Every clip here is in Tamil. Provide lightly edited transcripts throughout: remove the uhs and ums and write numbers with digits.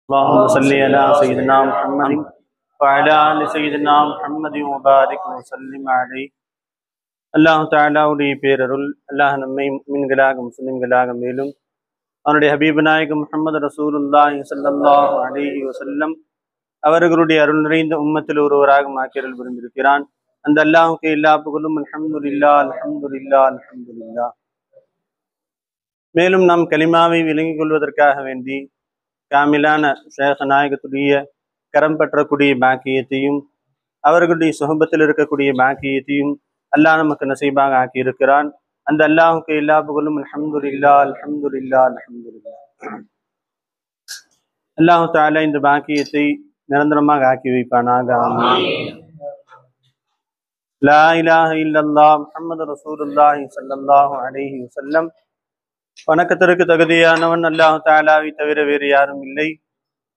اللهم صل على سيدنا محمد وعلى آل سيدنا محمد وبارك وسلم عليه. அல்லாஹ் தஆலாவுடைய பேரருள் அல்லாஹ் நம்மை முஃமின்களாக முஸ்லிம்களாக மேலும் அவனுடைய ஹபீப் நாயகம் முஹம்மது ரசூலுல்லாஹி ஸல்லல்லாஹு அலைஹி வஸல்லம் அவர்களுடைய அருள் நிறைந்த உம்மத்தில் ஒருவராக மாக்கியருள் விரும்பியிருக்கிறான். அந்த அல்லாஹ்வுக்கு எல்லா புகழும். அல்ஹம்துலில்லாஹ் அல்ஹம்துலில்லாஹ் அல்ஹம்துலில்லாஹ். மேலும் நாம் கலிமாவை விளங்கிக் கொள்வதற்காக வேண்டி காமிலான ஷேഖ நாயகத்துடைய கரம் பற்றக்கூடிய பாக்கியத்தையும் அவர்களுடைய சுகபத்தில் இருக்கக்கூடிய பாக்கியத்தையும் அல்லாஹ் நமக்கு நசீபாக ஆக்கி இருக்கிறான். அந்த அல்லாஹுக்கு எல்லா புகழும். அல்ஹம்துலில்லாஹ் அல்ஹம்துலில்லாஹ் அல்ஹம்துலில்லாஹ். அல்லாஹு தஆலா இந்த பாக்கியத்தை நிரந்தரமாக ஆக்கி வைப்பானாக. ஆமீன். லா இலாஹ இல்லல்லாஹ் முஹம்மது ரசூலுல்லாஹி ஸல்லல்லாஹு அலைஹி வஸல்லம். வணக்கத்திற்கு தகுதியானவன் அல்லாஹு தஆலாவை தவிர வேறு யாரும் இல்லை.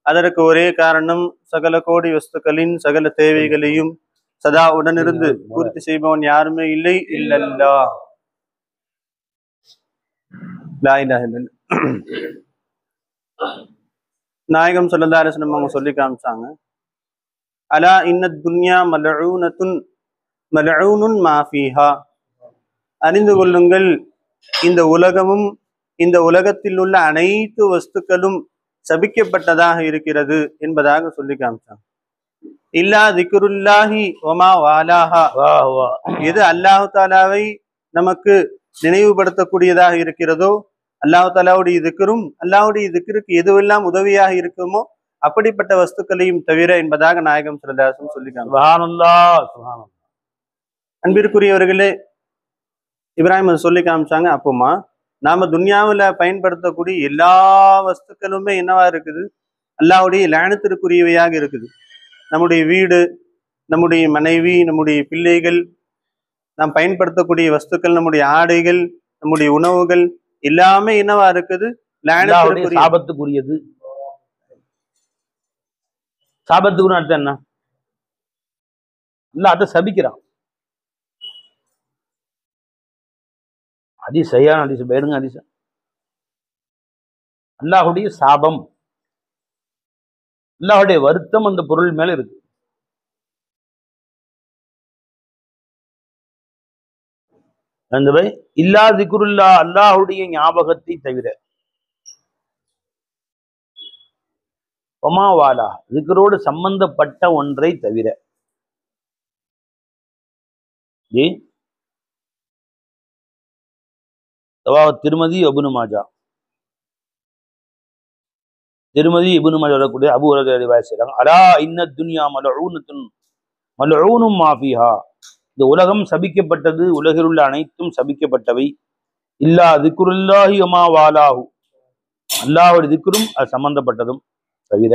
அதற்கு ஒரே காரணம், சகல கோடி வஸ்துக்களின் சகல தேவைகளையும் சதா உடனிருந்து பூர்த்தி செய்பவன் யாருமே இல்லை. இல்லல்லாஹ். லா இலாஹ இல்லல்லாஹ். நாயகம் ஸல்லல்லாஹு அலைஹி வஸல்லம் அவங்க சொல்லி காமிச்சாங்க, அலா இன்ன துன்யா மல்ஊனத்துன் மல்ஊனுன் மா ஃபீஹா. அறிந்து கொள்ளுங்கள், இந்த உலகமும் இந்த உலகத்தில் உள்ள அனைத்து வஸ்துக்களும் சபிக்கப்பட்டதாக இருக்கிறது என்பதாக சொல்லி காமிச்சாங்க. இல்லா திக்ருல்லாஹி வமா வாலாஹா. எது அல்லாஹு தாலாவை நமக்கு நினைவுபடுத்தக்கூடியதாக இருக்கிறதோ, அல்லாஹு தாலாவுடைய திக்ரும் அல்லாஹுடைய திக்ருக்கு எதுவெல்லாம் உதவியாக இருக்குமோ அப்படிப்பட்ட வஸ்துக்களையும் தவிர என்பதாக நாயகம் ஸல்லல்லாஹு அலைஹி வஸல்லம் சொல்லி காமிச்சாங்க. அன்பிற்குரியவர்களே, இப்ராஹிம் அதை சொல்லி காமிச்சாங்க. அப்போமா நாம துன்யாவில் பயன்படுத்தக்கூடிய எல்லா வஸ்துக்களுமே என்னவா இருக்குது? அல்லாஹ்வுடைய லானத்திற்குரியவையாக இருக்குது. நம்முடைய வீடு, நம்முடைய மனைவி, நம்முடைய பிள்ளைகள், நாம் பயன்படுத்தக்கூடிய வஸ்துக்கள், நம்முடைய ஆடைகள், நம்முடைய உணவுகள் எல்லாமே என்னவா இருக்குது? லானத்திற்குரிய, சாபத்துக்குரியது. சாபத்துக்குன்னு அர்த்தம் என்ன? இல்ல, அதை சபிக்கிறான். ஹதீஸ் சரியான ஹதீஸ், பேருங்க ஹதீஸ். அல்லாஹுடைய சாபம், அல்லாஹுடைய வருத்தம் அந்த பொருள் மேல இருக்கு. அந்த இல்லா திக்ருல்லா, அல்லாஹுடைய ஞாபகத்தை தவிர, ஒமாவாலா, திக்ரோடு சம்பந்தப்பட்ட ஒன்றை தவிர. திருமதி இப்னு மாஜா, திருமதி இப்னு மாஜா வரக்கூடிய அபூ ஹுரைரா ரிவாயத் செய்றாங்க, அலா இன்ன துன்யா மல்ஊனத்துன் மல்ஊனும் மா ஃபீஹா. இந்த உலகம் சபிக்கப்பட்டது, உலகில் உள்ள அனைத்தும் சபிக்கப்பட்டவை. இல்லா திக்ருல்லாஹி வமா வாலாஹு, அல்லாஹ்வுடைய திக்ரும் அது சம்பந்தப்பட்டதும் தவிர.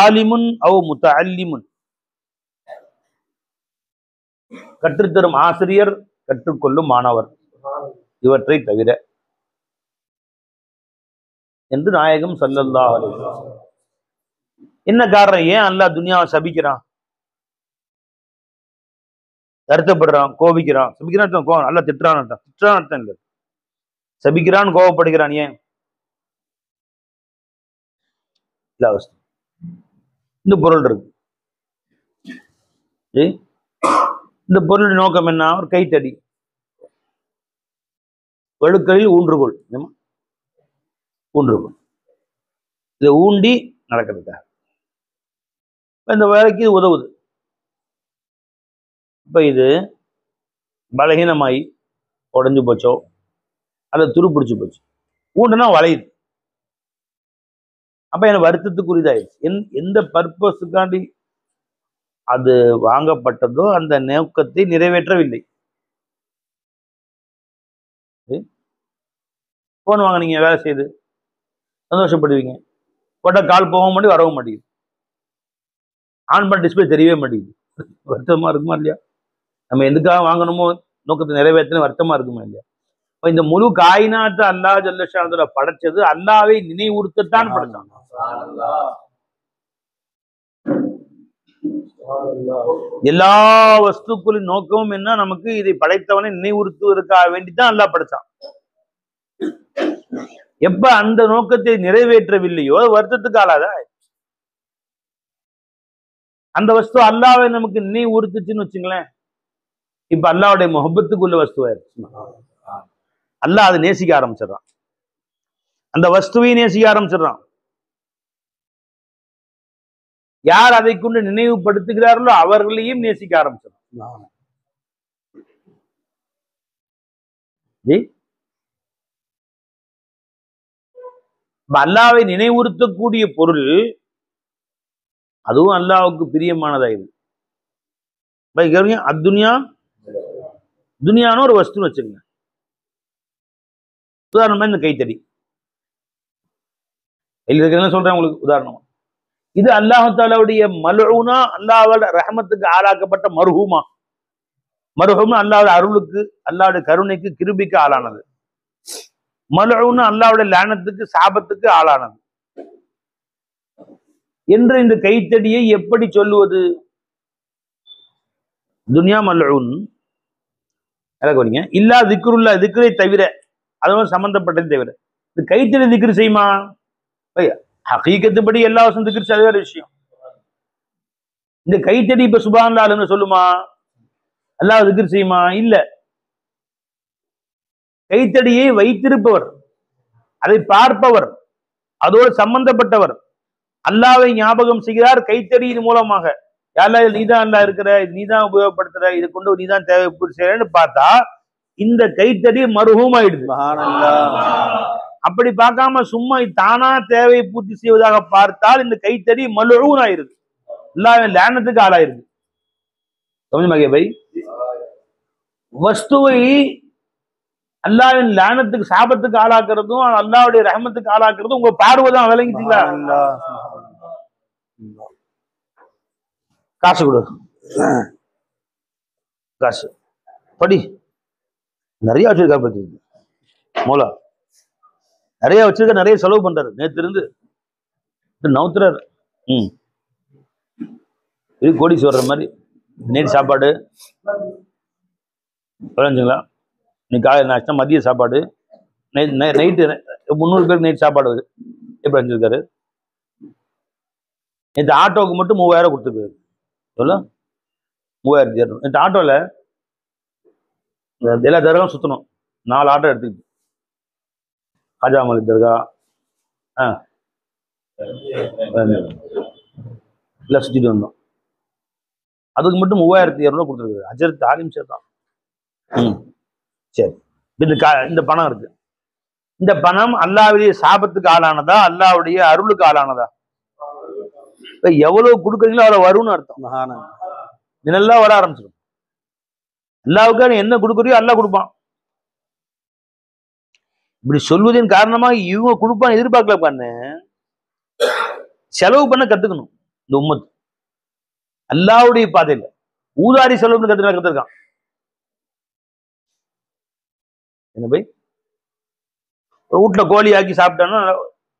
ஆலிமுன் அவ் முத்தஅல்லிமுன், கற்றுத்தரும் ஆசிரியர், கற்றுக்கொள்ளும் மாணவர், இவற்றை தவிர என்று நாயகம் ஸல்லல்லாஹு அலைஹி வஸல்லம். என்ன காரணம்? ஏன் அல்லாஹ் துன்யாவை சபிக்கிறான், வருத்தப்படுறான், கோபிக்கிறான்? சபிக்கிறான் கோபம், அல்ல திட்டுறான் அர்த்தம். திட்டுறான் அர்த்தம் இல்லை, சபிக்கிறான், கோபப்படுகிறான். ஏன்? இந்த பொருள் இருக்கு. இந்த பொருள் நோக்கம் என்ன? ஒரு கைத்தடி, வழுக்கலில் ஊன்றுகோல், ஊன்றுகோல், இதை ஊண்டி நடக்கிறதுக்காக இந்த வேலைக்கு உதவுது. இப்ப இது பலகீனமாயி உடஞ்சு போச்சோ அல்லது துரு பிடிச்சு போச்சு, ஊண்டுனா வளையுது. அப்ப எனக்கு வருத்தத்துக்குரியதாயிடுச்சு. எந்த பர்பஸுக்காண்டி அது வாங்கப்பட்டதோ அந்த நோக்கத்தை நிறைவேற்றவில்லை. போன் வாங்கினீங்க, வேலை செய்யுது, சந்தோஷப்படுவீங்க. போட்ட கால் போக மாட்டேங்குது, வரவும் மாட்டேங்குது, ஆன் பண்ண டிஸ்பிளே தெரியவே மாட்டேங்குது. வருத்தமா இருக்குமா இல்லையா? நம்ம எதுக்காக வாங்கணுமோ நோக்கத்தை நிறைவேற்றின வருத்தமா இருக்குமா இல்லையா? இப்ப இந்த முழு காயினாத்தை அல்லாஹ் ஜல்ல ஷானுல படைச்சது அல்லாஹ்வை நினைவுறுத்தத்தான் படைச்சான். எல்லா வஸ்துக்களின் நோக்கமும் என்ன? நமக்கு இதை படைத்தவனை நினைவுறுத்துவதற்காக வேண்டித்தான் அல்லாஹ் படைச்சான். எப்ப அந்த நோக்கத்தை நிறைவேற்றவில்லையோ வருத்தத்துக்கு ஆளாதா. அந்த வஸ்து அல்லாவை நமக்கு நினைவு உறுத்துச்சுன்னு வச்சுங்களேன், இப்ப அல்லாவுடைய முகப்பத்துக்குள்ள வஸ்துவாயிருச்சு. அல்லாஹ் அதை நேசிக்க ஆரம்பிச்சிடறான், அந்த வஸ்துவை நேசிக்க ஆரம்பிச்சிடறான். யார் அதை கொண்டு நினைவுபடுத்துகிறார்களோ அவர்களையும் நேசிக்க ஆரம்பிச்சிடறான். அல்லாவை நினைவுறுத்தக்கூடிய பொருள் அதுவும் அல்லாவுக்கு பிரியமானதாயிருக்கு. அத்துன்யா துனியான ஒரு வஸ்து வச்சுக்கங்க. உதாரணமா இந்த கைத்தடி என்ன சொல்றேன் உங்களுக்கு உதாரணம். இது அல்லாஹு தாலாவுடைய மல்ஊனா, அல்லாஹ்வோட ரஹமத்துக்கு ஆளாக்கப்பட்ட மர்ஹூமா. மர்ஹூம் அல்லாஹ்வோட அருளுக்கு, அல்லாஹ்வுடைய கருணைக்கு, கிருபிக்கு ஆளானது. மல்ஊனா அல்லாஹ்வுடைய லானத்துக்கு, சாபத்துக்கு ஆளானது என்று இந்த கைத்தடியை எப்படி சொல்லுவது? துன்யா மல்ஊன் இல்லா திக்ருல்லா, திக்ரை தவிர, அதோட சம்பந்தப்பட்டது தவிர இந்த கைத்தடி திக்ரு செய்யுமா? ஹகீகத்துப்படி எல்லா வருஷம் திக்ரு அது வேற விஷயம். இந்த கைத்தடி இப்ப சுப்ஹானல்லாஹ்னு சொல்லுமா? அல்லாஹ் திக்ர் செய்யுமா? இல்ல. கைத்தடியை வைத்திருப்பவர், அதை பார்ப்பவர், அதோடு சம்பந்தப்பட்டவர் அல்லாஹ்வை ஞாபகம் செய்கிறார் கைத்தடியின் மூலமாக. யாரெல்லாம் நீதான் அல்லா இருக்கிற, நீதான் உபயோகப்படுத்துற, இதை கொண்டு நீதான் தேவை செய்யறன்னு பார்த்தா இந்த கைத்தடி மர்ஹூம் ஆயிடுது. அப்படி பார்க்காம சும்மா தானா தேவையை பூர்த்தி செய்வதாக பார்த்தால் இந்த கைத்தடி மல்ஊன் ஆயிருது, அல்லாஹ்வின் லானத்துக்கு ஆளாயிருது. பை வஸ்துவை அல்லாஹ்வின் லானத்துக்கு, சாபத்துக்கு ஆளாக்குறதும் அல்லாஹ்வுடைய ரஹமத்துக்கு ஆளாக்குறதும் உங்க பார்வைதான். விளங்கிட்டீங்களா? காசு கொடு, காசு படி, நிறைய வச்சிருக்கா பத்தி மூலா, நிறைய வச்சிருக்க, நிறைய செலவு பண்றாரு. நேற்று இருந்து நவுத்துறாரு. இது கோடிச்சு வர்ற மாதிரி நைட் சாப்பாடு விளைஞ்சுங்களா? இன்னைக்கு காலையில் நாஷ்டா, மதிய சாப்பாடு, நைட்டு 300 பேருக்கு நைட் சாப்பாடு எப்படி அஞ்சிருக்காரு. நேற்று ஆட்டோவுக்கு மட்டும் 3000 கொடுத்துருக்காரு. எவ்வளோ? 3200. நேற்று ஆட்டோவில் எல்லா தர்காவும் சுற்றணும். 4 ஆட்டோ எடுத்துக்கிட்டு காஜாமலி தர்கா எல்லாம் சுற்றிட்டு வந்தோம். அதுக்கு மட்டும் 3200 கொடுத்துருக்காரு. அஜர் தாலிம் சார் தான். சரி, இந்த பணம் இருக்கு. இந்த பணம் அல்லாஹ்வுடைய சாபத்துக்கு ஆளானதா, அல்லாஹ்வுடைய அருளுக்கு ஆளானதா? எவ்வளவு கொடுக்குறீங்களோ அவ்வளவு வரும்னு அர்த்தம். இதெல்லாம் வர ஆரம்பிச்சிடும். அல்லாஹ்வுக்கு என்ன கொடுக்குறியோ அல்லாஹ் கொடுப்பான். இப்படி சொல்வதன் காரணமாக இவங்க கொடுப்பான் எதிர்பார்க்கல. பண்ணு செலவு பண்ண கத்துக்கணும். இந்த உம்மத் அல்லாஹ்வுடைய பாதையில ஊதாரி செலவு கத்துருக்கான். என்ன போய் வீட்டுல கோழி ஆக்கி சாப்பிட்டாலும்,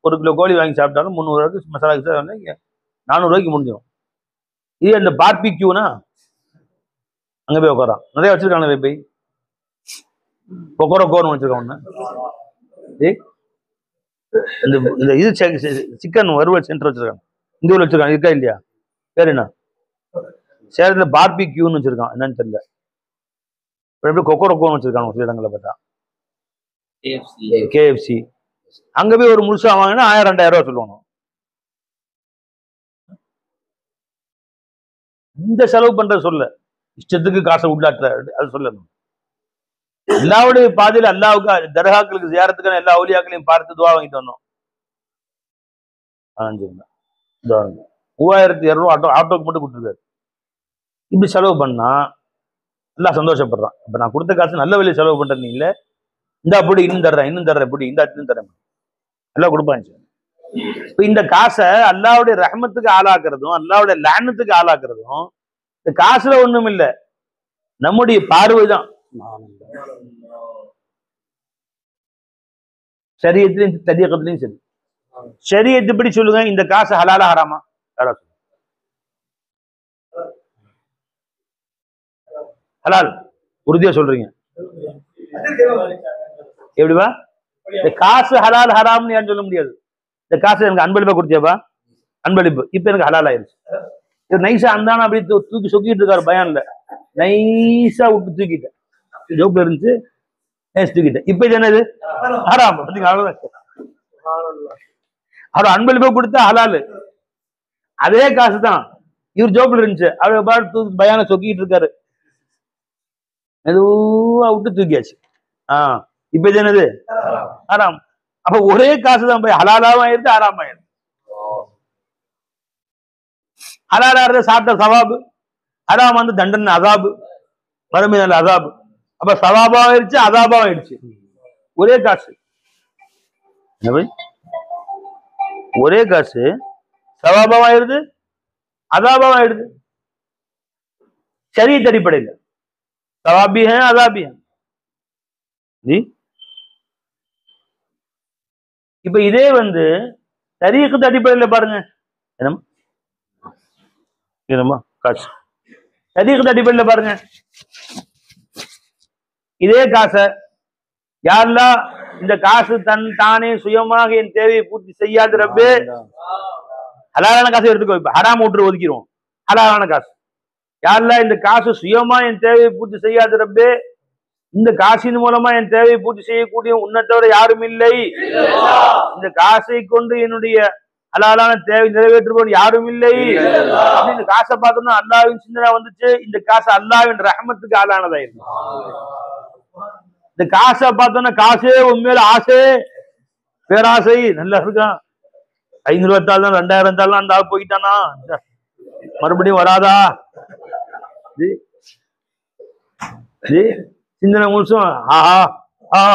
1 கிலோ கோழி வாங்கி சாப்பிட்டாலும் 300 ரூபாய்க்கு மசாலா 400 ரூபாய்க்கு முடிஞ்சிடும். இது அந்த பார்பிக்யூனா அங்க போய் உட்காரான். நிறைய வச்சிருக்காங்க. போய் கொக்கரக்கோன்னு வச்சிருக்கான் ஒண்ணு. இந்த இது சிக்கன் வறுவல் சென்டர் வச்சிருக்காங்க. இந்த ஊர்ல வச்சிருக்காங்க. இருக்கா இல்லையா? பேர் என்ன? சேலத்துல பார்பிக்யூன்னு வச்சிருக்கான். என்னன்னு தெரியல. எப்படி கொக்கரக்கோன்னு வச்சிருக்காங்க சில இடங்களை பார்த்தா. KFC அங்க போய் ஒரு முழுசா வாங்கினா 1000-2000 ரூபாய் சொல்லுவாங்க. இந்த செலவு பண்ற சொல்ல, இஷ்டத்துக்கு காசை உள்ளாட்டுற அது சொல்லணும். அல்லாஹ்வுடைய பாதையில அல்லாஹ்வுக்கு தர்காக்களுக்கு ஜியாரத்துக்கான எல்லா அவுலியாக்களையும் பார்த்து துவா வாங்கிட்டு வந்தோம். 3200 ஆட்டோக்கு மட்டும் கொடுத்துருக்காரு. இப்படி செலவு பண்ணா எல்லாம் சந்தோஷப்படுறான். இப்ப நான் கொடுத்த காசு நல்ல வேலையை செலவு பண்றேன்னு இல்ல, இந்த அப்படி இன்னும் தர்றேன், இன்னும் தர்றேன், இப்படி இந்த இன்னும் தரேன், எல்லாம் கொடுப்பாங்க. இப்ப இந்த காசை அல்லாஹ்வுடைய ரஹமத்துக்கு ஆளாக்குறதும் அல்லாஹ்வுடைய லானத்துக்கு ஆளாக்குறதும் இந்த காசுல ஒண்ணும் இல்லை, நம்முடைய பார்வைதான். ஷரியத்திலையும் தரீகத்திலையும் சரி. ஷரியத்து எப்படி சொல்லுங்க, இந்த காசு ஹலாலா ஹராமா? ஹலால். உறுதியா சொல்றீங்க? எப்படிவா? இந்த காசு ஹலால் ஹராம்னு யாரும் சொல்ல முடியாது. இந்த காசு எனக்கு அன்பளிப்பா கொடுத்தியாப்பா, அன்பளிப்பு, இப்ப எனக்கு ஹலால் ஆயிருச்சு. இவர் நைஸா அந்தான அப்படி தூக்கி சொக்கிட்டு இருக்காரு பயான்ல, நைஸா விட்டு தூக்கிட்டேன், ஜோப்ல இருந்துச்சு, நைஸ் தூக்கிட்டேன், இப்ப இது என்னது ஹராம். அவ்வளவுதான். அவர் அன்பளிப்பா கொடுத்தா ஹலாலு, அதே காசு தான் இவர் ஜோப்ல இருந்துச்சு, அவர் பாட்டு பயான சொக்கிட்டு இருக்காரு, மெதுவா விட்டு தூக்கியாச்சு. இப்ப இது என்னது ஹராம். அப்ப ஒரே காசு தான் போய் ஹலாலாவும் ஆயிருது ஹராம் ஆயிருது. ஹலாலா இருந்த சாப்பிட்ட சவாபு, ஹராம் வந்து தண்டனை அதாபு, மறுமை நல்ல அதாபு. அப்ப சவாபா ஆயிடுச்சு அதாபா ஆயிடுச்சு, ஒரே காசு. ஒரே காசு சவாபா ஆயிடுது அதாபா ஆயிடுது. ஷரீஅத் அடிப்படையில் சவாபி है அதாபி है जी. இப்ப இதே வந்து தரீகத் அடிப்படையில் பாருங்க, என்னமா காசு தரீகத் அடிப்படையில் பாருங்க, இதே காசை யாரெல்லாம் இந்த காசு தானே சுயமாக என் தேவையை பூர்த்தி செய்யாது ரப்பே, ஹலாலான காசை எடுத்துக்கோ, இப்ப ஹராம் விட்டு ஒதுக்கிடுவோம், ஹலாலான காசு, யாரெல்லாம் இந்த காசு சுயமா என் தேவையை பூர்த்தி செய்யாது ரப்பே, இந்த காசின் மூலமா என் தேவையை பூர்த்தி செய்யக்கூடிய உன்னை தவிர யாரும் இல்லை, இந்த காசை கொண்டு என்னுடைய ஹலாலான தேவை நிறைவேற்றுவோம் யாரும் இல்லை அப்படின்னு காசை பார்த்தோம்னா அல்லாஹ்வின் சிந்தனை வந்துச்சு. இந்த காசு அல்லாஹ்வின் ரஹ்மத்துக்கு ஆளானதாயிருக்கு. இந்த காசை பார்த்தோம்னா காசே உண்மையில ஆசை பேராசை நல்லா இருக்கான், 500 ரூபாய் தான் 2000 தாள் அந்த ஆள் போயிட்டானா மறுபடியும் வராதா, சிந்தனை முழுசும் ஆஹா ஆஹா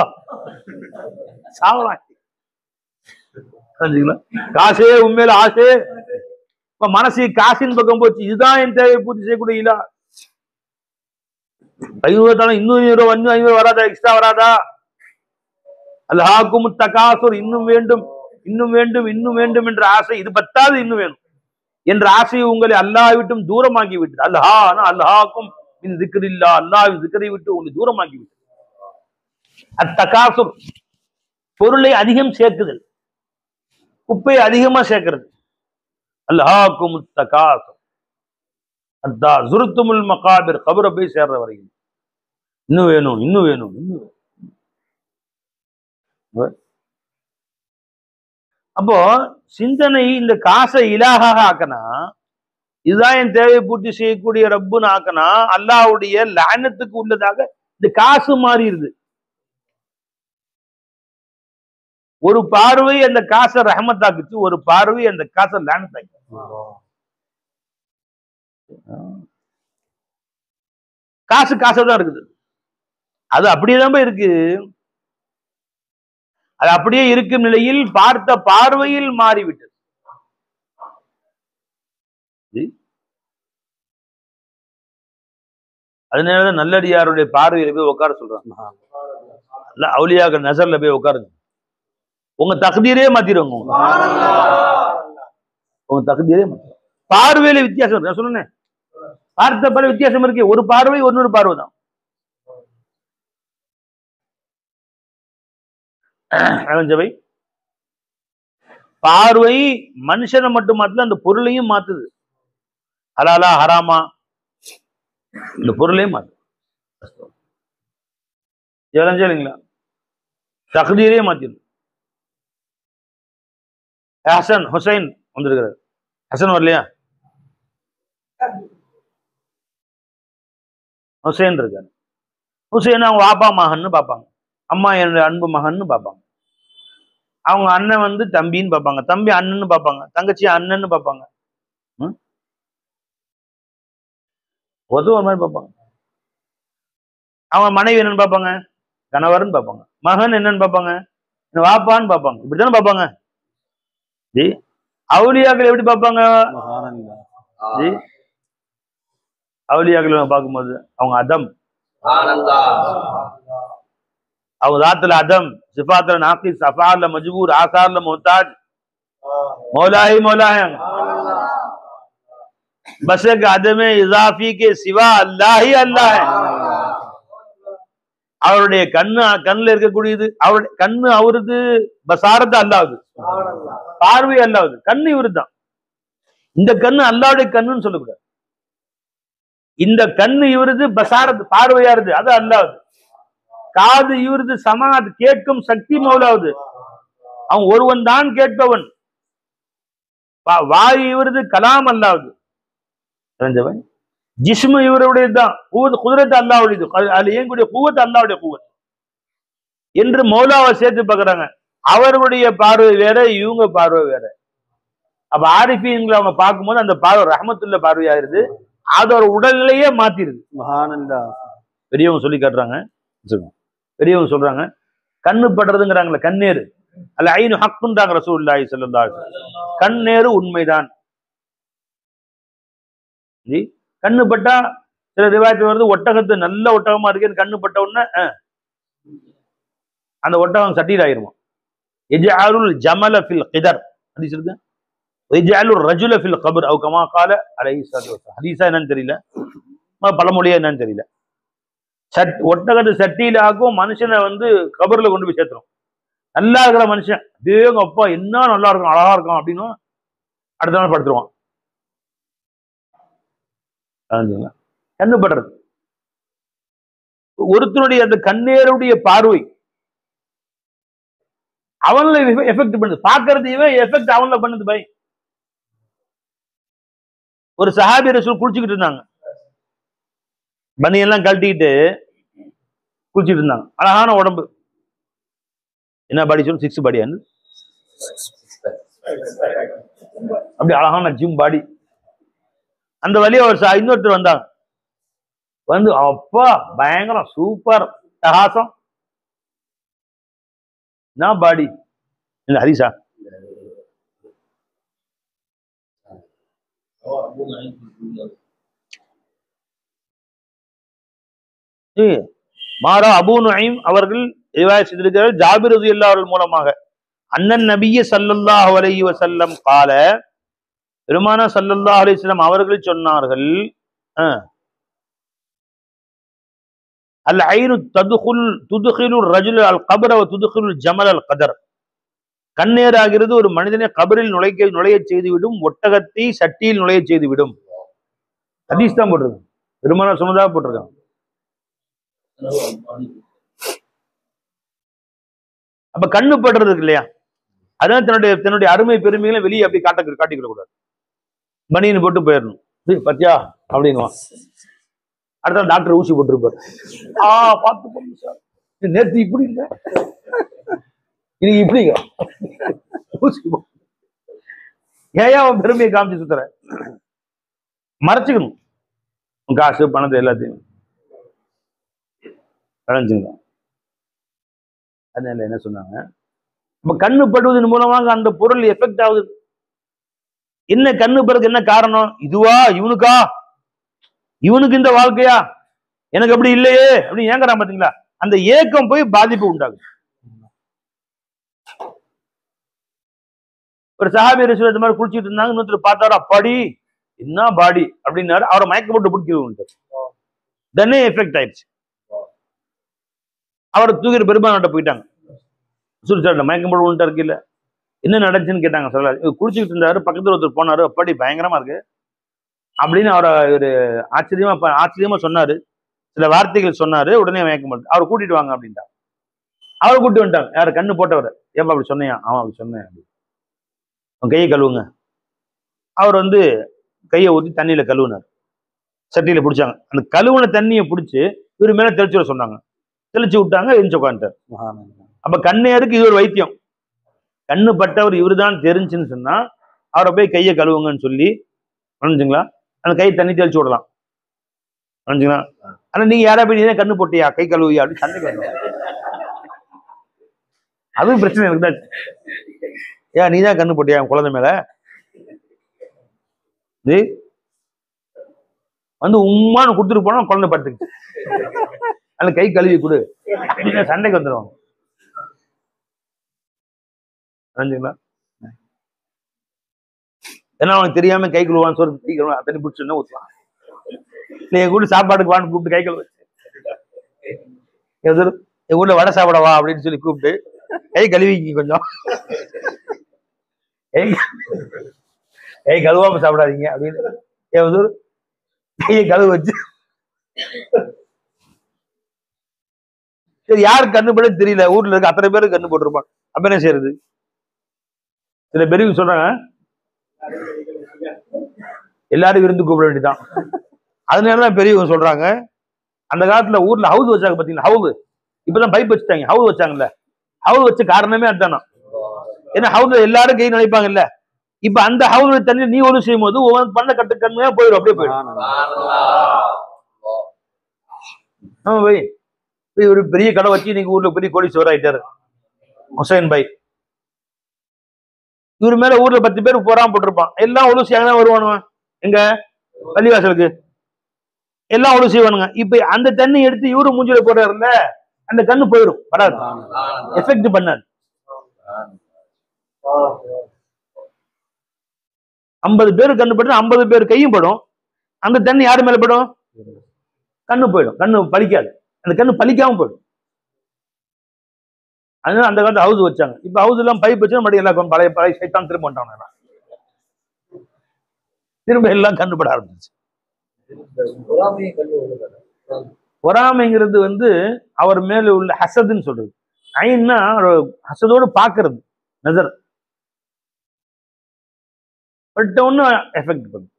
சாவலாம். காசே உண்மையில ஆசை, இப்ப மனசு காசின் பக்கம் போச்சு, இதுதான் என் தேவையை பூர்த்தி செய்யக்கூடிய இல்ல. 500 தானே இன்னும் 500 வராதா, எக்ஸ்ட்ரா வராதா, அல்ஹாக்கும் தகாசுர், இன்னும் வேண்டும் இன்னும் வேண்டும் இன்னும் வேண்டும் என்ற ஆசை, இது பத்தாது இன்னும் வேணும் என்ற ஆசையை உங்களை அல்லாஹ் விட்டும் தூரமாக்கி விட்டது. அல்ஹாக்கும் மின் திக்ரில்லா, அல்லாஹ்வின் திக்ரை விட்டு உங்களை தூரமாக்கி விட்டது. அத்தகாசுர் பொருளை அதிகம் சேர்க்குதல், குப்பையை அதிகமா சேர்க்கிறது. அல்ஹாக்கும் தகாசுர் அத்தா ஜுர்துமுல் மகாபிர், கபரை போய் சேர்ற வரைக்கும் இன்னும் வேணும் இன்னும் வேணும் இன்னும் வேணும். அப்போ சிந்தனை இந்த காசை இலாகாக ஆக்கனா, இதுதான் என் தேவையை பூர்த்தி செய்யக்கூடிய ரப்புன்னு ஆக்கனா, அல்லாஹ்வுடைய லானத்துக்கு உள்ளதாக இந்த காசு மாறிடுது. ஒரு பார்வை அந்த காசை ரஹமத்தாக்குச்சு, ஒரு பார்வை அந்த காசை லானத்தாக்கு. காசு காசா இருக்குது, அது அப்படியேதான் இருக்கு. அது அப்படியே இருக்கும் நிலையில் பார்த்த பார்வையில் மாறிவிட்டது. அதனாலதான் நல்லடியாருடைய பார்வையில போய் உட்கார சொல்றாங்க, அவுலியாக்கள் நசர்ல போய் உட்காருங்க, உங்க தகுதியரே மாத்திடுவாங்க, உங்க தகுதியரே மாத்திடுவாங்க. பார்வையில வித்தியாசம் இருக்கு, நான் சொன்னேன் பார்த்த பார்வை வித்தியாசம் இருக்கு, ஒரு பார்வை இன்னொரு பார்வை தான். பார்வை மனுஷனை மட்டும் மாத்தல, அந்த பொருளையும் மாத்துது. ஹலாலா ஹராமா இந்த பொருளையும் மாத்து, இல்லைங்களா, தகுதியிலே மாத்திடும். ஹசன் ஹுசைன் வந்திருக்கிறார், ஹசன் வரலையா, ஹுசைன் இருக்காரு. ஹுசைன் அவங்க வாப்பா மகன்னு பார்ப்பாங்க, அம்மா என்னுடைய அன்பு மகன்னு பார்ப்பாங்க. அவங்க அண்ணன் வந்து தம்பின்னு பார்ப்பாங்க, தம்பி அண்ணன்னு பார்ப்பாங்க, தங்கச்சி அண்ணன்னு பார்ப்பாங்க, ஒரு மாதிரி பார்ப்பாங்க. அவங்க மனைவி என்னன்னு பார்ப்பாங்க, கணவர்னு பார்ப்பாங்க. மகன் என்னன்னு பார்ப்பாங்க, வாப்பான்னு பார்ப்பாங்க. இப்படித்தானே பார்ப்பாங்க. ஜி அவுலியாக்கள் எப்படி பார்ப்பாங்க, ஜி அவுலியாக்கள் பார்க்கும்போது அவங்க அதம், அவங்க தாத்துல அதம், சிஃபாத்துல நாகிஸ், அஃஆல்ல மஜ்பூர், ஆசார்ல முஹ்தாஜ், மௌலாஹி மௌலாஹி, बस एक आदम इजाफी के सिवा अल्लाह ही अल्लाह है. அவருடைய கண்ணுல இருக்கக்கூடியது அவருடைய கண்ணு அவருது, பசாரத்து அல்லாவுது, பார்வை அல்லாவுது, கண்ணு இவரு தான். இந்த கண்ணு அல்லாவுடைய கண்ணுன்னு சொல்லக்கூடாது. இந்த கண்ணு இவருது, பசாரத்து பார்வையாருது, அது அல்லாவுது. காது இவருது, சமாத் கேட்கும் சக்தி மௌலாவுது, அவன் ஒருவன் தான் கேட்பவன். வாயு இவருது, கலாம் அல்லாவுது. ஜிஸ்மு இவருடையதுதான், குதிரத்து அல்லாவுடையது, அதுல இயங்கக்கூடிய கூவத்து அல்லாவுடைய கூவத்து என்று மௌலாவை சேர்த்து பார்க்கறாங்க. அவர்களுடைய பார்வை வேற, இவங்க பார்வை வேற. அப்ப ஆரிஃபீன்களை அவங்க பார்க்கும்போது அந்த பார்வை ரஹமத்துள்ள பார்வையாயிருது, அதோட உடல்நிலையே மாத்திருது. பெரியவங்க சொல்லி காட்டுறாங்க, பெரியவங்க சொல்றாங்க, கண்ணு படுறதுங்கிறாங்களே கண்ணேறு, அல்ல ஐனு ஹக்குன்றாங்க ரசூலுல்லாஹி ஸல்லல்லாஹு அலைஹி வஸல்லம். கண்ணேறு உண்மைதான். கண்ணு பட்டா சில ரிவாயத்து வருது, ஒட்டகத்து நல்ல ஒட்டகமா இருக்கேன்னு கண்ணு பட்ட உடனே அந்த ஒட்டகம் சட்டியில் ஆயிருமா. எஜ்அலுல் ஜமல ஃபில் கிதர் ஹதீஸ் இருக்கு, எஜ்அலுர் ரஜுல ஃபில் கபர் அவ் கமா கால அலைஹிஸ்ஸலாத்து வஸலாம். ஹதீஸா என்னன்னு தெரியல, பழமொழியா என்னன்னு தெரியல. ஒட்டகத்து சட்டியில ஆக்கும், மனுஷனை கபர்ல கொண்டு போய் சேர்த்துரும். நல்லா இருக்கிற மனுஷன், தேவங்க அப்பா என்ன நல்லா இருக்கும், அழகா இருக்கும் அப்படின்னு அடுத்த நாள் படுத்துருவான். கண்ணு படுறது ஒருத்தனுடைய அந்த கண்ணேருடைய பார்வை அவன்ல எஃபெக்ட் பண்ணுது, பாக்குறது இவன் எஃபெக்ட் அவன்ல பண்ணுது. பை ஒரு சஹாபி ரசூல் குளிச்சுக்கிட்டு இருந்தாங்க, பனியெல்லாம் கழட்டிக்கிட்டு குளிச்சுட்டு இருந்தாங்க. அழகான உடம்பு, என்ன பாடி சொல்லு, 6 பாடி, அப்படி அழகான ஜிம் பாடி. அந்த வழியா ஒரு இன்னொருத்தர் வந்தாங்க, அப்பா பயங்கரம் சூப்பர் பிரகாசம், நான் பாடி இல்ல ஹரிசா மாறா அபூ நுஐம் அவர்கள் ரிவாயத் செய்திருக்கிறார்கள் ஜாபிர் ரலியல்லாஹு அன்ஹு மூலமாக, அண்ணன் நபிய ஸல்லல்லாஹு அலைஹி வஸல்லம் கால, பெருமானா ஸல்லல்லாஹு அலைஹி வஸல்லம் அவர்கள் சொன்னார்கள், அல் ஐனு துதுகிலு ரஜுல அல் கபர வ துதுகிலுல் ஜமல் அல் கதர். கண்ணேர் ஆகிறது ஒரு மனிதனை கபரில் நுழைய செய்துவிடும், ஒட்டகத்தை சட்டியில் நுழைய செய்துவிடும். ஹதீஸ் தான் போட்டிருக்காங்க, பெருமானா சொன்னதாக போட்டிருக்காங்க. அப்ப கண்ணு படுறது இருக்கு இல்லையா, அதான் தன்னுடைய அருமை பெருமைகளை வெளியே அப்படி காட்டிக்கிற கூடாது. பனியன் போட்டு போயிடணும், பத்தியா அப்படின்னு அடுத்த டாக்டர் ஊசி போட்டிருப்பாரு, பார்த்து போங்க சார், நேற்று இப்படி இல்லை இன்னைக்கு இப்படிங்க ஊசி ஏன் அவன் பெருமையை காமிச்சு சுத்துற, மறைச்சுக்கணும் காசு பணத்தை எல்லாத்தையும் கலைஞ்சுங்க. அதனால என்ன சொன்னாங்க, இப்ப கண்ணு படுவதன் மூலமாக அந்த பொருள் எஃபெக்ட் ஆகுது. என்ன கண்ணு படுறதுக்கு என்ன காரணம், இதுவா இவனுக்கா, இவனுக்கு இந்த வாழ்க்கையா, எனக்கு அப்படி இல்லையே அப்படின்னு ஏங்குறான் பாத்தீங்களா, அந்த ஏக்கம் போய் பாதிப்பு உண்டாகும். ஒரு சஹாபி ரசூல் இந்த மாதிரி குளிச்சுட்டு இருந்தாங்க, இன்னொருத்தர் பார்த்தாரு, அப்பாடி என்ன பாடி அப்படின்னாரு, அவரை மயக்க போட்டு பிடிக்க தன்னே எஃபெக்ட் ஆயிடுச்சு. அவரை தூக்கிட்டு பெருமானாட்ட போயிட்டாங்க, ரசூல் மயக்கம் போட்டு விழுந்துட்டா இருக்குல்ல, என்ன நடந்துச்சுன்னு கேட்டாங்க. சொல்ல குளிச்சுக்கிட்டு இருந்தாரு, பக்கத்துல ஒருத்தர் போனாரு, அப்பாடி பயங்கரமா இருக்கு அப்படின்னு அவரை ஒரு ஆச்சரியமா சொன்னாரு, சில வார்த்தைகள் சொன்னாரு. உடனே மயக்கம் போட்டு அவரை கூட்டிட்டு வாங்க அப்படின்ட்டாங்க. அவரை கூட்டிட்டு வந்துட்டாங்க. யாரு, கண்ணு போட்டவர். ஏப்பா அப்படி சொன்னியா, அவன் அப்படி சொன்னேன், அவன் கையை கழுவுங்க. அவர் கையை ஊற்றி தண்ணியில கழுவுனார், சட்டியில பிடிச்சாங்க. அந்த கழுவுன தண்ணியை பிடிச்சி இவர் மேல தெளிச்சு விட சொன்னாங்க, தெளிச்சு விட்டாங்க, எரிஞ்சு உட்காந்துட்டார். அப்ப கண்ணேருக்கு இது ஒரு வைத்தியம். கண்ணு பட்டவர் இவரு தான் தெரிஞ்சுன்னு சொன்னா அவரை போய் கையை கழுவுங்கன்னு சொல்லி நினைஞ்சுங்களா, அந்த கை தண்ணி தெளிச்சு விடலாம் நினைச்சுங்களா. ஆனா நீங்க யாரா போய் நீதான் கண்ணு போட்டியா, கை கழுவியா அப்படின்னு சண்டைக்கு வரணும். அதுவும் பிரச்சனை எனக்கு தான். ஏன் நீதான் கண்ணு போட்டியா குழந்தை மேல, உம்மான்னு கொடுத்துட்டு போனா குழந்தை படுத்துக்கு, அந்த கை கழுவி கொடு, சண்டைக்கு வந்துடுவாங்க. ஏன்னா அவனுக்கு தெரியாம கை கழுவான்னு சொல்லி கை கழுவா தண்ணி பிடிச்சுன்னா ஊற்றுவான். நீங்க கூட சாப்பாடுக்கு வான்னு கூப்பிட்டு கை கழுவ என் ஊர்ல வடை சாப்பிடவா அப்படின்னு சொல்லி கூப்பிட்டு கை கழுவிங்க கொஞ்சம், கை கழுவாம சாப்பிடாதீங்க அப்படின்னு என் கையை கழுவு வச்சு. சரி, யாருக்கு கண்ணு போட தெரியல, ஊர்ல இருக்க அத்தனை பேருக்கு கண்ணு போட்டிருப்பான். அப்ப என்ன செய்யறது? சில பெரியவங்க சொல்றாங்க எல்லாரும் விருந்து கூப்பிட வேண்டியதான். அதனாலதான் பெரியவங்க சொல்றாங்க, அந்த காலத்துல ஊர்ல ஹவுஸ் வச்சாங்க பாத்தீங்களா, ஹவுஸ் இப்பதான் பைப் வச்சுட்டாங்க, ஹவுஸ் வச்சாங்கல்ல, ஹவுஸ் வச்ச காரணமே அதுதானா. ஏன்னா ஹவுஸ்ல எல்லாரும் கை நினைப்பாங்கல்ல. இப்ப அந்த ஹவுஸ் தண்ணி நீ ஒன்று செய்யும் போது பண்ண கட்டு கண்மையா போயிடும், அப்படியே போயிடும். ஆமா பை, ஒரு பெரிய கடை வச்சு நீங்க ஊர்ல பெரிய கோடீஸ்வரர் ஆயிட்டாரு ஹுசைன் பாய். இவரு மேல ஊர்ல 10 பேர் போறாம போட்டிருப்பான். எல்லாம் ஒழு செய்யாங்க வருவானுங்க, எங்க பள்ளிவாசலுக்கு எல்லாம் ஒழு செய்வானுங்க. இப்ப அந்த தண்ணி எடுத்து இவரு மூஞ்சில போடுறாருல்ல, அந்த கண்ணு போயிடும், வராது, எஃபெக்ட் பண்ணாது. 50 பேர் கண்ணு படும், 50 பேர் கையும் படும். அந்த தண்ணி யாரு மேல படும்? கண்ணு போயிடும், கண்ணு பலிக்காது, அந்த கண்ணு பலிக்காம போயிடும். அதனால அந்த காலத்துல ஹவுஸ் வச்சாங்க. இப்ப ஹவுஸ் எல்லாம் பைப் வச்சு மறுபடியும் எல்லாம் பழைய பழைய சைத்தான் திரும்ப வந்துட்டாங்க, திரும்ப எல்லாம் கண்ணுபட ஆரம்பிச்சு. பொறாமைங்கிறது அவர் மேல உள்ள ஹசதுன்னு சொல்றது. ஐன்னா ஹசதோடு பாக்குறது, நசர் பட்ட ஒண்ணு எஃபெக்ட் பண்ணும்.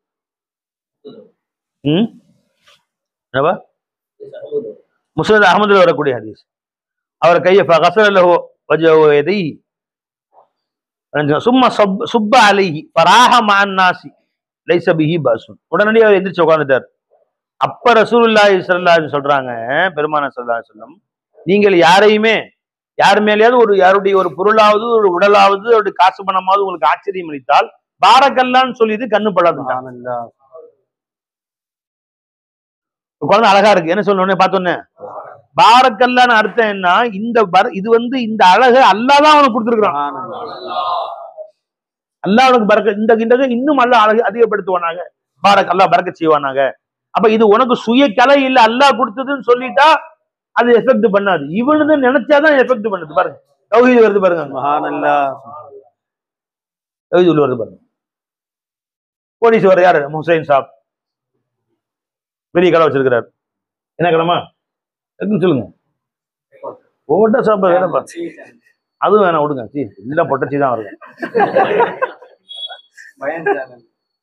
முஸ்னத் அஹ்மதுல வரக்கூடிய ஹதீஸ். அவர் கையை சும்மா சுப்ப அலைஹி ஃபராஹ மஅன் நாஸி லைஸ பிஹி பாஸுன். உடனடியாக அவர் எந்திரிச்சு உட்கார்ந்துட்டார். அப்ப ரசூலுல்லாஹி ஸல்லல்லாஹு அலைஹி சொல்றாங்க, பெருமானார் ஸல்லல்லாஹு அலைஹி வஸல்லம், நீங்கள் யாரையுமே யார் மேலேயாவது யாருடைய ஒரு பொருளாவது ஒரு உடலாவது ஒரு காசு பணமாவது உங்களுக்கு ஆச்சரியம் அளித்தால் பாரக்கல்லான்னு சொல்லிட்டு கண்ணு படாது. குழந்தை அழகா இருக்கு, என்ன சொல்லணும் பார்த்தோன்னே பாரக்கல்லான்னு அர்த்தம் என்ன? இந்த இது இந்த அழகு அல்லாஹ் அவனுக்கு கொடுத்துருக்கான். அல்லாஹ் அவனுக்கு பரக்க இந்த இன்னும் அல்லாஹ் அழகு அதிகப்படுத்துவானாங்க, அல்லாஹ் பரக்கத் செய்வானாங்க. அப்ப இது உனக்கு சுய கலை இல்ல, அல்லாஹ் கொடுத்ததுன்னு சொல்லிட்டா அது எஃபெக்ட் பண்ணாது. இவனு நினைச்சாதான் எஃபெக்ட் பண்ணுது. பாருங்க தௌஹீத் வருது பாருங்க, சுப்ஹானல்லாஹ், தௌஹீத் வருது பாருங்க. கோடீஸ்வரர் யாரு? ஹுசைன் சாப், பெரிய கடை வச்சிருக்கிறார். என்ன கடமா சொல்லுங்க? ஓட்ட சாப்பா வேணப்பா, அதுவும் வேணாம், விடுங்க. இல்ல பொட்டச்சி தான் வருது,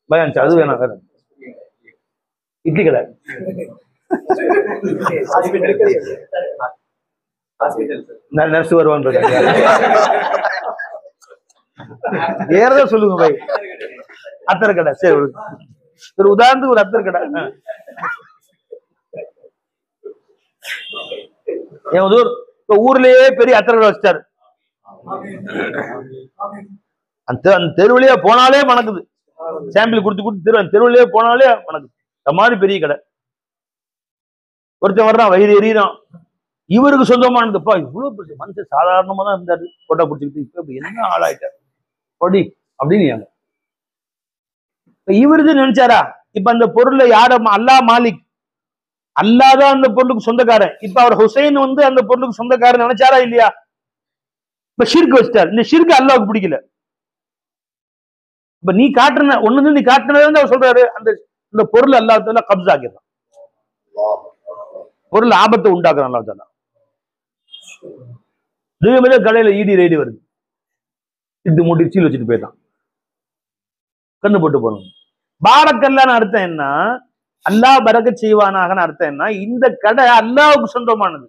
பயான் அது வேணாம். வேற இட்லி கடை, நர்ஸ் வருவான், வேறதான் சொல்லுங்க பை. அத்தர் கடை, சரி ஒரு உதாரணத்துக்கு ஒரு அத்தர் கடை. ஊர்லயே பெரிய அத்தர் கடை வச்சிட்டாரு. அந்த தெருவிலேயே போனாலே மணக்குது, சாம்பிள் கொடுத்து கொடுத்து தெருவிலேயே போனாலே மணக்குது. அந்த மாதிரி பெரிய கடை. ஒருத்தன் வர்றான், வயிறு எறிறான், இவருக்கு சொந்தமானதுப்பா, இவ்வளவு பெரிய மனுஷன் சாதாரணமா தான் இருந்தாரு, போட்டா பிடிச்சிக்கிட்டு இப்ப என்ன ஆளாயிட்டாரு பொடி அப்படின்னு. இவருது நினைச்சாரா? இப்ப அந்த பொருளை யார? அல்லாஹ் மாலிக், அல்லாதான் அந்த பொருளுக்கு சொந்தக்காரன். இப்ப அவர் ஹுசைன் அந்த பொருளுக்கு சொந்தக்காரன் நினைச்சாரா இல்லையா? இப்ப ஷிர்க் வச்சிட்டார். இந்த ஷிர்க் அல்லாஹ்வுக்கு பிடிக்கல. இப்ப நீ காட்டுன ஒண்ணு, நீ காட்டுனது அவர் சொல்றாரு, அந்த பொருள் அல்லாஹ் தஆலா கப்ஸா ஆக்கிடுறான், பொருள் ஆபத்தை உண்டாக்குறான் அல்லாஹ் தஆலா. இதுவே கடையில ஈடி ரைடு வருது, இது மூட்டி சீல் வச்சுட்டு போயிட்டான், கண்ணு போட்டு போறோம். பாரக்கல்லான்னு அர்த்தம் என்ன? அல்லாஹ் பரக்கத் செய்வானாக அர்த்தம் என்ன? இந்த கடை அல்லாஹ்வுக்கு சொந்தமானது,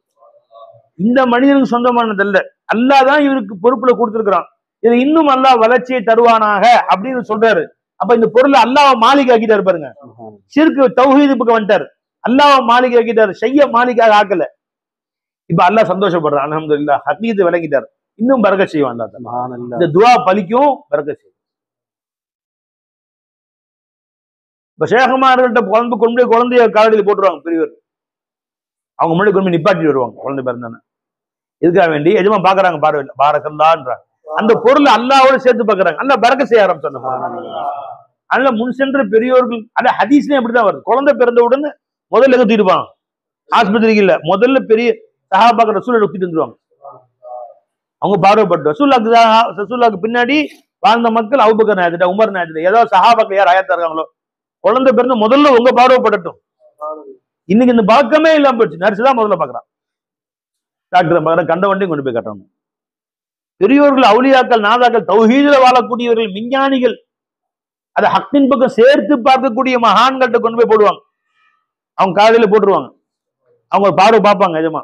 இந்த மனிதனுக்கு சொந்தமானது அல்ல. அல்லாஹ் தான் இவருக்கு பொறுப்புல கொடுத்திருக்கிறான். இது இன்னும் அல்லாஹ் வளர்ச்சியை தருவானாக அப்படின்னு சொல்றாரு. அப்ப இந்த பொருளை அல்லாஹ் மாலிக் ஆக்கிட்டாரு பாருங்க. ஷிர்க் தௌஹீத் பக்கம் வந்துட்டாரு, அல்லாஹ் மாலிக் ஆக்கிட்டாரு, ஷைய மாலிக்காக ஆக்கல. இப்ப அல்லாஹ் சந்தோஷப்படுறான், அல்ஹம்துலில்லாஹ், ஹக்கீகத்தை விளங்கிட்டாரு, இன்னும் பரக்கத் செய்வான். இந்த துஆ பலிக்கும், பரக்கத் செய்யும். இப்ப ஷேகுமார்கள்ட்ட குழந்தைய காலடியில் போட்டுருவாங்க பெரியவர், அவங்க முன்னாடி கொண்டு நிப்பாட்டி வருவாங்க, குழந்தை பிறந்தானே. இதுக்காக வேண்டி எஜமா பாக்குறாங்க, பார்வையில் பாரக்கல்லான்றாங்க. அந்த பொருள் அல்லாஹ்வோட சேர்த்து பாக்குறாங்க, அல்லாஹ் பரக்கத் செய்ய ஆரம்பிச்சாங்க. அதனால முன் சென்ற பெரியோர்கள், அத ஹதீஸ்லயும் அப்படிதான் வருது. குழந்தை பிறந்த உடனே முதல்ல எங்க தூக்கிடுவாங்க? ஆஸ்பத்திரிக்கு இல்ல, முதல்ல பெரிய சஹாபாக்கள் ரசூலை ஒத்திட்டு வந்துருவாங்க. அவங்க பார்வைப்பட்டு ரசூலுல்லாஹ்க்கு பின்னாடி வாழ்ந்த மக்கள் அபூபக்கர் நாயகத்திட்ட, உமர் நாயகத்திட்ட, ஏதோ சஹாபாக்கள் யார் ஆயத்தா இருக்காங்களோ குழந்தை பிறந்து முதல்ல உங்க பார்வைப்படட்டும். இன்னைக்கு இந்த பழக்கமே இல்லாம போயிடுச்சு. நர்ஸ் தான் முதல்ல பாக்குறான், டாக்டர் பாக்குற, கண்ட வண்டியும் கொண்டு போய் கட்டணும். பெரியோர்கள், அவுலியாக்கள், நாதாக்கள், தௌஹீதுல வாழக்கூடியவர்கள், விஞ்ஞானிகள், அதை ஹக்கின் பக்கம் சேர்த்து பார்க்கக்கூடிய மகான்கள்ட்ட கொண்டு போய் போடுவாங்க. அவங்க காலையில போட்டுருவாங்க. அவங்க ஒரு பார்வை பார்ப்பாங்க. எஜமா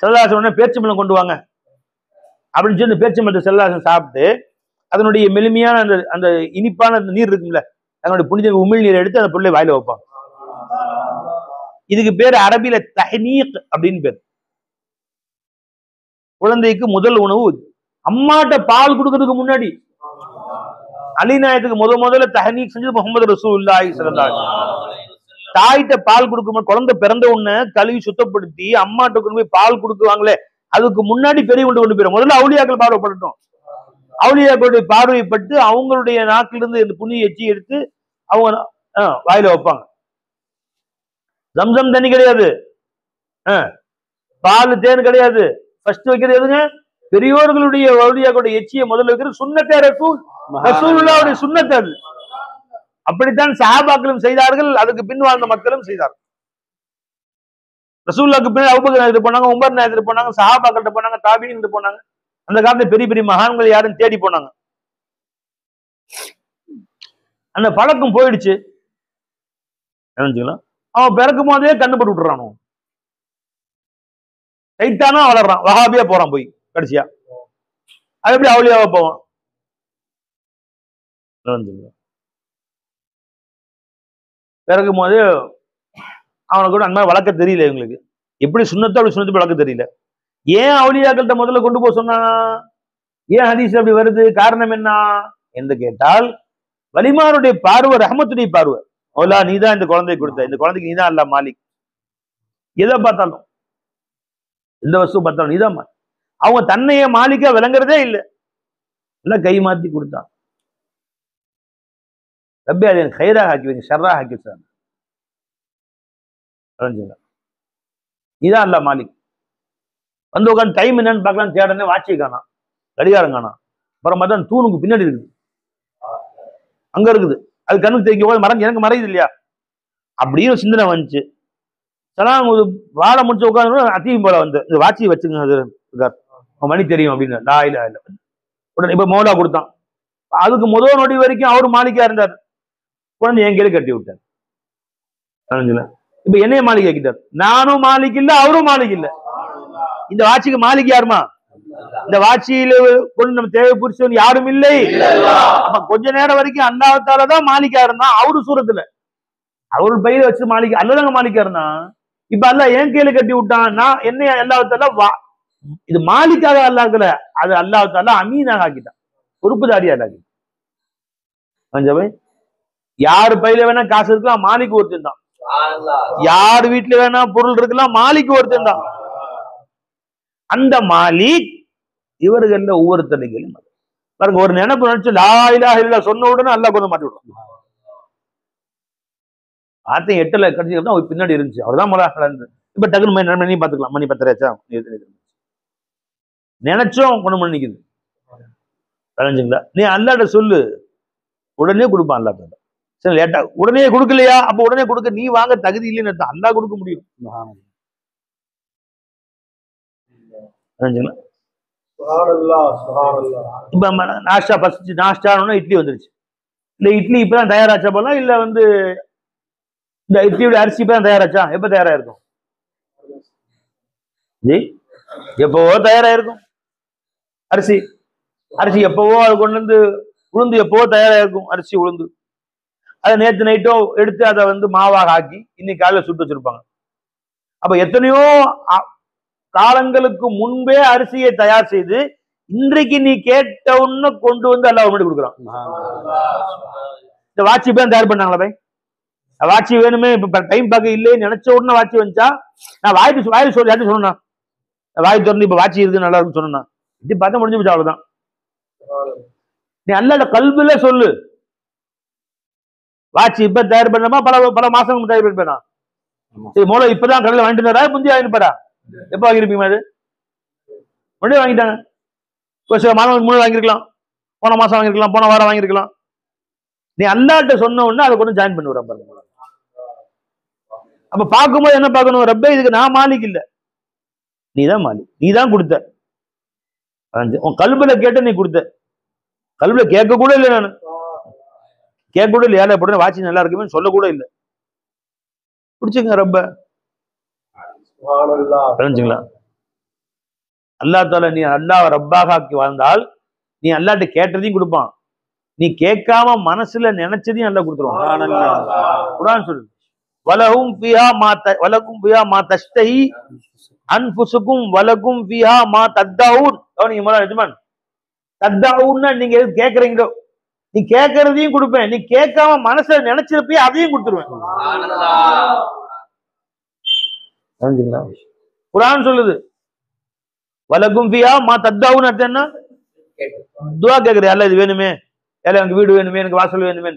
செல்லாசன் பேர்ச்சம்பழம் கொண்டு வாங்க அப்படின்னு சொல்லி பேர்ச்சம்பழத்தை செல்லாசன் சாப்பிட்டு அதனுடைய மெலிமையான அந்த அந்த இனிப்பான அந்த நீர் இருக்குல்ல, அதனுடைய புனித உமிழ் நீரை எடுத்து அந்த பிள்ளை வாயில வைப்பாங்க. இதுக்கு பேர் அரபியில தஹ்னீக் அப்படின்னு பேர். குழந்தைக்கு முதல் உணவு அம்மாட்ட பால் கொடுக்கறதுக்கு முன்னாடி அலிநாயத்துக்கு முதல்ல தஹ்னீக் செஞ்சது முகமது ரசூலுல்லாஹி ஸல்லல்லாஹு அலைஹி வஸல்லம். தாயிட்ட பால் கொடுக்கும்போது குழந்தை பிறந்த உடனே கழுவி சுத்தப்படுத்தி அம்மாட்ட கொண்டு போய் பால் கொடுக்குவாங்களே, அதுக்கு முன்னாடி பெரிய கொண்டு போயிடும். முதல்ல அவுலியாக்கள் பார்வைப்படட்டும். அவுலியாக்களுடைய பார்வைப்பட்டு அவங்களுடைய நாக்கிலிருந்து இந்த புனித எச்சி எடுத்து அவங்க வாயில வைப்பாங்க. ஜம்சம் தண்ணி கிடையாது, பால் தேன் கிடையாது. ஃபர்ஸ்ட் வைக்கிறது எதுங்க? பெரியோர்களுடைய அவுலியாக்களுடைய எச்சியை முதல்ல வைக்கிறது சுன்னத்தே ரசூல், ரசூலுல்லாஹ்வுடைய சுன்னத். அது அப்படித்தான் சஹாபாக்களும் செய்தார்கள், அதுக்கு பின் வாழ்ந்த மக்களும் செய்தார்கள். ரசூலுல்லாஹ்க்கு பின் அபூபக்கர் நாயகத்திட்ட போனாங்க, உமர் நாயகத்திட்ட போனாங்க, சஹாபாக்கள்கிட்ட போனாங்க, தாபீன்கிட்ட போனாங்க. அந்த காலத்துல பெரிய பெரிய மகான்கள் யாரும் தேடி போனாங்க. அந்த பழக்கம் போயிடுச்சு. அவன் பிறக்கும் போதே கண்டுபட்டு விட்டுறான். டைட்டானா வளர்றான், வஹாபியா போறான் போய் கடைசியா. அது எப்படி அவுலியாவா போவான்? பிறக்கும் போது அவனுக்கு கூட அந்த மாதிரி வளர்க்க தெரியல. இவங்களுக்கு எப்படி சுண்ணத்தோ அப்படி சுண்ணத்து வளர்க்க தெரியல. ஏன் அவுலியாக்கள்கிட்ட முதல்ல கொண்டு போக சொன்னா? ஏன் ஹதீஸ் அப்படி வருது? காரணம் என்ன என்று கேட்டால், வலிமாருடைய பார்வை ரஹமத்துடைய பார்வை. ஓலா நீதான் இந்த குழந்தையை கொடுத்த, இந்த குழந்தைக்கு நீதான் அல்ல மாலிக். எதை பார்த்தாலும், எந்த வஸ்து பார்த்தாலும் நீதான் மாலிக். அவங்க தன்னையே மாலிக்கா விளங்குறதே இல்லை, எல்லாம் கை மாத்தி கொடுத்தான். ரப்பி அதை ஹைராக ஆக்கி வைங்க, ஷர்ராக ஆக்கி வச்சாங்க. நீதான் அல்ல மாலிக். வந்து உட்காந்து டைம் என்னன்னு பார்க்கலாம், தேடனே வாட்சியை காணாம், கடிகாரம் காணாம். அப்புறம் பார்த்தா தூணுக்கு பின்னாடி இருக்குது, அங்க இருக்குது. அது கண்ணுக்கு தெரிஞ்ச போது மறைஞ்சு எனக்கு மறையுது இல்லையா அப்படின்னு சிந்தனை வந்துச்சு. சலாம் வாழை முடிச்சு உட்காந்து அத்தீம் போல வந்து இந்த வாட்சியை வச்சுங்க, மணி தெரியும் அப்படின்னு. உடனே இப்ப மோலா கொடுத்தான். அதுக்கு முதல் நொடி வரைக்கும் அவரு மாலிக்கா இருந்தார். குழந்தை என் கீழே கட்டி விட்டார். இப்ப என்னைய மாலிக் ஆக்கிட்டார். நானும் மாலிக் இல்ல, அவரும் மாலிக் இல்ல. இந்த வாட்சிக்கு மாலிக் யாருமா? இந்த வாட்சியில கொண்டு நம்ம தேவை புரிச்சவன் யாரும் இல்லை. அப்ப கொஞ்ச நேரம் வரைக்கும் அல்லாஹ்தாலதான் மாலிக்கா இருந்தான். அவரு சூரத்துல அவரு பயிரை வச்சு மாலிக் அல்லதாங்க மாலிக்கா இருந்தான். இப்ப அல்லாஹ் என் கையில கட்டி விட்டான். நான் என்ன அல்லாஹ்தாலா இது மாலிக்காக அல்லாஹ்ல, அது அல்லாஹ்தாலா அமீனாக ஆக்கிட்டான், பொறுப்புதாரியா ஆக்கிட்டான். யாரு பையில வேணா காசு இருக்கலாம், மாலிக் ஒருத்தன் தான். யார் வீட்டுல வேணா பொருள் இருக்கலாம், மாலிக் ஒருத்தன் தான். அந்த மாலிக் இவர்கள்ல ஒவ்வொருத்தனைகளும் பாருங்க, ஒரு நினைப்பு நினைச்சு லா இலாஹ இல்லல்லாஹ் சொன்ன உடனே அல்லாஹ் கொஞ்சம் மாட்டி விடுவான். ஆத்தையும் எட்டுல கடைசி பின்னாடி இருந்துச்சு, அவர்தான் மொழ. இப்ப டக்குனு மணி பாத்துக்கலாம், மணி 10 நினைச்சோம் கொண்டு மணி நிக்குது. விளைஞ்சுங்களா? நீ அல்லாட்ட சொல்லு, உடனே கொடுப்பான் அல்லாஹ். சரி லேட்டா உடனே கொடுக்கலையா? அப்ப உடனே கொடுக்க நீ வாங்க தகுதி இல்லைன்னு அல்லாஹ் கொடுக்க முடியும். இப்ப நாஷ்டா பசிச்சு நாஷ்டான்னு இட்லி வந்துருச்சு. இந்த இட்லி இப்பதான் தயாராச்சா போலாம், இல்ல வந்து இந்த இட்லியோட அரிசி இப்பதான் தயாராச்சா? எப்ப தயாரா இருக்கும்? எப்பவோ தயாரா இருக்கும். அரிசி அரிசி எப்பவோ அது கொண்டு வந்து உளுந்து எப்பவோ தயாரா இருக்கும். அரிசி உளுந்து அதை நேற்று நைட்டோ எடுத்து அதை வந்து மாவாக ஆக்கி இன்னைக்கு காலையில சுட்டு வச்சிருப்பாங்க. அப்ப எத்தனையோ காலங்களுக்கு முன்பே அரிசியை தயார் செய்து இன்றைக்கு நீ கேட்டவுன்னு கொண்டு வந்து அல்லாஹ் முன்னாடி கொடுக்குறான். இந்த வாட்சி இப்ப தயார் பண்ணாங்களா பை? வாட்சி வேணுமே, இப்ப டைம் பார்க்க இல்லையே நினைச்ச உடனே வாட்சி வந்துச்சா? நான் வாயில் சொல்லி யார்ட்டு சொன்னா, வாய் திறந்து இப்ப வாட்சி இருக்கு நல்லா இருக்குன்னு சொன்னா இப்படி பார்த்தா முடிஞ்சு போச்சு, அவ்வளவுதான். நீ அல்லாஹ்ட கல்புல சொல்லு, வாட்சி இப்ப தயார் பண்ணமா பல பல மாசம் தயார் பண்ணா? சரி மூலம் இப்பதான் கடையில் வாங்கிட்டு வரா, முந்தைய வாங்கிட்டு போறா? எப்ப வாங்கியிருப்பீங்க? அது முன்னாடியே வாங்கிட்டாங்க. ஒரு சில மாதம் முன்னாடி வாங்கியிருக்கலாம், போன மாசம் வாங்கியிருக்கலாம், போன வாரம் வாங்கியிருக்கலாம். நீ அல்லாட்ட சொன்ன உடனே அதை கொண்டு ஜாயின் பண்ணி விடுற பாருங்க. அப்ப பார்க்கும்போது என்ன பார்க்கணும்? ரப்பே, இதுக்கு நான் மாலிக் இல்ல, நீதான் மாலிக், நீதான் கொடுத்த. உன் கல்புல கேட்ட, நீ கொடுத்த. கல்புல கேட்க கூட இல்லை, நான் கேட்க கூட இல்லை. ஏழை போட்டு வாட்சி நல்லா இருக்குமே சொல்ல கூட இல்லை. பிடிச்சுங்க ரப்ப. தெரிஞ்சுங்களா? அல்லா தால நீ அல்லாஹ் ரப்பாக ஆக்கி வாழ்ந்தால் நீ அல்லாட்ட கேட்டதையும் கொடுப்பான், நீ கேட்காம மனசுல நினைச்சதையும் நல்லா கொடுத்துருவான். குர்ஆன் சொல்லுது, வலகும் ஃபிஹா மா தஷ்தஹி அன்ஃபுசுகும் வலகும் ஃபிஹா மா தத்தஊன். கவனிங்க மௌலானா எஜமான், தத்தஊன்னா நீங்க எது கேக்குறீங்களோ நீ கேட்கறதையும் கொடுப்பேன், நீ கேட்காம மனசுல நினைச்சிருப்பே அதையும் கொடுத்துருவேன். குர்ஆன் சொல்லுது, வலகும் ஃபிஹா மா தத்தஊன். அர்த்தம் என்ன? துஆ கேக்குறே, அல்ல இது வேணுமே, இல்ல எனக்கு வீடு வேணுமே, எனக்கு வாசல் வேணுமே.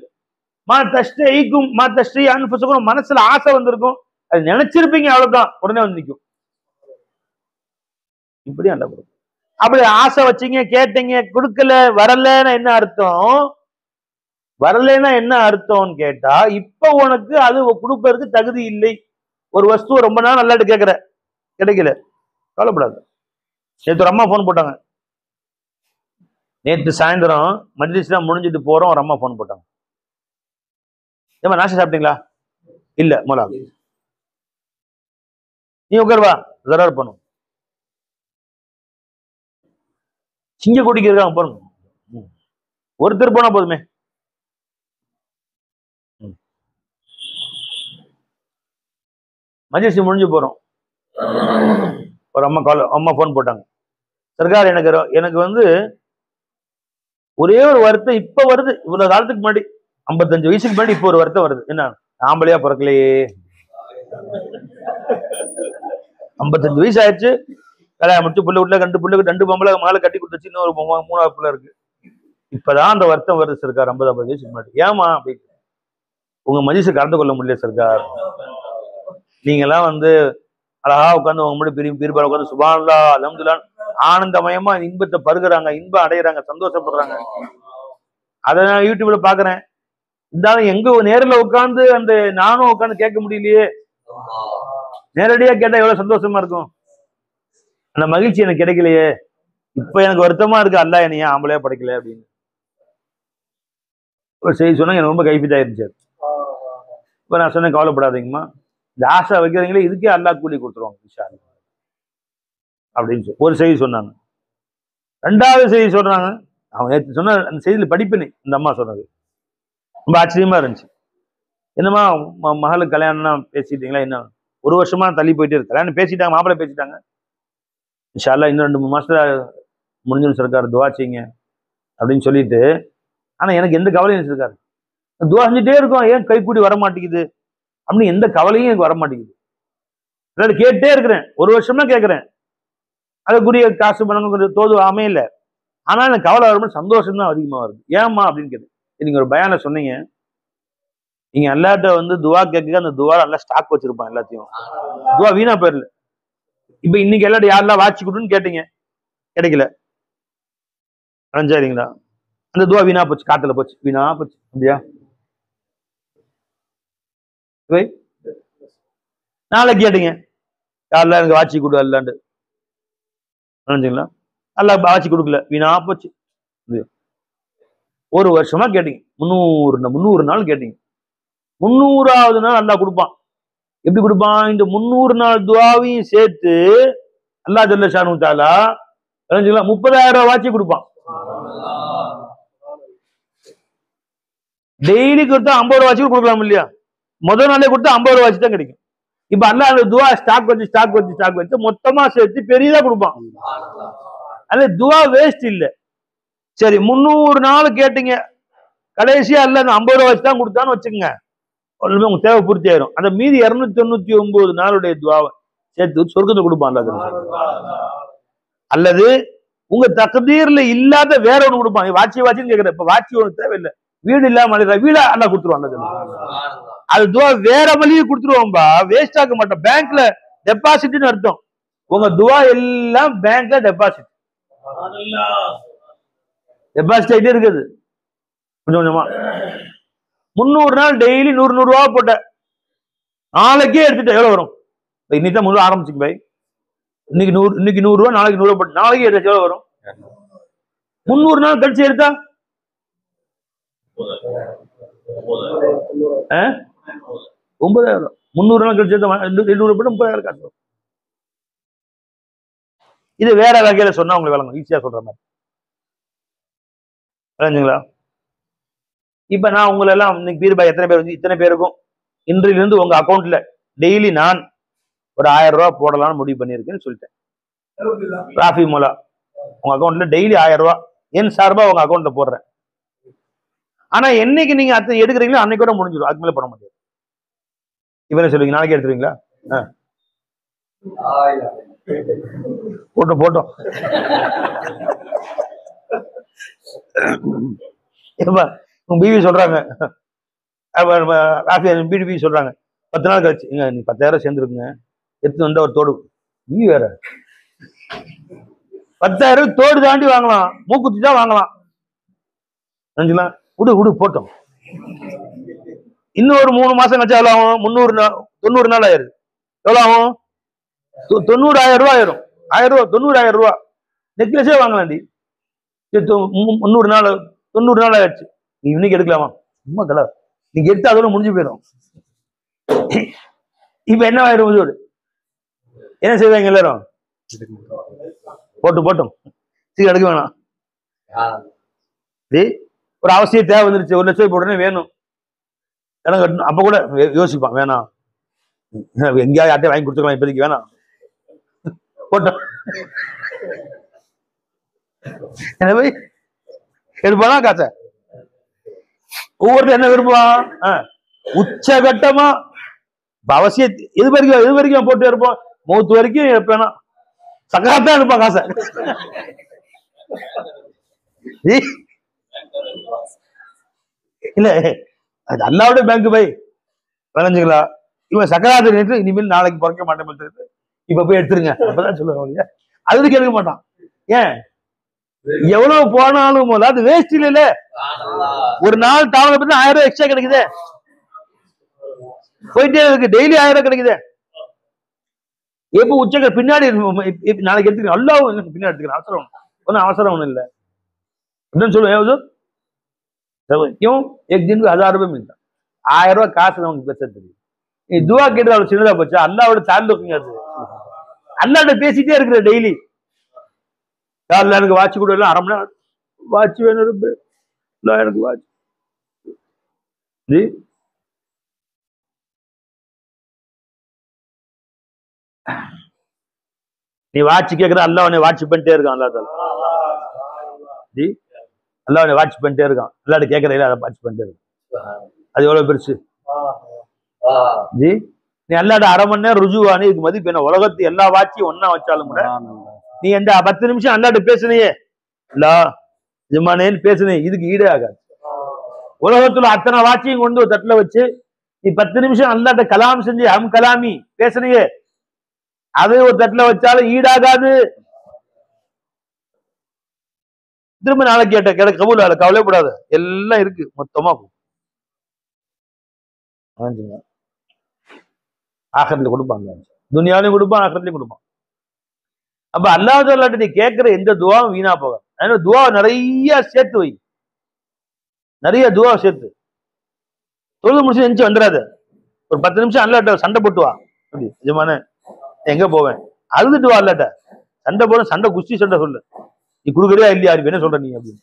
மா தஷ்தஹி அன்ஃபுசுகும், மனசுல ஆசை வந்திருக்கும், அது நினைச்சிருப்பீங்க, அவ்வளவுதான், உடனே வந்து நிற்கும். இப்படி அல்ல. அப்படி ஆசை வச்சீங்க, கேட்டீங்க, கொடுக்கல, வரலன்னா என்ன அர்த்தம்? வரலன்னா என்ன அர்த்தம்னு கேட்டா, இப்ப உனக்கு அது கொடுக்கறதுக்கு தகுதி இல்லை. ஒரு வஸ்துவை ரொம்ப நாள் நல்லாட்டு கேட்கிற, கிடைக்கல, கவலைப்படாது. நேற்று ஒரு அம்மா போன் போட்டாங்க. நேற்று சாயந்தரம் மஜ்லிஸ்லாம் முடிஞ்சிட்டு போறோம், ஒரு அம்மா போன் போட்டாங்க. ஏமா நாஷ்டா சாப்பிட்டீங்களா? இல்ல மோலா, நீ உட்கார்வா, ஜரார் பண்ணும். சிங்க கொடிக்கு இருக்காங்க பாருங்க, ஒருத்தர் போனா போதுமே. மஜ்லிஸ் முடிஞ்சு போறோம், ஒரு அம்மா போன் போட்டாங்க. சர்க்கார், எனக்கு வந்து ஒரே ஒரு வருத்தம் இப்ப வருது, இவ்வளவு காலத்துக்கு முன்னாடி 55 வயசுக்கு முன்னாடி இப்ப ஒரு வருத்தம் வருது. என்ன, ஆம்பளையா பிறக்கலையே. 55 வயசு ஆயிடுச்சு, கல்யாணம் முடிச்சு புள்ள வீட்டுல 2 பிள்ளைக்கு 2 பொம்பளை மகளை கட்டி கொடுத்துச்சு, இன்னும் ஒரு 3வது பிள்ளை இருக்கு. இப்பதான் அந்த வருத்தம் வருது சர்க்கார், 50 வயசுக்கு முன்னாடி. ஏமா அப்படி? உங்க மஜ்லிஸை கலந்து கொள்ள முடியல சர்க்கார். நீங்க எல்லாம் வந்து அழகா உட்காந்து உங்க முன்னாடி பீர்பால் உட்காந்து சுப்ஹானல்லாஹ் அல்ஹம்துலில்லாஹ் ஆனந்தமயமா இன்பத்தை பருகுறாங்க, இன்பம் அடையிறாங்க, சந்தோஷப்படுறாங்க. அதை நான் யூடியூப்ல பாக்குறேன். இருந்தாலும் எங்க நேரில் உட்காந்து அந்த நானும் உட்காந்து கேட்க முடியலையே. நேரடியா கேட்டா எவ்வளவு சந்தோஷமா இருக்கும். அந்த மகிழ்ச்சி எனக்கு கிடைக்கலையே. இப்ப எனக்கு வருத்தமா இருக்கு, அல்லாஹ் என்னைய ஆம்பளையா படைக்கல அப்படின்னு ஒரு செய்தி சொன்னாங்க. எனக்கு ரொம்ப கைஃபிட் ஆயிருந்துச்சு. இப்ப நான் சொன்னேன், கவலைப்படாதீங்கம்மா, இந்த ஆசை வைக்கிறீங்களே இதுக்கே அல்லாஹ் கூலி கொடுத்துருவாங்க இன்ஷா அல்லாஹ் அப்படின்னு ஒரு செய்தி சொன்னாங்க. 2வது செய்தி சொல்றாங்க, அவங்க நேற்று சொன்ன அந்த செய்தியில படிப்பினை இந்த அம்மா சொன்னது ரொம்ப ஆச்சரியமா இருந்துச்சு. என்னம்மா மகளுக்கு கல்யாணம்னா பேசிட்டீங்களா? என்ன 1 வருஷமா தள்ளி போயிட்டே இருக்கு. கல்யாணம் பேசிட்டாங்க, மாப்பிள்ளை பேசிட்டாங்க. இன்ஷா அல்லாஹ் இன்னும் 2-3 மாசத்துல முடிஞ்சுன்னு சர்க்கார், துவா செய்யுங்க அப்படின்னு சொல்லிட்டு. ஆனா எனக்கு எந்த கவலையும் இருக்காரு, துவா செஞ்சுட்டே இருக்கும், ஏன் கைக்கூடி வர மாட்டேங்குது அப்படின்னு எந்த கவலையும் எனக்கு வர மாட்டேங்குது. அதாவது கேட்டே இருக்கிறேன், 1 வருஷமா கேட்கிறேன், அதுக்குரிய காசு பணம் கொஞ்சம் தோது அமையல. ஆனா எனக்கு கவலை வரும்போது சந்தோஷம் தான் அதிகமா வருது. ஏமா அப்படின்னு கேட்டேன். நீங்க ஒரு பயான்ல சொன்னீங்க, நீங்க அல்லாட்ட வந்து துவா கேட்க அந்த துவா நல்லா ஸ்டாக் வச்சிருப்பான், எல்லாத்தையும் துவா வீணா போயிடல. இப்ப இன்னைக்கு எல்லாரும் யாரெல்லாம் வாட்சி கொடுன்னு கேட்டீங்க, கிடைக்கல, சரிங்களா? அந்த துவா வீணா போச்சு, காத்துல போச்சு, வீணா போச்சு. அப்படியா? நாளைக்கு கேட்டீங்க, யாரெல்லாம் எனக்கு வாட்சி கொடு அல்லாண்டு, நினைச்சீங்களா? அல்ல வாட்சி கொடுக்கல, வீணா போச்சு. 1 வருஷமா கேட்டீங்க, 300 நாள் கேட்டீங்க. 300வது நாள் அல்லாஹ் கொடுப்பான். எப்படி கொடுப்பான்? இந்த 300 நாள் துவாவையும் சேர்த்து அல்லாஹ் ஜல்ல ஷானு தஆலா 30,000 வாட்சி கொடுப்பான். டெய்லி கொடுத்தா 50 வாட்சி கொடுக்கலாம் இல்லையா? முதல் நாளே கொடுத்தா 50 வாட்சி தான் கிடைக்கும். இப்ப அல்லாஹ் அந்த துவா ஸ்டாக் வச்சு மொத்தமா சேர்த்து பெரியதா கொடுப்பான். அது துவா வேஸ்ட் இல்ல. சரி, 300 நாள் கேட்டீங்க, கடைசியா அல்ல அந்த 50 வாட்சி தான் கொடுத்தான்னு வச்சுக்கோங்க, உங்க தேவை பூர்த்தி ஆயிரும். அந்த மீதி 299 நாளுடைய துவாவை சேர்த்து சொர்க்கத்தை கொடுப்பான். அல்லது உங்க தக்தீர்ல இல்லாத வேற ஒண்ணு கொடுப்பான். வாட்சின்னு கேட்கிற, இப்ப வாட்சி ஒண்ணு தேவையில்லை, வீடு இல்லாம வீடா அல்லா கொடுத்துருவான். அது துவா வேற வழியை கொடுத்துருவோம்பா, வேஸ்ட் ஆக மாட்டோம். பேங்க்ல டெபாசிட்னு அர்த்தம். உங்க துவா எல்லாம் பேங்க்ல டெபாசிட் ஆகிட்டே இருக்குது கொஞ்சம் கொஞ்சமா. 300 நாள் டெய்லி 100 ரூபா போட்ட நாளைக்கே எடுத்துட்டு எவ்வளவு வரும்? இன்னைக்கு தான் முதல்ல ஆரம்பிச்சுங்க பை. இன்னைக்கு 100 ரூபா, நாளைக்கு 100 ரூபா போட்டு நாளைக்கு எடுத்து எவ்வளவு வரும்? 300 நாள் கழிச்சு எடுத்தா 9,000. 300 நாள் கழிச்சு எடுத்தா 200 போட்டு 30,000 காசு. இது வேற வகையில சொன்னா உங்களுக்கு விளங்கும், ஈஸியா சொல்ற மாதிரி. விளங்குங்களா? இப்ப நான் உங்களை எல்லாம் இன்னைக்கு பீர்பாய் எத்தனை பேர் வந்து இத்தனை பேருக்கும் இன்றிலிருந்து உங்க அக்கௌண்ட்ல டெய்லி நான் ஒரு 1000 ரூபாய் போடலாம்னு முடிவு பண்ணியிருக்கேன்னு சொல்லிட்டேன். ராஃபி மூலா உங்க அக்கௌண்ட்ல டெய்லி 1000 ரூபாய் என் சார்பா உங்க அக்கௌண்ட்ல போடுறேன். ஆனா என்னைக்கு நீங்க அத்தனை எடுக்கிறீங்களோ அன்னைக்கு கூட முடிஞ்சிடும், அதுக்கு மேல போட முடியாது. இப்ப என்ன சொல்லுவீங்க? நாளைக்கு எடுத்துருவீங்களா? போட்டோம் போட்டோம். உங்க பிபி சொல்றாங்க, பிடிபி சொல்றாங்க 10 நாள் கழிச்சு நீ 10,000 சேர்ந்துருக்குங்க, எடுத்து வந்தா ஒரு தோடு. நீ வேற 10,000 தோடு தாண்டி வாங்கலாம், மூக்குத்தி தான் வாங்கலாம். நினைச்சுக்கலாம் விடு போட்டோம். இன்னும் ஒரு 3 மாசம் கழிச்சா எவ்வளவு ஆகும்? 90 நாள் ஆயிருக்கு. எவ்வளவு ஆகும்? 90,000 ரூபாய் ஆயிரும். 1000 ரூபாய் 90,000 ரூபாய் நெக்லஸே வாங்கலாண்டி. 90 நாள் ஆயிடுச்சு. நீ இன்னைக்கு எடுக்கலாமா? சும்மா கலர் நீங்க எடுத்து அதோட முடிஞ்சு போயிடும். இப்ப என்ன ஆயிரும்? என்ன செய்வாங்க எல்லாரும்? போட்டோம் சீக்கிரம் எடுக்க வேணாம். ஒரு அவசிய தேவை வந்துருச்சு, 1 லட்சம் ரூபாய் உடனே வேணும், இடம் கட்டணும். அப்ப கூட யோசிப்பான், வேணாம் எங்கேயாவது யார்ட்டையும் வாங்கி கொடுத்துக்கலாம், இப்போதைக்கு வேணாம் போட்டோம். எனவே எடுப்பானா காசை? ஒவ்வொருத்தர் என்ன விரும்புவான்? உச்சகட்டமா அவசியம் எது வரைக்கும் போட்டு இருப்போம்? மௌத்து வரைக்கும் இருப்பேனா? சக்கராத்தான் இருப்பான் காசை. இல்ல அது அல்லாவுடைய பேங்க் பை விளைஞ்சுங்களா? இவன் சக்கராத்து நேற்று இனிமேல் நாளைக்கு பிறக்க மாட்டேன், இப்ப போய் எடுத்துருங்க அப்பதான் சொல்லுவாங்க. அதுக்கு எடுக்க மாட்டான். ஏன்? எவ்வளவு போனாலும் போல அது வேஸ்ட் இல்ல. ஒரு நாள் தாமதம் பண்ணி 1000 ரூபாய் எக்ஸ்ட்ரா கிடைக்குது, போயிட்டே இருக்கு, டெய்லி 1000 ரூபாய் கிடைக்குது. எப்ப உச்சக பின்னாடி நாளைக்கு எடுத்துக்கிறேன், அல்லாவும் பின்னாடி எடுத்துக்கிறேன், அவசரம் ஒண்ணும் இல்லை அப்படின்னு சொல்லுவேன். क्यों? एक दिन को 1000 रुपये मिलता, 1000 ரூபாய் காசு நமக்கு பேச தெரியும். நீ துவா கேட்டு அவளுக்கு சின்னதா போச்சா? அல்லாவோட தாழ்ந்துக்குங்க. அது அல்லாட்ட பேசிட்டே இருக்கிற டெய்லி. எனக்கு வாட்ச் கூட இல்லை, 1/2 மணி நேரம் வாட்ச் வேணும், எனக்கு வாட்ச். நீ வாட்ச் கேட்கிற, அல்லாஹ் உன்னை வாட்ச் பண்ணிட்டே இருக்கான். அல்லாஹ் உன்னை வாட்ச் பண்ணிட்டே இருக்கான். அல்லாட்ட கேட்கறதுல அதை வாட்ச் பண்ணிட்டே இருக்கான். அது எவ்வளவு பெருசு ஜி. நீ அல்லாட்ட 1/2 மணி நேரம் ருஜுவானு இதுக்கு மதிப்பு என்ன? உலகத்து எல்லா வாட்சியும் ஒன்னா வச்சாலும் கூட நீ எந்த 10 நிமிஷம் அல்லாட்ட பேசுனையே, இல்லா ஜும்மானேன்னு பேசுனே, இதுக்கு ஈடே ஆகாது. உலகத்துல அத்தனை வாட்சியும் கொண்டு ஒரு தட்டுல வச்சு நீ 10 நிமிஷம் அல்லாட்ட கலாம் செஞ்சு ஹம் கலாமி பேசுனையே, அது ஒரு தட்டுல வச்சாலும் ஈடாகாது. திரும்ப நாளைக்கு கேட்ட கபூல் ஆகல, கவலைப்படாத, எல்லாம் இருக்கு மொத்தமா. ஆகத்துல கொடுப்பாங்க, துனியாலையும் கொடுப்பான், ஆகத்துலயும் கொடுப்பான். அப்ப அல்லாஹ் நீ கேட்கிற எந்த துவாவும் வீணா போகாது. அதனால துவா நிறைய சேர்த்து வை, நிறைய துவா சேர்த்து. தொழுது முடிச்சு எந்திச்சு வந்துடாத, ஒரு 10 நிமிஷம் அல்லாட்ட சண்டை போட்டு வா. அப்படி நிஜமான எங்க போவேன் அழுதுட்டு வா. அல்லாட்ட சண்டை போற, சண்டை குஸ்தி சண்டை சொல்லு, நீ குடுக்கறியா இல்லையா, என்ன சொல்ற நீ அப்படின்னு.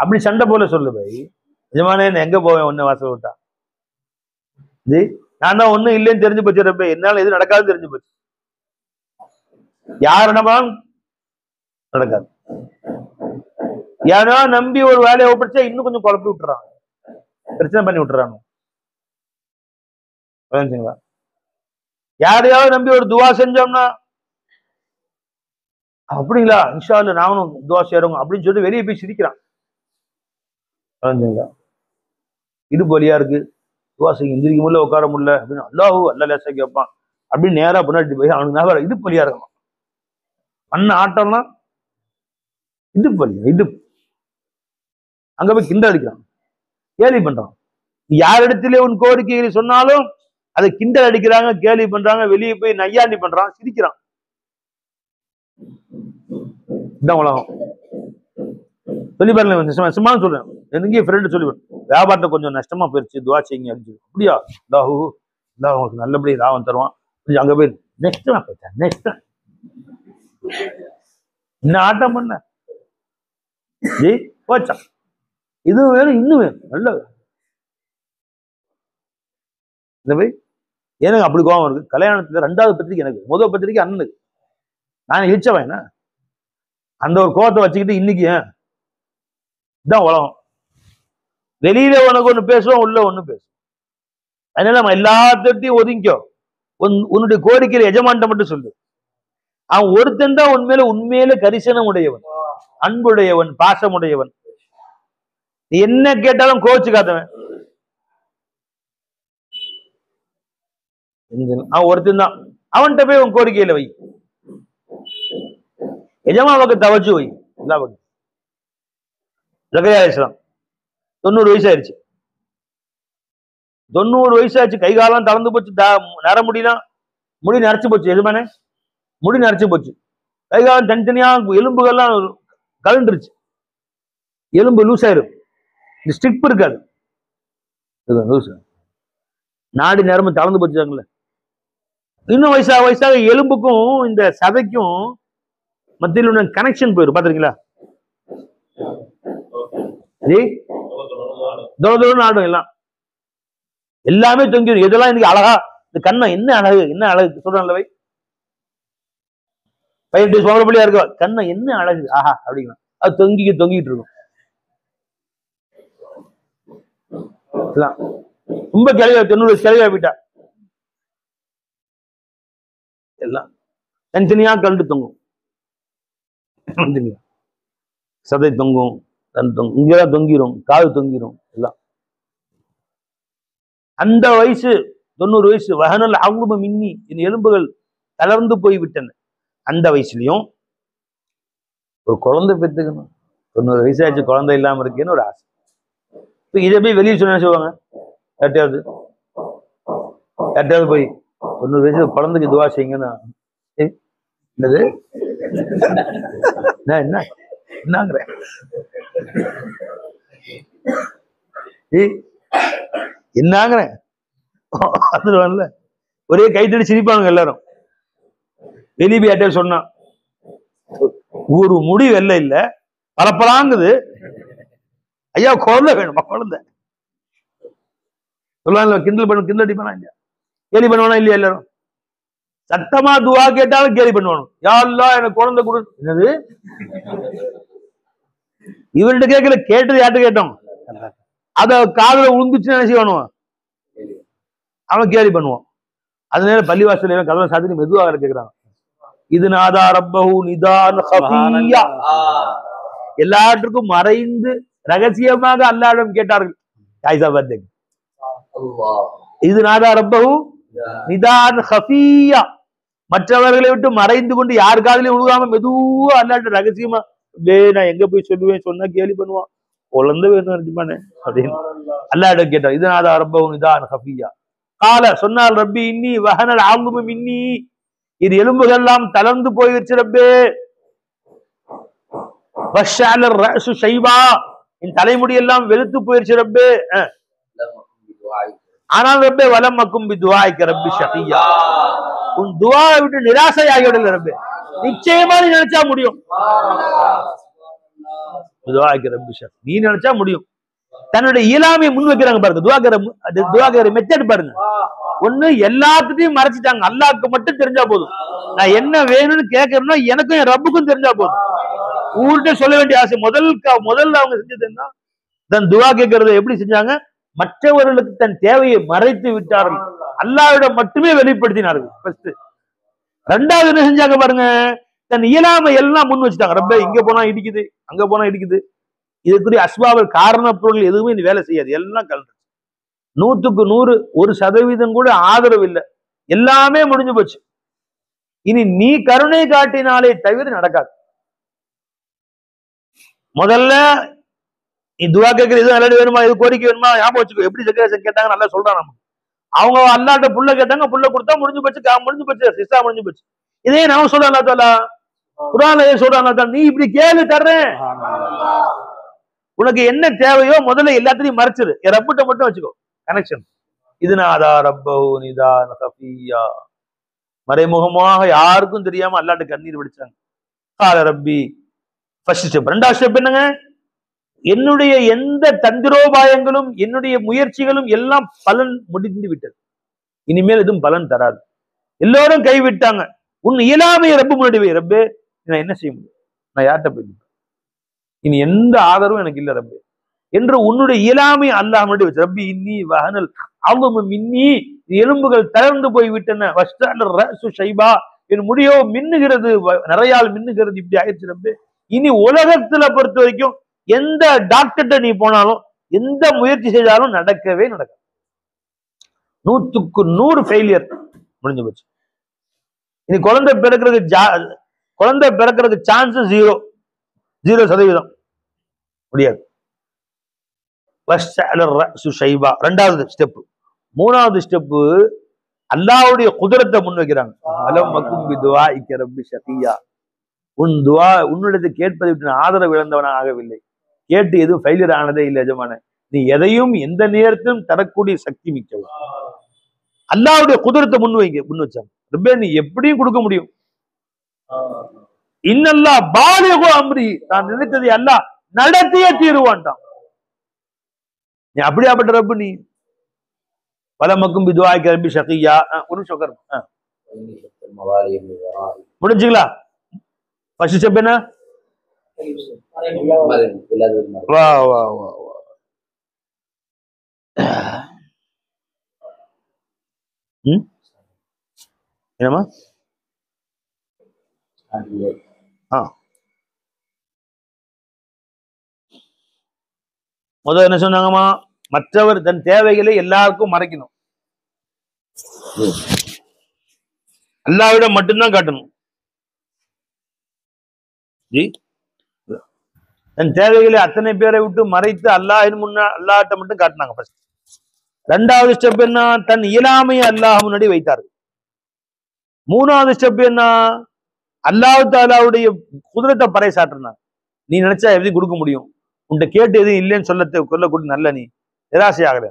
அப்படி சண்டை போல சொல்லு பை. நிஜமானே எங்க போவேன் ஒன்னு வாசல் விட்டா? ஜி நான் தான் ஒண்ணும் இல்லைன்னு தெரிஞ்சு போச்சு, ரப்பே என்னால எது நடக்காதுன்னு தெரிஞ்சு போச்சு. யார் நம்பாலும் நடக்காது. யாரா நம்பி ஒரு வேலையை ஒப்படைச்சா இன்னும் கொஞ்சம் குழப்பி விட்டுறாங்க, பிரச்சனை பண்ணி விட்டுறாங்க. யாரையாவது நம்பி ஒரு துவா செஞ்சோம்னா, அப்படிங்களா இன்ஷா அல்லாஹ் நானும் துவா செய்றோம் அப்படின்னு சொல்லிட்டு வெளியே போய் சிரிக்கிறான். இது போலியா இருக்கு, துவா செய்ய எந்திரிக்க முடியல, உட்கார முடியல அப்படின்னு அல்லா லேசா கேட்பான். அப்படின்னு நேரா பின்னாடி போய் அவனுக்கு ஞாபகம் இடுப்பு வழியா இருக்கணும். பண்ண ஆட்டம்னா இடுப்பு வலி, இடுப்பு. அங்க போய் கிண்டல் அடிக்கிறான், கேலி பண்றான். யாரிடத்திலே உன் கோரிக்கைகளை சொன்னாலும் அதை கிண்டல் அடிக்கிறாங்க, கேலி பண்றாங்க, வெளியே போய் நையாண்டி பண்றான், சிரிக்கிறான். இதான் உலகம். சொல்லி பாருங்க, சும்மா சொல்றேன். எங்கேயே ஃப்ரெண்டு சொல்லி வியாபாரத்தை கொஞ்சம் நஷ்டமா போயிருச்சு, துவா செய்யுங்க அப்படின்னு. அப்படியா, லாஹூ உங்களுக்கு நல்லபடி லாபம் தருவான். அங்க போய் நெக்ஸ்ட் நெக்ஸ்ட் இன்னும் ஆட்டம் பண்ண போச்சா, இது வேணும் இன்னும் வேணும், நல்ல இந்த போய் எனக்கு அப்படி கோபம் இருக்கு. கல்யாணத்துல 2வது பத்திரிக்கை எனக்கு, முதல் பத்திரிக்கை அண்ணனுக்கு. நான் இழிச்சவன் என்ன, அந்த ஒரு கோபத்தை வச்சுக்கிட்டு இன்னைக்கு இதான் உலகம். வெளியில உனக்கு ஒண்ணு பேசுவோம், உள்ள ஒண்ணு பேசுவோம். அதனால நம்ம எல்லாத்தையும் ஒதுங்கிக்கோ. உன்னுடைய கோரிக்கையில எஜமான்ட்ட மட்டும் சொல்லு. அவன் ஒருத்தன் தான் உண்மையில கரிசனம் உடையவன், அன்புடையவன், பாசமுடையவன். நீ என்ன கேட்டாலும் கோச்சுக்காதவன் அவன் ஒருத்தன் தான். அவன்கிட்ட போய் உன் கோரிக்கையில வை, எஜமானுக்கு தவச்சு வை. ஜகரியா அலைஹிஸ்ஸலாம் 90 வயசு ஆயிடுச்சு. 90 வயசாச்சு, கை காலம் தளர்ந்து போச்சு, நர முடியலாம், முடி நரைச்சு போச்சு. எதுமானே முடி நரைச்சு போச்சு, கை காலம் தனித்தனியா, எலும்புகள்லாம் கலண்டுருச்சு, எலும்பு லூஸ் ஆயிரும், இந்த ஸ்டிப் இருக்காது, நாடி நேரமும் தளர்ந்து போச்சுங்கள. இன்னும் வயசாக எலும்புக்கும் இந்த சதைக்கும் மத்தியில் உள்ள கனெக்ஷன் போயிடும். பாத்துருக்கீங்களா? ஆடும் எல்லாம், எல்லாமே தொங்கிடும். எதெல்லாம் இன்னைக்கு அழகா, இந்த கண்ணை என்ன அழகு, என்ன அழகு சொல்றான்ல வை, 5 சோழப்பள்ளியா இருக்கா, கண்ணை என்ன அழகு, ஆஹா அப்படிங்களா, அது தொங்கிட்டு இருக்கும். ரொம்ப கிளவி 90 வயசு கிளவியா போயிட்டா, எல்லாம் தனித்தனியா கண்டு தொங்கும், சதை தொங்கும், இங்கதான் தொங்கிரும், காது தொங்கிரும் எல்லாம். அந்த வயசு 90 வயசு, வஹனல் அவ்லும மின்னி, என் எலும்புகள் தளர்ந்து போய்விட்டன. அந்த வயசுலயும் ஒரு குழந்தை பெற்றுக்கணும். 90 வயசாச்சு, குழந்தை இல்லாம இருக்கேன்னு ஒரு ஆசை. இப்ப இதை போய் வெளியே சொன்ன சொல்லுவாங்க, யார்ட்டையாவது போய் 90 வயசு குழந்தைக்கு துவா செய்யுங்கன்னு. என்னது என்னங்கிறேன், என்னங்கிறேன், அதுல ஒரே கைத்தடி சிரிப்பானுங்க எல்லாரும். வெளியே யார்ட்டையாவது சொன்னா, ஒரு முடி வெள்ளை இல்ல, பரப்பலாங்குது, ஐயா குழந்தை வேணுமா, குழந்தை சொல்லுவாங்க. கிண்டல் அடிப்பானா இல்லையா, கேலி பண்ணுவானா இல்லையா? எல்லாரும் சத்தமா துவா கேட்டாலும் கேலி பண்ணுவானு, யா அல்லாஹ் எனக்கு குழந்தை கொடு. என்னது, இவர்கிட்ட கேட்கல, கேட்டது யார்கிட்ட கேட்டோம், அத காதுல உழுந்துச்சுன்னு என்ன செய்வானுவான், அவன் கேலி பண்ணுவான். அதனால பள்ளிவாசல் கதவை சாத்தி மெதுவாக கேட்கிறான், இது நாதா ரப்பஹு நிதான் ஹஃபிய்யா, எல்லாற்றுக்கும் மறைந்து ரகசியமாக அல்லாஹ்விடம் கேட்டார்கள். இது நாதா ரப்பஹு நிதான் ஹஃபிய்யா, மற்றவர்களை விட்டு மறைந்து கொண்டு யார் காதலையும் உழுகாம மெதுவா அல்லாஹ்விடம் ரகசியமா, நான் எங்க போய் சொல்லுவேன், சொன்னா கேலி பண்ணுவான், குழந்தை வேணும் நினைச்சுமானே அப்படின்னு அல்லாஹ்விடம் கேட்டார். இது நாதா ரப்பஹு நிதான் ஹஃபிய்யா கால, சொன்னால் ரப்பி இன்னி வஹனல் அவ்லும மின்னி, இது எலும்புகள் எல்லாம் தளர்ந்து போயிருச்சு ரப்பே, வஷ்ஷஅல ரஅசு ஷைபா, என் தலைமுடி எல்லாம் வெளுத்து போயிருச்சு ரப்பே, ஆனால் ரப்பே வலம் அக்கும் பிதுஆஇக ரப்பி ஷகியா, உன் துஆவை விட்டு நிராசையாகிவிடல ரப்பே, நிச்சயமா நீ நினைச்சா முடியும், பிதுஆஇக ரப்பி ஷகியா, நீ நினைச்சா முடியும். தன்னுடைய இயலாமையை முன் வைக்கிறாங்க பாருங்க, துஆகர மெத்தட் பாருங்க. ஒண்ணு எல்லாத்துட்டையும் மறைச்சிட்டாங்க, அல்லாஹ்க்கு மட்டும் தெரிஞ்சா போதும், நான் என்ன வேணும்னு கேட்கறேன்னா எனக்கும் என் ரப்புக்கும் தெரிஞ்சா போதும், ஊர்கிட்ட சொல்ல வேண்டிய ஆசை. முதல்ல அவங்க செஞ்சது என்ன, தன் துவா கேட்கறத எப்படி செஞ்சாங்க, மற்றவர்களுக்கு தன் தேவையை மறைத்து விட்டார்கள், அல்லாஹ்விடம் மட்டுமே வெளிப்படுத்தினார்கள் ஃபர்ஸ்ட். 2வது என்ன செஞ்சாங்க பாருங்க, தன் இயலாமை எல்லாம் முன் வச்சுட்டாங்க. ரப்பே இங்க போனா இடிக்குது, அங்க போனா இடிக்குது, இதுக்குரிய அஸ்பாபல் காரண பொருள் எதுவுமே வேலை செய்யாது, எல்லாம் கலந்து 100க்கு 100 1% கூட ஆதரவு இல்லை. எல்லாமே முடிஞ்சு போச்சு. இனி நீ கருணை காட்டினாலே தவிர நடக்காது. முதல்ல நீ துவா கேட்கிற இது நல்லது வேணுமா, இது கோரிக்கை வேணுமா, ஞாபகம் வச்சுக்கோ. எப்படி கேட்டாங்க நல்லா சொல்றான். நம்ம அவங்க அல்லாட்ட புள்ள கேட்டாங்க, புள்ள கொடுத்தா முடிஞ்சு போச்சு, முடிஞ்சு போச்சு, சிஸ்டா முடிஞ்சு போச்சு. இதே நான் சொல்றேன் அல்லா தாலா குர்ஆன்ல சொல்றான் அல்லா தாலா, நீ இப்படி கேளு தர்றேன். உனக்கு என்ன தேவையோ முதல்ல எல்லாத்தையும் மறைச்சிரு, என் ரப்பிட்ட மட்டும் வச்சுக்கோ கனெக்ஷன். இது நாதா ரப்பஹு நிதான் கஃபியா, மறைமுகமாக யாருக்கும் தெரியாம அல்லாட்ட கண்ணீர் வடிச்சாங்க. கால ரப்பி ஃபர்ஸ்ட் ஸ்டெப். ரெண்டாவது ஸ்டெப் என்னங்க? என்னுடைய எந்த தந்திரோபாயங்களும் என்னுடைய முயற்சிகளும் எல்லாம் பலன் முடிந்து விட்டது, இனிமேல் எதுவும் பலன் தராது. எல்லோரும் கைவிட்டாங்க. உன் இயலாமையை ரப்பு முன்னாடி வை. ரப்பே நான் என்ன செய்ய முடியும், நான் யார்கிட்ட போய் இனி எந்த ஆதரவும் எனக்கு இல்ல ரப்பே என்று உன்னுடைய இயலாமை அல்லாஹ் முன்னாடி வச்சு. ரப்பி இன்னி வஹனல் அவ்வும் மின்னி, எலும்புகள் தளர்ந்து போய் விட்டன, வஸ்தஅல் ரஅசு ஷைபா, என் முடியோ மின்னுகிறது, நிறையால் மின்னுகிறது, இப்படி ஆயிடுச்சு ரப்பே. இனி உலகத்துல பொறுத்த வரைக்கும் எந்த டாக்டர்கிட்ட நீ போனாலும் எந்த முயற்சி செய்தாலும் நடக்கவே நடக்காது. 100க்கு 100 ஃபெயிலியர், முடிஞ்சு போச்சு. இனி குழந்தை பிறக்கிறதுக்கு சான்ஸ் 0% முடியாது. ரெண்டாவது ஸ்டெப். மூணாவது ஸ்டெப், அல்லாஹ்வுடைய குதிரத்தை முன் வைக்கிறாங்க. அலம் மக்கும் பிதுஆஇக ரப்பி ஷகியா, உன் துஆ உன்னிடத்தை கேட்பதை விட்டு ஆதரவு இழந்தவனாக ஆகவில்லை, கேட்டு எதுவும் ஃபெயிலியர் ஆனதே இல்லை எஜமான, நீ எதையும் எந்த நேரத்திலும் தரக்கூடிய சக்தி மிக்கவன். அல்லாஹ்வுடைய குதிரத்தை முன் வச்சாங்க. ரப்பே நீ எப்படியும் கொடுக்க முடியும். இன்னல்லாஹ் பாலிகு அம்ரி, நான் நினைத்ததை அல்லாஹ் நடத்தியே தீருவான்டான். நீ அப்படியாப்பட்ட ரப்பு நீ. பலமக்கும் பிதுஆஇக ரப்பி ஷகியா. ஒரு நிமிஷம் முடிஞ்சுங்களா? ஃபர்ஸ்ட் ஸ்டெப் என்ன? வா வா வா வா. என்னமா? முதல் என்ன சொன்னாங்கம்மா? மற்றவர் தன் தேவைகளை எல்லாருக்கும் மறைக்கணும், அல்லாஹ்விடம் மட்டும்தான் காட்டணும். தன் தேவைகளை அத்தனை பேரை விட்டு மறைத்து அல்லாஹ்வின் அல்லாஹ்ட்ட மட்டும் காட்டினாங்க. ஃபர்ஸ்ட். ரெண்டாவது ஸ்டெப் என்ன? தன் இயலாமையை அல்லாஹ் முன்னாடி வைத்தார்கள். மூணாவது ஸ்டெப் என்ன? அல்லாஹ் தஆலாவுடைய குதிரத்தை பறைசாற்றினாங்க. நீ நினைச்சா எதையும் கொடுக்க முடியும், உன்கிட்ட கேட்டு எதுவும் இல்லைன்னு சொல்லக்கூடிய நல்ல நீ நிராசையாகல.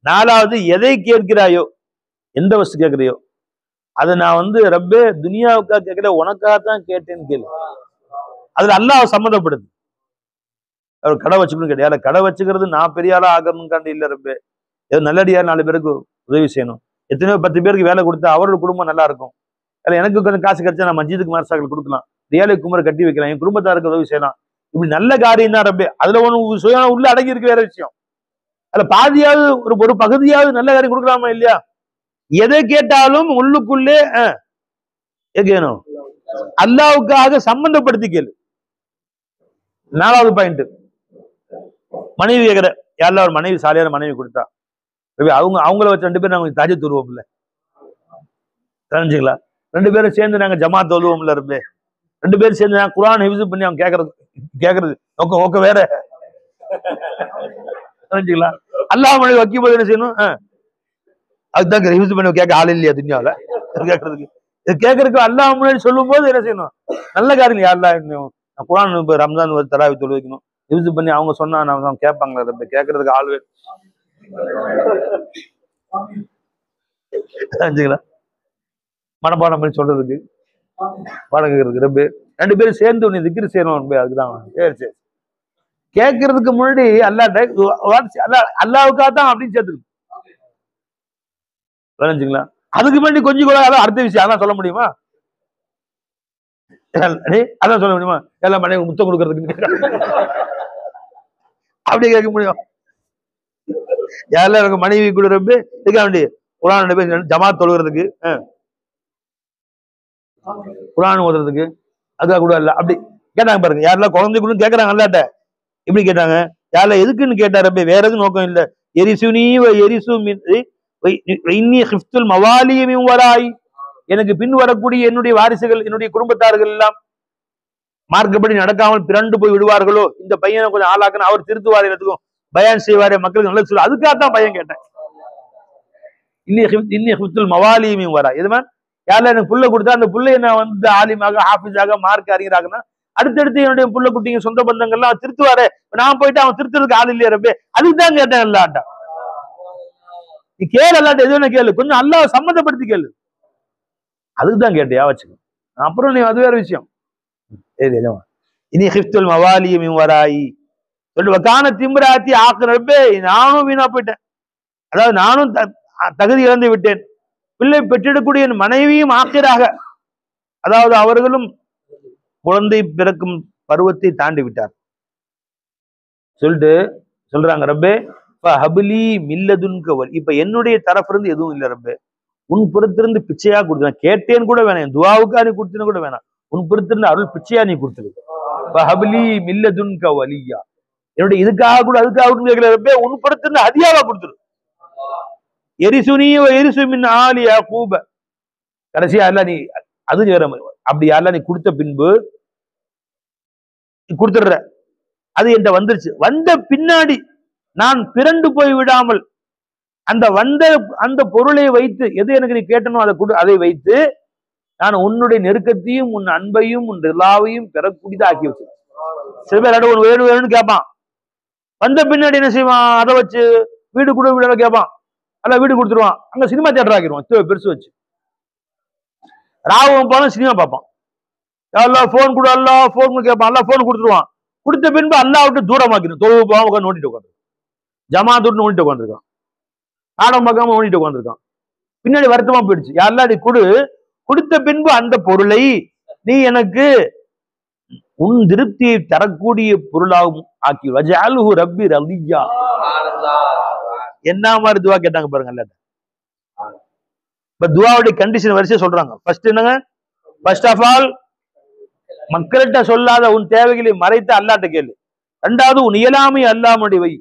நாலாவது, எதை கேட்கிறாயோ, எந்த வஸ்து கேட்கிறையோ அதை நான் ரப்பே துனியாவுக்காக கேட்கல, உனக்காகத்தான் கேட்டேன்னு கேளு. அதுல அல்லாஹ் சம்மந்தப்படுது. அவர் கடை வச்சுக்கணும் கிடையாது. கடை வச்சுக்கிறது நான் பெரிய ஆளா ஆகணும்காண்டி இல்ல ரப்பே, ஏதோ நல்லடியார் 4 பேருக்கு உதவி செய்யணும். எத்தனையோ 10 பேருக்கு வேலை கொடுத்தா அவரோட குடும்பம் நல்லா இருக்கும். அதில் எனக்கு கொஞ்சம் காசு கிடைச்சா நான் மஸ்ஜிதுக்கு மார்சாக்கள் கொடுக்கலாம், ரியாலை குமரை கட்டி வைக்கலாம், என் குடும்பத்தாருக்கு உதவி செய்யலாம். இப்படி நல்ல காரியம் தான் ரப்பே. அதுல ஒன்று சுய உள்ள அடங்கி இருக்க வேற விஷயம். அதுல பாதியாவது ஒரு பகுதியாவது நல்ல காரியம் கொடுக்கலாமா இல்லையா? எதை கேட்டாலும் உள்ளுக்குள்ளே கேட்கணும், அல்லாவுக்காக சம்பந்தப்படுத்தி கேளு. 4வது பாயிண்ட், மனைவி கேட்கிற யாரெல்லாம் ஒரு மனைவி சாலியான மனைவி கொடுத்தா அவங்கள வச்சு 2 பேரும் நாங்க தாஜத் தொழுவோம்ல, தெரிஞ்சுங்களா? 2 பேரும் சேர்ந்து நாங்க ஜமாத் தொழுவோம்ல ரப்பே. 2 பேரும் சேர்ந்து நாங்க குர்ஆன் ஹிஃப்ஸ் பண்ணி அவங்க கேட்கறது ஓக்க வேற, தெரிஞ்சுங்களா? அல்லாஹ் மனைவி வைக்கும் போது என்ன செய்யணும்? அதுதான் ஹிஃப்ஸ் பண்ணி கேட்க ஆள் இல்லையா துன்யாவில் கேட்கறதுக்கு? இது கேட்கறதுக்கு அல்லாஹ் முன்னாடி சொல்லும் போது என்ன செய்யணும்? நல்ல காரியம். யாரெல்லாம் குர்ஆன் ரம்ஜான் ஒரு தராவி தொழு வைக்கணும், ஹிஃப்ஸ் பண்ணி அவங்க சொன்னா நான் கேட்பாங்களா ரப்பே? கேட்கறதுக்கு ஆள் வேணும், தெரிஞ்சுங்களா? மனப்பாடம் பண்ணி சொல்றதுக்கு பாடம் கேட்கறதுக்கு ரப்பே. 2 பேரும் சேர்ந்து உன்னை திக்ர் செய்யணும், அதுக்குதான். சரி கேட்கறதுக்கு முன்னாடி அல்லாவுக்காக தான் அப்படின்னு சேர்த்துக்கணும், தெரிஞ்சுங்களா? அதுக்கு முன்னாடி கொஞ்சம் கூட அதான் அடுத்த விஷயம், அதான் சொல்ல முடியுமா? அதான் சொல்ல முடியுமா? எல்லாம் மனைவி முத்தம் கொடுக்கறதுக்கு அப்படி கேட்க முடியும்? யாரெல்லாம் எனக்கு மனைவி கூட ரப்பே இதுக்காக வேண்டி குர்ஆன் 2 பேர் ஜமாத் தொழுகிறதுக்கு, குர்ஆன் ஓதுறதுக்கு, அதுக்காக கூட இல்ல. அப்படி கேட்டாங்க பாருங்க. யாரெல்லாம் குழந்தை கூட கேட்கறாங்க அல்லாட்ட, இப்படி கேட்டாங்க. யாரெல்லாம் எதுக்குன்னு கேட்டாரு ரப்பே, வேற எதுவும் நோக்கம் இல்ல. எரிசுனி எரிசு எனக்கு பின் வரக்கூடிய என்னுடைய வாரிசுகள், என்னுடைய குடும்பத்தார்கள் எல்லாம் மார்க்கப்படி நடக்காமல் பிறண்டு போய் விடுவார்களோ, இந்த பையனை கொஞ்சம் ஆளாக்கணும், அவர் திருத்துவார், எனக்கும் பயான் செய்வாரு, மக்களுக்கு நல்லது சொல்ல, அதுக்காகத்தான் பையன் கேட்டேன். இன்னி ஹிஃப்துல் மவாலியும் வரா. இது மாதிரி யாரில் எனக்கு புள்ள கொடுத்தா அந்த புள்ளை என்ன வந்து ஆலிமாக, ஹாஃபிஸாக, மார்க் அறிஞராகனா அடுத்தடுத்து என்னுடைய புள்ள குட்டிங்க சொந்த பந்தங்கள்லாம் திருத்துவாரு, நான் போயிட்டு அவன் திருத்துறதுக்கு ஆள் இல்லையா ரப்பே, அதுக்கு தான் கேட்டேன். அல்லாட்டா நீ கேளு, அல்லாட்ட எதுவும் கேளு, கொஞ்சம் அல்லாஹ் சம்மந்தப்படுத்தி கேளு, அதுக்கு தான் கேட்டியா வச்சுக்கோ. அப்புறம் நீ அது வேற விஷயம். இனி ஹிஃப்துல் மவாலியும் வராயி சொல்லி வக்கான திம்ராத்தி ஆக்குறப்பே நானும் வீணா போயிட்டேன். அதாவது நானும் தகுதி இழந்து விட்டேன். பிள்ளை பெற்றெடுக்கக்கூடிய என் மனைவியும் ஆக்கிராக, அதாவது அவர்களும் குழந்தை பிறக்கும் பருவத்தை தாண்டி விட்டார். சொல்லிட்டு சொல்றாங்க, ரப்பே ஹபிலி மில்லதுன்க வலி. இப்ப என்னுடைய தரப்பு இருந்து எதுவும் இல்லை ரப்பே, உன் புறத்திலிருந்து பிச்சையா கொடுத்து, கேட்டேன்னு கூட வேணாம், என் துவாவுக்கா நீ கொடுத்தேன்னு கூட வேணாம், உன் புறத்திலிருந்து அருள் பிச்சையா நீ கொடுத்துரு. ஹபிலி மில்லதுன்க வலியா, என்னுடைய இதுக்காக கூட அதுக்காக கூட கேட்கல ரப்பே, உன் புறத்திலிருந்து ஹதியாவா கொடுத்துரு. எரிசுனியோ எரிசுமின் ஆலி யாக்கூப, கடைசியா அல்ல நீ அது அப்படி யாரெல்லாம் நீ கொடுத்த பின்பு நீ கொடுத்துடுற, அது என்கிட்ட வந்துருச்சு, வந்த பின்னாடி நான் பிறண்டு போய் விடாமல் அந்த பொருளை வைத்து எது எனக்கு நீ கேட்டனோ அதை வைத்து நான் உன்னுடைய நெருக்கத்தையும் உன் அன்பையும் உன் ரிலாவையும் பெறக்கூடியதை ஆக்கி வச்சு. சில பேர் ஒன்று வேணும் வேணும்னு கேட்பான், வந்த பின்னாடி என்ன செய்வான், அதை வச்சு வீடு கூட வீடு கேட்பான், அல்ல வீடு கொடுத்துருவான், அங்க சினிமா தியேட்டர் ஆக்கிடுவான் பெருசு வச்சு, ராவம் போன சினிமா பார்ப்பான், எல்லாம் போன் கூட எல்லாம் போன் கேட்பான், எல்லாம் போன் கொடுத்துருவான். கொடுத்த பின்பு அல்லாஹ் விட்டு தூரமாக்கணும், தொழுவு போகாம உட்காந்து நோண்டிட்டு உட்காந்து, ஜமாத்துட்டு நோண்டிட்டு உட்காந்துருக்கான், ஆடம் பார்க்காம நோண்டிட்டு உட்காந்துருக்கான். பின்னாடி வருத்தமா போயிடுச்சு, யாரெல்லாம் நீ கொடுத்த பின்பு அந்த பொருளை நீ எனக்கு உன் திருப்தியை தரக்கூடிய பொருளாகவும் ஆக்கி வஜஅல்ஹு ரப்பி ரலியா. என்ன மாதிரி துவா கேட்டாங்க பாருங்க அல்ல. இப்ப துவாவுடைய கண்டிஷன் வரிசையா சொல்றாங்க. ஃபர்ஸ்ட் என்னங்க, ஃபர்ஸ்ட் ஆஃப் ஆல் மக்கள்கிட்ட சொல்லாத உன் தேவைகளை மறைத்து அல்லாட்ட கேளு. ரெண்டாவது உன் இயலாமை அல்லாமுடைய வை.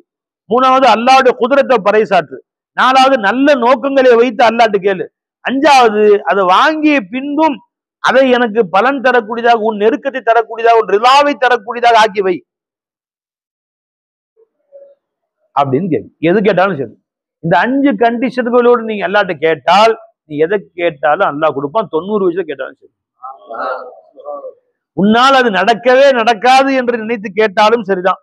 மூணாவது அல்லாவுடைய குதிரத்தை பறைசாற்று. நாலாவது நல்ல நோக்கங்களை வைத்து அல்லாட்டு கேளு. அஞ்சாவது அதை வாங்கிய பின்பும் அதை எனக்கு பலன் தரக்கூடியதாக, உன் நெருக்கத்தை தரக்கூடியதாக, உன் ரிலாவை தரக்கூடியதாக ஆக்கி வை அப்படின்னு கேளு. எது கேட்டாலும் சரி, இந்த 5 கண்டிஷன்களோடு நீங்க அல்லாட்ட கேட்டால், நீ எதை கேட்டாலும் அல்லாஹ் கொடுப்பான். 90 வயசுல கேட்டாலும் சரி. உன்னால் அது நடக்கவே நடக்காது என்று நினைத்து கேட்டாலும் சரிதான்.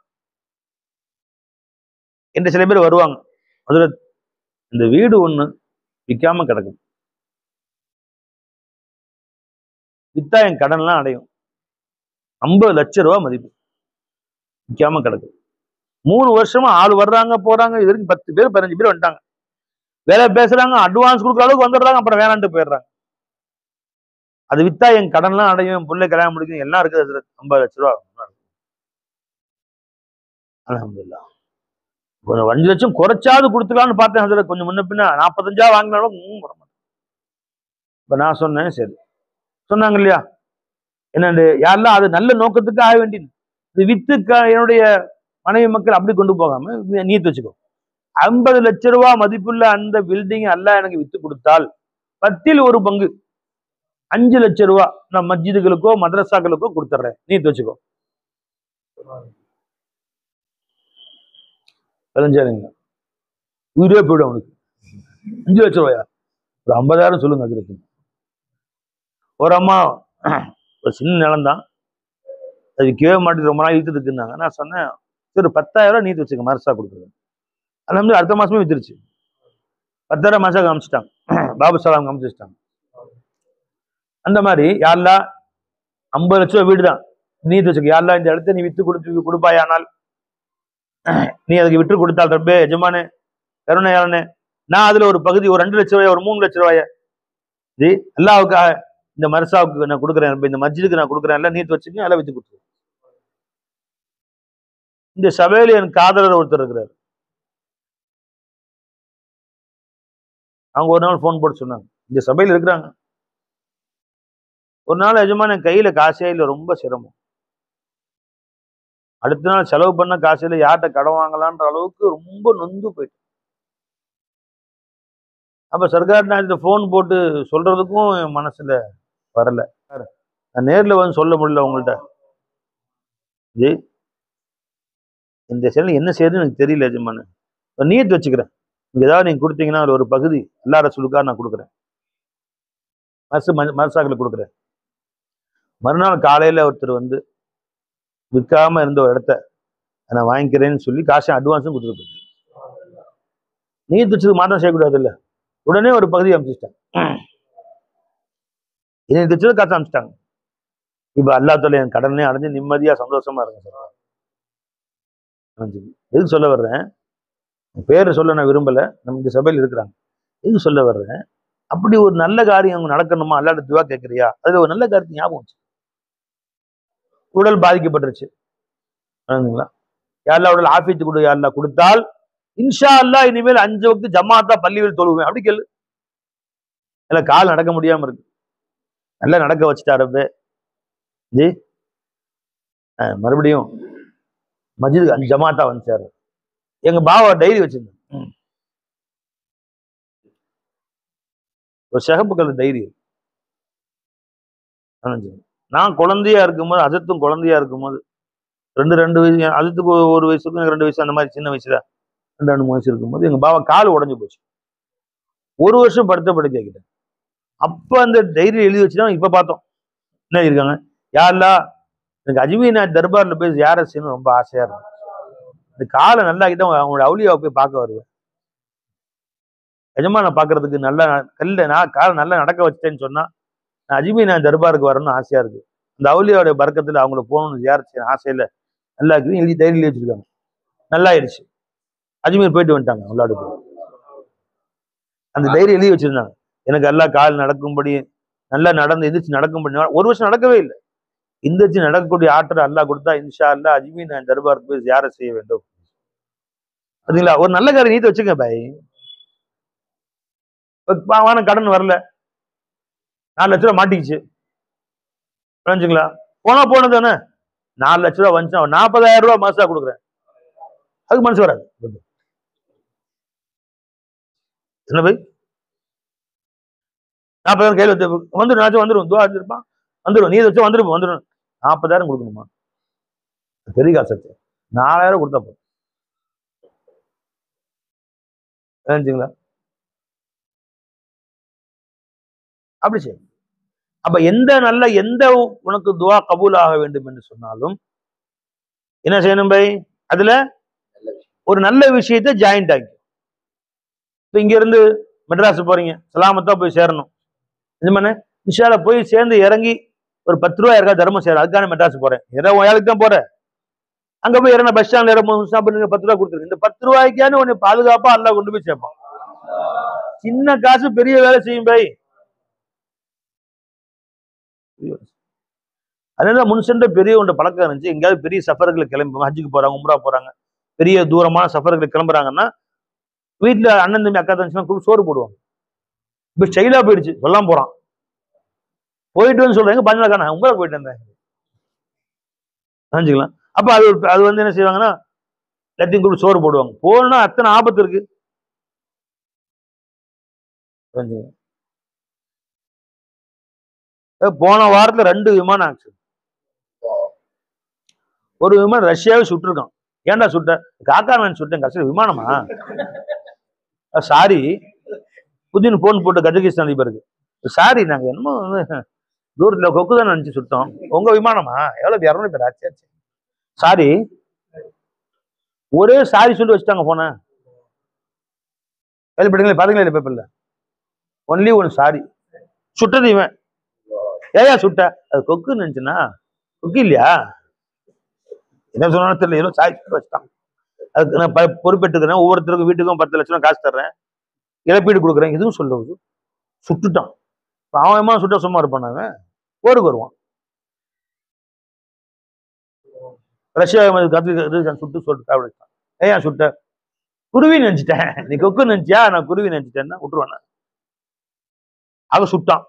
என்று சில பேர் வருவாங்க, அதுல இந்த வீடு ஒண்ணு விற்காம கிடக்கும், வித்தா என் கடன்லாம் அடையும், 50 லட்சம் ரூபாய் மதிப்பு, விற்காம கிடக்கு. 3 வருஷமா ஆள் வர்றாங்க போறாங்க, இது வரைக்கும் 10 பேர் 15 பேர் வந்துட்டாங்க, வேலை பேசுறாங்க, அட்வான்ஸ் கொடுக்குற அளவுக்கு வந்துடுறாங்க, அப்புறம் வேணான்ட்டு போயிடுறாங்க. அது வித்தா என் கடன்லாம் அடையும், என் பிள்ளை கல்யாணம் முடிக்கும், எல்லாம் இருக்குது. 50 லட்சம் ரூபா அல்ஹம்துலில்லாஹ். 5 லட்சம் குறைச்சாவது கொடுத்துக்கலாம்னு பார்த்தேன். கொஞ்சம் முன்ன பின்ன 45 வாங்கினாலும் இப்ப நான் சொன்னேன், சரி சொன்னாங்க இல்லையா, என்னண்டு யாரெல்லாம் அது நல்ல நோக்கத்துக்கு ஆக வேண்டியது. இது வித்து என்னுடைய மனைவி மக்கள் அப்படி கொண்டு போகாம நீத்து வச்சுக்கோ. 50 லட்சம் ரூபாய் மதிப்புள்ள அந்த பில்டிங் அல்லாஹ் எனக்கு வித்து கொடுத்தால் 10ல் 1 பங்கு 5 லட்சம் ரூபாய் நான் மஸ்ஜிதுகளுக்கோ மதரசாக்களுக்கோ கொடுத்துட்றேன், நீத்து வச்சுக்கோ. தெரிஞ்சாருங்க, உயிரே போயிடும் அவனுக்கு. 5 லட்சம் ரூபாயா, ஒரு 50,000 சொல்லுங்க. அது இருக்கு. ஒரு அம்மா ஒரு சின்ன நிலம் தான், அது விற்கவே மாட்டேங்குது, ரொம்ப நாள் இழுத்துட்டு இருந்தாங்க. நான் சொன்னேன், சரி 10,000 நீத்து வச்சுக்க, மரசா கொடுக்குறேன். அது அடுத்த மாசமே வித்துருச்சு. 10,000 மாசா காமிச்சிட்டாங்க, பாபு சலாம் காமிச்சிட்டாங்க. அந்த மாதிரி யாரெல்லாம் 50 லட்சம் ரூபாய் வீடு தான் நீத்து வச்சுக்க, யாரெல்லாம் இந்த இடத்த நீ வித்து கொடுப்பாயானால், நீ அதுக்கு விட்டு கொடுத்தால் ரப்பே எஜமானே கருணையாளனே, நான் அதுல ஒரு பகுதி, ஒரு 2 லட்சம் ரூபாய், ஒரு 3 லட்சம் ரூபாய அல்லாவுக்காக இந்த மர்சாவுக்கு நான் கொடுக்குறேன், இந்த மஸ்ஜிதுக்கு நான் கொடுக்குறேன், எல்லாம் நீத்து வச்சுக்க, எல்லாம் வித்து கொடுத்துருவேன். இந்த சபையில எனக்கு காதலர் ஒருத்தர் இருக்கிறார். அவங்க ஒரு நாள் போன் போட்டு சொன்னாங்க, இந்த சபையில இருக்கிறாங்க. ஒரு நாள் எஜமான என் கையில காசே இல்லை, ரொம்ப சிரமம். அடுத்த நாள் செலவு பண்ண காசையில யார்கிட்ட கடன் வாங்கலான்ற அளவுக்கு ரொம்ப நொந்து போயிட்டு அப்ப சர்க்கார் நாயகத்தை ஃபோன் போட்டு சொல்றதுக்கும் என் மனசுல வரல. நான் நேர்ல வந்து சொல்ல முடியல உங்கள்கிட்ட. ஜி இந்த செயல் என்ன செய்யுதுன்னு எனக்கு தெரியல எஜமானு. நீயத்து வச்சுக்கிறேன். ஏதாவது நீங்க கொடுத்தீங்கன்னா அதுல ஒரு பகுதி அல்லா ரசூலுக்காக நான் கொடுக்குறேன். மர்சாக்கில் கொடுக்குறேன். மறுநாள் காலையில ஒருத்தர் வந்து விற்காம இருந்த ஒரு இடத்த நான் வாங்கிக்கிறேன்னு சொல்லி காசு அட்வான்ஸும் கொடுத்துருக்கேன். நீயத்து வச்சதுக்கு மாற்றம் செய்யக்கூடாது இல்ல. உடனே ஒரு பகுதி அமைச்சிட்டாங்க. நீயத்து வச்சது காசு அமைச்சிட்டாங்க. இப்ப அல்லாஹ் தஆலா என் கடனே அடைஞ்சு நிம்மதியா சந்தோஷமா இருங்க சார். எதுக்கு சொல்ல வர்றேன், பேரை சொல்ல நான் விரும்பல, நம்ம இந்த சபையில் இருக்கிறாங்க. எதுக்கு சொல்ல வர்றேன், அப்படி ஒரு நல்ல காரியம் அவங்க நடக்கணுமா, அல்லாஹ்ட்ட துவா கேட்கறியா, அதுல ஒரு நல்ல காரியத்தை ஞாபகம் வச்சு. உடல் பாதிக்கப்பட்டுருச்சு, யாரெல்லாம் உடல் ஆஃபீத்து கொடு யாரெல்லாம் கொடுத்தால் இன்ஷா அல்லாஹ் இனிமேல் 5 வக்து ஜமாத்தா பள்ளியில் தொழுவேன் அப்படி கேளு. இல்ல கால் நடக்க முடியாம இருக்கு, நல்லா நடக்க வச்சுட்டாரு ஜி. மறுபடியும் மஸ்ஜிதுக்கு 5 ஜமாத்தா வந்துச்சாரு. எங்க பாவா டைரி வச்சிருந்தேன், ஒரு சிகப்பு கலர் டைரி. நான் குழந்தையா இருக்கும்போது, அஜத்தும் குழந்தையா இருக்கும்போது, 2 வயசு, அஜத்துக்கு 1 வயசுக்கும் 2 வயசு, அந்த மாதிரி சின்ன வயசுல 2 வயசு இருக்கும்போது எங்க பாவா கால் உடஞ்சு போச்சு. 1 வருஷம் படுத்த கிட்டேன். அப்ப அந்த டைரி எழுதி வச்சுதான் இப்ப பார்த்தோம் என்ன இருக்காங்க. யாரெல்லாம் எனக்கு அஜ்மீர் தர்பார்ல போய் ஜியாரத் செய்யணும் ரொம்ப ஆசையா இருக்கும். இந்த காலை நல்லா கிட்ட அவங்களோட அவுலியாவை போய் பார்க்க வருவேன். எஜமான பாக்குறதுக்கு நல்லா நான் காலை நல்லா நடக்க வச்சுட்டேன்னு சொன்னா நான் அஜ்மீர் தர்பாருக்கு வரணும்னு ஆசையா இருக்கு. அந்த அவுலியாவுடைய பறக்கத்துல அவங்கள போகணும்னு ஜியாரத் செய்யணும் ஆசையில நல்லா இருக்குது எழுதி டைரி எழுதி வச்சிருக்காங்க. நல்லா ஆயிடுச்சு. அஜ்மீர் போயிட்டு வந்துட்டாங்க உள்ளாடுக்கு. அந்த டைரி எழுதி வச்சிருந்தாங்க, எனக்கு எல்லாம் கால் நடக்கும்படி நல்லா நடந்து எந்திரிச்சு நடக்கும்படி. 1 வருஷம் நடக்கவே இல்லை. எந்திரிச்சு நடக்கக்கூடிய ஆற்றல் அல்லாஹ் கொடுத்தா இன்ஷா அல்லாஹ் அஜ்மீர் தர்பாருக்கு போய் ஜியாரத் செய்ய வேண்டும். பாத்தீங்களா, ஒரு நல்ல காரியம் நீத்து வச்சுங்க பாய். பாவான கடன் வரல, 4 லட்ச ரூபா மாட்டிக்கிச்சு புரிஞ்சுங்களா, போனதானே 4 லட்ச ரூபா வந்துச்சு, 40,000 ரூபாய் மாசா கொடுக்குறேன், அதுக்கு மனசு வராது என்ன பாய். 40,000 கையில் வச்சு வந்துடும், வந்துடும் துவா வச்சிருப்பான், வந்துடும் நீ வச்சு வந்துடும், 40,000 கொடுக்கணுமா, பெரிய காசு. 4,000 கொடுத்தா போதும் புரிஞ்சுங்களா. அப்படி செய்யும். அப்ப எந்த உனக்கு துவா கபூல் ஆக வேண்டும் என்று சொன்னாலும் என்ன செய்யணும் பை, அதுல ஒரு நல்ல விஷயத்தை ஜாயிண்ட் ஆகி. இப்ப இங்க இருந்து மெட்ராஸ் போறீங்க, சலாமத்தா போய் சேரணும். இன்ஷால போய் சேர்ந்து இறங்கி ஒரு 10 ரூபாய் இருக்கா தர்மம் செய்யற, அதுக்கான மெட்ராஸ் போறேன், ஏழுக்கு தான் போறேன். அங்க போய் இறங்க பஸ் ஸ்டாண்ட்ல இறங்க 10 ரூபாய் கொடுத்துருக்கு. இந்த 10 ரூபாய்க்கான உன்னை பாதுகாப்பா அல்லா கொண்டு போய் சேர்ப்பான். சின்ன காசு பெரிய வேலை செய்யும் பை. அதனால முன் சென்ற பெரிய ஒன்று பழக்கம் இருந்துச்சு. எங்கேயாவது பெரிய சஃபர்களுக்கு கிளம்பி ஹஜ்ஜுக்கு போறாங்க, உம்ரா போறாங்க, பெரிய தூரமான சஃபர்களுக்கு கிளம்புறாங்கன்னா வீட்டுல அண்ணன் தம்பி அக்கா தங்கச்சி சோறு போடுவாங்க. இப்ப ஸ்டைலா போயிடுச்சு, சொல்லாம போறான் போயிட்டு வந்து சொல்றாங்க, பஞ்சநாள் நான் உம்ரா போயிட்டு இருந்தேன் நினைச்சுக்கலாம். அப்ப அது வந்து என்ன செய்வாங்கன்னா எல்லாத்தையும் கூட சோறு போடுவாங்க. போனா அத்தனை ஆபத்து இருக்கு. போன வாரத்துல 2 விமானம் ஆக்சிடென்ட். ஒரு விமானம் ரஷ்யாவே சுட்டிருக்கான். ஏன்டா சுட்ட, காக்கா நான் சுட்டேன், கடைசியில் விமானமா, சாரி புதின் போன் போட்டு கஜகிஸ்தான் அதிபருக்கு, சாரி நாங்க என்னமோ தூரத்துல கொக்கு தான் நினைச்சு சுட்டோம், உங்க விமானமா, எவ்வளவு 200 பேர் ஆச்சு, சாரி, ஒரே சாரி சொல்லி வச்சுட்டாங்க. போன கேள்விப்பட்டீங்களா, பாத்தீங்களா இல்ல பேப்பர்ல, ஒன்லி ஒன் சாரி. சுட்டது இவன், ஏயா சுட்ட, அது கொக்கு நினைச்சுன்னா, கொக்கு இல்லையா, என்ன சொன்னாலும் தெரியல, ஏதோ சாய் வச்சுட்டான். அதுக்கு நான் பொறுப்பேற்றுக்கிறேன், ஒவ்வொருத்தருக்கும் வீட்டுக்கும் 10 லட்சம் காசு தர்றேன், இழப்பீடு கொடுக்குறேன், இதுவும் சொல்லுவது. சுட்டுட்டான். அவன் சுட்ட சும்மா இருப்பான், அவன் போருக்கு வருவான். ரஷ்யா சுட்டு சொல்லிட்டு ஏன் சுட்ட, குருவி நினைச்சிட்டேன், நீ கொக்கு நினைச்சியா, நான் குருவி நினைச்சிட்டேன்னா விட்டுருவான. ஆக சுட்டான்.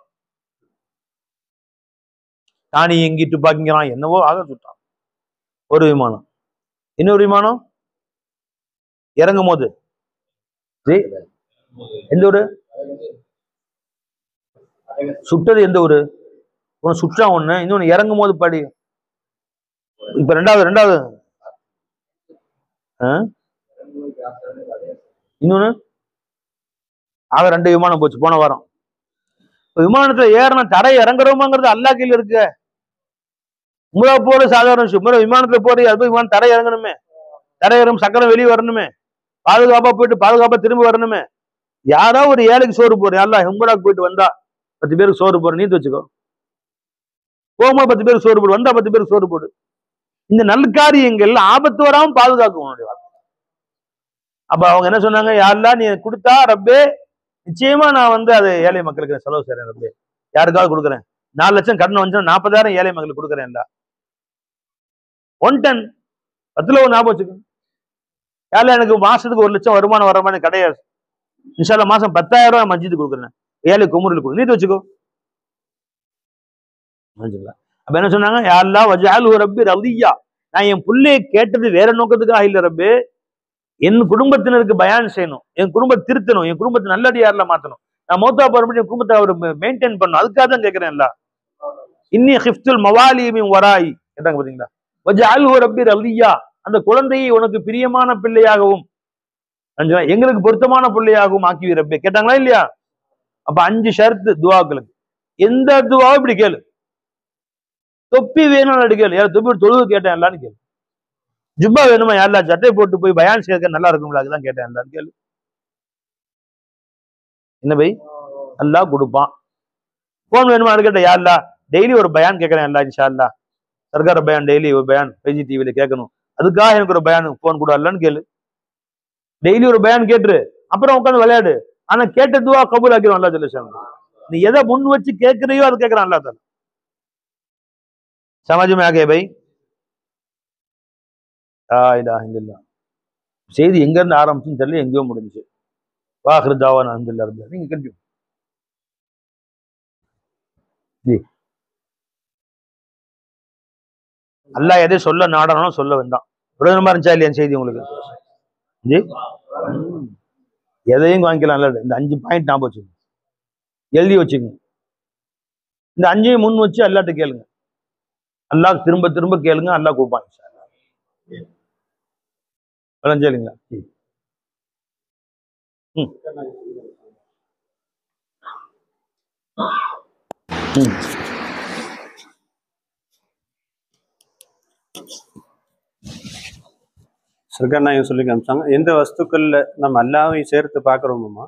தானி எங்கிட்டு பாக்கிங்கிறான், என்னவோ ஆக சுட்டான். ஒரு விமானம். இன்னொரு விமானம் இறங்கும் போது எந்த ஊரு, சுட்டது எந்த ஊரு? ஒன்னு சுற்றா ஒண்ணு, இன்னொன்னு இறங்கும் போது படி. இப்ப ரெண்டாவது இன்னொன்னு ஆக 2 விமானம் போச்சு போன வாரம். விமானத்துல ஏறின தரை இறங்குறோமாங்கிறது அல்லா கையில இருக்கு. உம்ரா போற சாதாரண விஷயம். விமானத்துல போறது அது விமானம் தரை இறங்கணுமே, தரை இறங்கும் சக்கரம் வெளியே வரணுமே, பாதுகாப்பா போயிட்டு பாதுகாப்பா திரும்ப வரணுமே. யாரோ ஒரு ஏழைக்கு சோறு போறேன், அல்ல உம்ராக்கு போயிட்டு வந்தா 10 பேருக்கு சோறு போற நீத்து வச்சுக்கோ. போகும்போது 10 பேருக்கு சோறு போடு, வந்தா 10 பேருக்கு சோறு போடு. இந்த நல்காரியங்கள் ஆபத்து வராம பாதுகாக்கும் உன்னுடைய வாழ்க்கை. அப்ப அவங்க என்ன சொன்னாங்க, யாரெல்லாம் நீ கொடுத்தா ரப்பே நிச்சயமா நான் அதை ஏழை மக்களுக்கு செலவு செய்யறேன் ரப்பே, யாருக்காவது கொடுக்குறேன். 4 லட்சம் கடன் வந்துச்சுன்னா 40,000 ஏழை மக்களுக்கு கொடுக்குறேன்டா. 1 டன் 10ல ஒரு ஞாபகம் வச்சுக்கோங்க. யாரில் எனக்கு மாசத்துக்கு 1 லட்சம் வருமானம் வர மாதிரி கிடையாது, இன்ஷால்லா மாசம் 10,000 ரூபாய் மஸ்ஜிதுக்கு கொடுக்குறேன், ஏழை குமுறில் கொடு, நீட்டு வச்சுக்கோ. அப்ப என்ன சொன்னாங்க, யாரெல்லாம் வஜஅல்ஹு ரப்பி ரதியா, நான் என் புள்ளையை கேட்டது வேற நோக்கத்துக்காக இல்ல ரப்பே, என் குடும்பத்தினருக்கு பயான் செய்யணும், என் குடும்பத்தை திருத்தணும், என் குடும்பத்தை நல்லடியார்ல மாத்தணும், நான் மௌத்தா போறபடி என் குடும்பத்தை அவர் மெயின்டைன் பண்ணணும், அதுக்காக தான் கேட்கிறேன்ல. இன்னி ஹிஃப்துல் மவாலி மின் வராயி கேட்டாங்க பாத்தீங்களா. வஜஅல்ஹு ரப்பி ரதியா, அந்த குழந்தையை உனக்கு பிரியமான பிள்ளையாகவும் எங்களுக்கு பொருத்தமான பிள்ளையாகவும் ஆக்கி ரப்பே கேட்டாங்களா இல்லையா? அப்ப 5 ஷர்த்து துவாக்களுக்கு. எந்த துவாவும் இப்படி கேளு. தொப்பி வேணும்னு கேளு, யார் தொப்பி தொழுவு கேட்டேன் எல்லான்னு கேளு. ஜுப்பா வேணுமா, யாரெல்லாம் சட்டை போட்டு போய் பயான் சேர்க்க நல்லா இருக்கும்ல, அதுதான் கேட்டேன் எல்லான்னு கேளு. என்ன பை அல்லா கொடுப்பான். போன் வேணுமா கேட்ட, யாருலா டெய்லி ஒரு பயான் கேட்கறேன் எல்லா இன்ஷா அல்லா, சர்க்கார் பயான் டெய்லி ஒரு பயான் பேஜி டிவியில கேட்கணும், அதுக்காக எனக்கு ஒரு பயான் போன் கூட இல்லன்னு கேளு. டெய்லி ஒரு பயான் கேட்டுரு, அப்புறம் உட்காந்து விளையாடு. ஆனா கேட்ட துவா கபூல் ஆக்கிடும் அல்லா ஜல்ல. நீ எதை முன் வச்சு கேட்கிறையோ அது கேட்கறான் அல்லா தஆலா. समझ में आ गए भाई? செய்தி எங்க இருந்து ஆரம்பிச்சுன்னு தெரியல, எங்கேயோ முடிஞ்சு. வாஹிரு தாவானா அல்ஹம்துலில்லாஹ் ரப்பில் ஆலமீன். நீங்க கண்டிப்பா அல்லாஹ் எதை சொல்ல நாடணும் சொல்ல வேண்டாம். பிரயோஜனமா இருந்துச்சா இல்லையா செய்தி உங்களுக்கு? ஜி எதையும் வாங்கிக்கலாம். இல்ல இந்த 5 பாயிண்ட் ஞாபகம் வச்சுக்கோங்க, எழுதி வச்சுக்கோங்க. இந்த 5ஐயும் முன் வச்சு அல்லாஹ்ட்ட கேளுங்க. அல்லாஹ் திரும்ப திரும்ப கேளுங்க, அல்லாஹ் கூப்பான் இன்ஷா அல்லாஹ். சரிங்களா? சர்க்கார் நாயகம் சொல்லி காமிச்சாங்க, எந்த வஸ்துக்கள்ல நம்ம அல்லாவை சேர்த்து பார்க்கிறோமோமா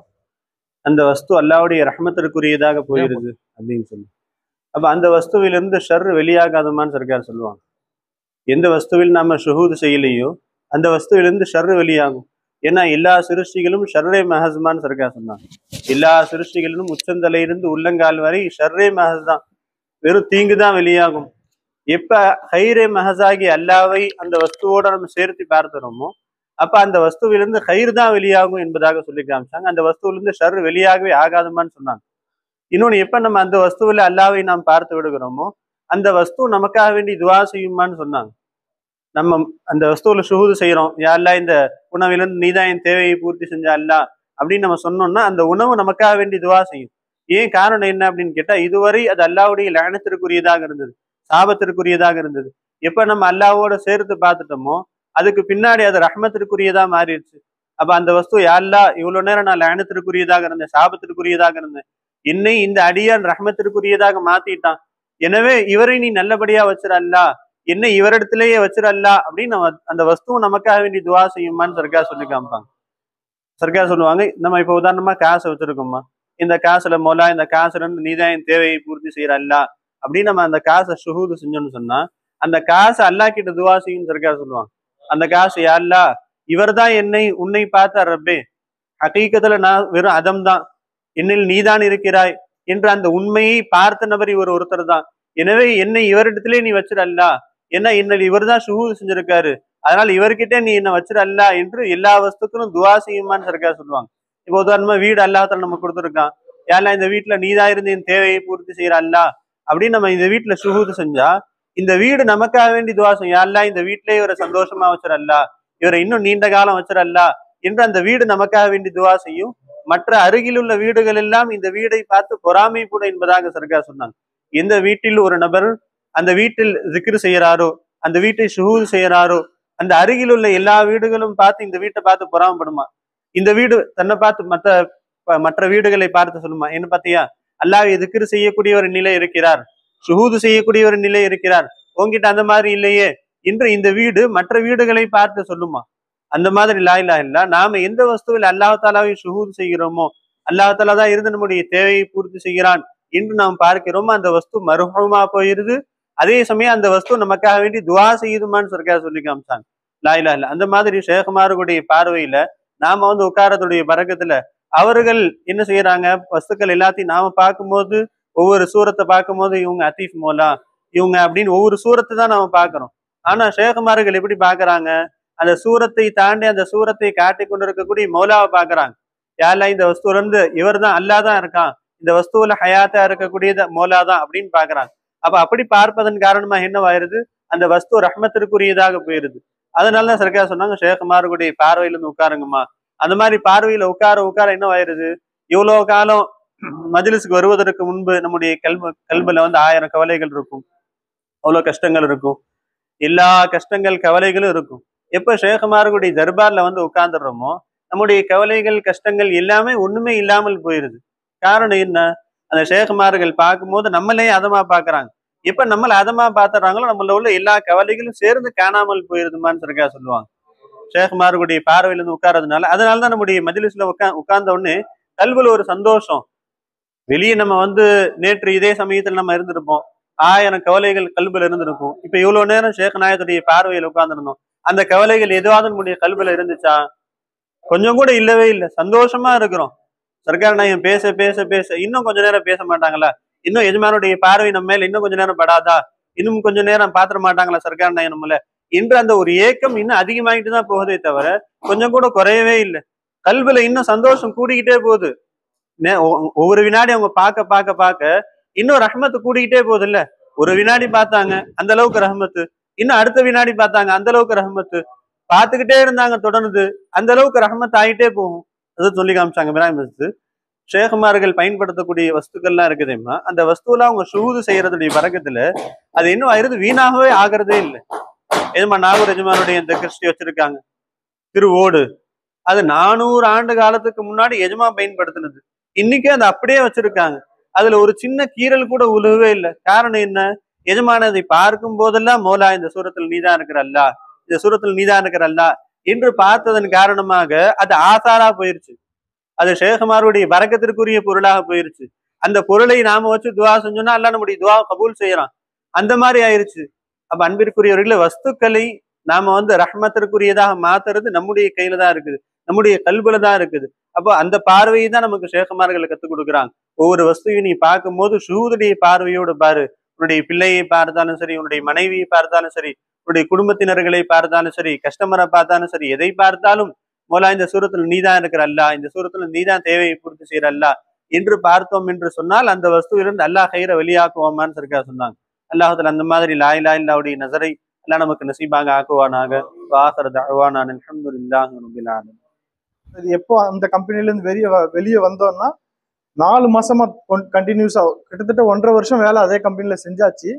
அந்த வஸ்து அல்லாவுடைய ரஹ்மத்திற்குரியதாக போயிருது அப்படின்னு சொல்லி. அப்ப அந்த வஸ்துவிலிருந்து ஷர் வெளியாகாதமான்னு சர்க்கார் சொல்லுவாங்க. எந்த வஸ்துவில் நாம ஷுஹூத் செய்யலையோ அந்த வஸ்துவிலிருந்து ஷர் வெளியாகும். ஏன்னா எல்லா சிருஷ்டிகளும் ஷர்ரே மஹஸ்மான்னு சர்க்கார் சொன்னாங்க. எல்லா சிருஷ்டிகளிலும் உச்சந்தலையிலிருந்து உள்ளங்கால் வரை ஷர்ரே மஹஸ் தான், வெறும் தீங்கு தான் வெளியாகும். எப்ப ஹைரே மஹஸாகி அல்லாவை அந்த வஸ்துவோட நம்ம சேர்த்து பார்த்துறோமோ அப்ப அந்த வஸ்துவிலிருந்து ஹைர் தான் வெளியாகும் என்பதாக சொல்லி காமிச்சாங்க. அந்த வஸ்துவிலிருந்து ஷர் வெளியாகவே ஆகாதுமான்னு சொன்னாங்க. இன்னொன்னு, எப்ப நம்ம அந்த வஸ்துவில அல்லாவை நாம் பார்த்து விடுகிறோமோ அந்த வஸ்து நமக்காக வேண்டி துவா செய்யுமான்னு சொன்னாங்க. நம்ம அந்த வஸ்துவில ஷுஹூது செய்யறோம், யா அல்லாஹ் இந்த உணவிலிருந்து நீதான் என் தேவையை பூர்த்தி செஞ்ச அல்லாஹ் அப்படின்னு நம்ம சொன்னோம்னா அந்த உணவு நமக்காக வேண்டி துவா செய்யும். ஏன் காரணம் என்ன அப்படின்னு கேட்டா, இதுவரை அது அல்லாஹ்வுடைய லஅனத்திற்குரியதாக இருந்தது, சாபத்திற்குரியதாக இருந்தது. எப்ப நம்ம அல்லாஹ்வோட சேர்த்து பார்த்துட்டோமோ அதுக்கு பின்னாடி அது ரஹ்மத்திற்குரியதா மாறிடுச்சு. அப்ப அந்த வஸ்து, யா அல்லாஹ் இவ்வளவு நேரம் நான் லஅனத்திற்குரியதாக இருந்தேன், சாபத்திற்குரியதாக இருந்தேன், என்னை இந்த அடியான் ரஹ்மத்திற்குரியதாக மாத்திட்டான், எனவே இவரை நீ நல்லபடியா வச்சிரல்லா, என்ன இவரிடத்திலேயே வச்சிரல்லா அப்படின்னு நம்ம அந்த வஸ்துவும் நமக்காக வேண்டி துவா செய்யுமான்னு சர்க்கார் சொல்லி காமிப்பாங்க. சர்க்கார் சொல்லுவாங்க, நம்ம இப்ப உதாரணமா காசை வச்சிருக்கோமா, இந்த காசுல மோலா இந்த காசுல இருந்து நீதான் என் தேவையை பூர்த்தி செய்யறல்லா அப்படின்னு நம்ம அந்த காசை ஷுஹூது செஞ்சோம்னு சொன்னா அந்த காசு அல்லாஹ் கிட்ட துவா செய்யும் சர்க்கார் சொல்லுவாங்க. அந்த காசு, யா அல்லாஹ் இவர் தான் என்னை உன்னை பார்த்த ரப்பே, ஹகீகத்துல நான் வெறும் அதம் தான், என்னில் நீதான் இருக்கிறாய் என்ற அந்த உண்மையை பார்த்த நபர் இவர் ஒருத்தர் தான், எனவே என்னை இவரிடத்திலே நீ வச்சிரல்லா, ஏன்னா என்னில் இவர் தான் ஷுஹூது செஞ்சிருக்காரு, அதனால இவர்கிட்ட நீ என்ன வச்சிரல்லா என்று எல்லா வஸ்துக்களும் துவா செய்யுமான்னு சர்க்கார் சொல்லுவாங்க. இப்போ உதாரணமா வீடு அல்லாஹ்தால நம்ம கொடுத்துருக்கான், யா அல்லாஹ் இந்த வீட்டுல நீதான் இருந்து என் தேவையை பூர்த்தி செய்யற அல்லா அப்படின்னு நம்ம இந்த வீட்டுல ஷுஹூது செஞ்சா இந்த வீடு நமக்காக வேண்டி துவா செய்யும், யா அல்லாஹ் இந்த வீட்டிலே இவரை சந்தோஷமா வச்சிரல்லா, இவரை இன்னும் நீண்ட காலம் வச்சிரல்லா என்று அந்த வீடு நமக்காக வேண்டி துவா செய்யும். மற்ற அருகிலுள்ள வீடுகள் எல்லாம் இந்த வீடை பார்த்து பொறாமைப்படும் என்பதாக சர்க்கார் சொன்னாங்க. எந்த வீட்டில் ஒரு நபர் அந்த வீட்டில் zikr செய்யறாரோ, அந்த வீட்டை ஷுஹூத் செய்யறாரோ, அந்த அருகில் உள்ள எல்லா வீடுகளும் பார்த்து இந்த வீட்டை பார்த்து பொறாமப்படுமா? இந்த வீடு தன்னை பார்த்து மற்ற வீடுகளை பார்த்து சொல்லுமா, என்ன பார்த்தியா அல்லாஹ்வை zikr செய்யக்கூடிய ஒரு நிலை இருக்கிறார், ஷுஹூத் செய்யக்கூடிய ஒரு நிலை இருக்கிறார், உங்ககிட்ட அந்த மாதிரி இல்லையே என்று இந்த வீடு மற்ற வீடுகளை பார்த்து சொல்லுமா? அந்த மாதிரி லா இலாஹ இல்லல்லாஹ் நாம எந்த வஸ்துவில் அல்லாஹ் தாலாவை ஷுஹூத் செய்கிறோமோ, அல்லாஹ் தாலா தான் இருந்து நம்முடைய தேவையை பூர்த்தி செய்கிறான் என்று நாம் பார்க்கிறோமோ, அந்த வஸ்து மர்ஹூமா போயிருது. அதே சமயம் அந்த வஸ்து நமக்காக வேண்டி துவா செய்யுதுமான்னு சொல்லி காமிச்சாங்க. லா இலாஹ இல்லல்லாஹ். அந்த மாதிரி ஷேகுமார்களுடைய பார்வையில நாம உட்காரத்துடைய பரக்கத்துல அவர்கள் என்ன செய்யறாங்க, வஸ்துக்கள் எல்லாத்தையும் நாம பார்க்கும்போது ஒவ்வொரு சூரத்தை பார்க்கும்போது இவங்க அத்தீஃப் மோலா இவங்க அப்படின்னு ஒவ்வொரு சூரத்தை தான் நாம பார்க்கிறோம். ஆனா ஷேகுமார்கள் எப்படி பாக்குறாங்க, அந்த சூரத்தை தாண்டி அந்த சூரத்தை காட்டி கொண்டு இருக்கக்கூடிய மௌலாவை பாக்குறாங்க. யாரெல்லாம் இந்த வஸ்துல இருந்து இவர் தான் அல்லாஹ் தான் இருக்கான், இந்த வஸ்துவில ஹயாத்தா இருக்கக்கூடியது மௌலா தான் அப்படின்னு பாக்குறாங்க. அப்ப அப்படி பார்ப்பதன் காரணமா என்னவாயிருது, அந்த வஸ்து ரஹ்மத்திற்குரியதாக போயிருது. அதனாலதான் சர்க்கார் சொன்னாங்க, ஷேகுமார்களுடைய பார்வையில இருந்து உட்காருங்கம்மா. அந்த மாதிரி பார்வையில உட்கார என்னவாயிருது, இவ்வளவு காலம் மஜ்லிஸ்க்கு வருவதற்கு முன்பு நம்முடைய கல்புல 1000 கவலைகள் இருக்கும், அவ்வளவு கஷ்டங்கள் இருக்கும், எல்லா கஷ்டங்கள் கவலைகளும் இருக்கும். எப்ப ஷேகுமார்களுடைய தர்பார்ல உட்கார்ந்துடுறோமோ நம்முடைய கவலைகள் கஷ்டங்கள் எல்லாமே ஒண்ணுமே இல்லாமல் போயிருது. காரணம் என்ன, அந்த ஷேகுமார்கள் பார்க்கும்போது நம்மளே அதமா பாக்குறாங்க. எப்ப நம்மள அதமா பாத்துறாங்களோ நம்மள உள்ள எல்லா கவலைகளும் சேர்ந்து காணாமல் போயிருதுமான்னு சொல்லுவாங்க. ஷேகுமார்களுடைய பார்வையில இருந்து உட்கார்றதுனால. அதனாலதான் நம்முடைய மஜ்லிஸ்ல உட்கார்ந்த உடனே கல்வில ஒரு சந்தோஷம். வெளியே நம்ம நேற்று இதே சமயத்துல நம்ம இருந்திருப்போம், 1000 கவலைகள் கல்வில இருந்திருக்கும். இப்ப இவ்வளவு நேரம் ஷேக் நாயத்துடைய பார்வையில உட்கார்ந்துருந்தோம், அந்த கவலைகள் எதுவாவது நம்முடைய கல்வில இருந்துச்சா? கொஞ்சம் கூட இல்லவே இல்லை. சந்தோஷமா இருக்கிறோம். சர்க்கார் நாயகம் பேச பேச பேச இன்னும் கொஞ்ச நேரம் பேச மாட்டாங்களா, இன்னும் எஜமானுடைய பார்வை நம்ம மேல இன்னும் கொஞ்ச நேரம் படாதா, இன்னும் கொஞ்ச நேரம் பாத்திர மாட்டாங்களா சர்க்கார் நாயகம் நம்மள என்று அந்த ஒரு ஏக்கம் இன்னும் அதிகமாகிட்டு தான் போகுதே தவிர கொஞ்சம் கூட குறையவே இல்லை. கல்வில இன்னும் சந்தோஷம் கூடிக்கிட்டே போகுது. ஒவ்வொரு வினாடி அவங்க பார்க்க பார்க்க பார்க்க இன்னும் ரஹ்மத்து கூடிக்கிட்டே போகுது. இல்ல, ஒரு வினாடி பார்த்தாங்க அந்த அளவுக்கு ரஹ்மத்து, இன்னும் அடுத்த வினாடி பார்த்தாங்க அந்த அளவுக்கு ரஹ்மத்து, பார்த்துக்கிட்டே இருந்தாங்க தொடர்ந்து, அந்த அளவுக்கு ரஹ்மத் ஆகிட்டே போகும். அது சொல்லி காமிச்சாங்க இப்ராஹிம். ஷேகுமார்கள் பயன்படுத்தக்கூடிய வஸ்துக்கள்லாம் இருக்குதுமா, அந்த வஸ்துவெல்லாம் அவங்க ஷுஹூது செய்யறதுடைய பரக்கத்துல அது இன்னும் ஆயிருது, வீணாகவே ஆகிறதே இல்லை. எஜமா நாகூர் எஜமானுடைய இந்த கிறிஸ்டி வச்சிருக்காங்க திருவோடு, அது 400 ஆண்டு காலத்துக்கு முன்னாடி எஜமா பயன்படுத்தினது, இன்னைக்கு அது அப்படியே வச்சிருக்காங்க. அதுல ஒரு சின்ன கீறல் கூட உழுவே இல்லை. காரணம் என்ன, எஜமான அதை பார்க்கும் போதெல்லாம் மோலா இந்த சூரத்தில் நீதான் இருக்கிற அல்லா, இந்த சூரத்தில் நீதான் இருக்கிற அல்லா என்று பார்த்ததன் காரணமாக அது ஆசாரா போயிருச்சு, அது ஷேகுமாருடைய பரக்கத்திற்குரிய பொருளாக போயிருச்சு. அந்த பொருளை நாம வச்சு துவா செஞ்சோம்னா அல்லா நம்முடைய துவா கபூல் செய்யறான். அந்த மாதிரி ஆயிருச்சு. அப்ப அன்பிற்குரியவர்களே, வஸ்துக்களை நாம ரஹ்மத்திற்குரியதாக மாத்துறது நம்முடைய கையில தான் இருக்குது, நம்முடைய கல்புல தான் இருக்குது. அப்போ அந்த பார்வையை தான் நமக்கு ஷேகுமார்களை கத்துக் கொடுக்குறாங்க. ஒவ்வொரு வஸ்துவையும் நீ பார்க்கும் போது ஷூதுடைய பார்வையோடு பாரு. உன்னுடைய பிள்ளையை பார்த்தாலும் சரி, உன்னுடைய மனைவியை பார்த்தாலும் சரி, உன்னுடைய குடும்பத்தினர்களை பார்த்தாலும் சரி, கஸ்டமரை பார்த்தாலும் சரி, எதை பார்த்தாலும் மோலா இந்த சூரத்துல நீதான் இருக்கிற அல்லா, இந்த சூரத்துல நீதான் தேவையை பூர்த்தி செய்யற அல்லா என்று பார்த்தோம் என்று சொன்னால் அந்த வஸ்துவிலிருந்து அல்லாஹ் கயிறை வெளியாக்குவோமான்னு சொன்னாங்க. அல்லாஹுல அந்த மாதிரி லா இலாஹ இல்லல்லாஹ்வுடைய நஸரை அல்லாஹ் நமக்கு நசீபாக ஆக்குவானாக. வாஹிரு தஅவானா அல்ஹம்துலில்லாஹி ரப்பில் ஆலமீன். எப்போ அந்த கம்பெனில இருந்து வெளியே வந்தோம்னா 4 மாசமா கண்டினியூஸா கிட்டத்தட்ட 1.5 வருஷம் வேலை அதே கம்பெனில செஞ்சாச்சு.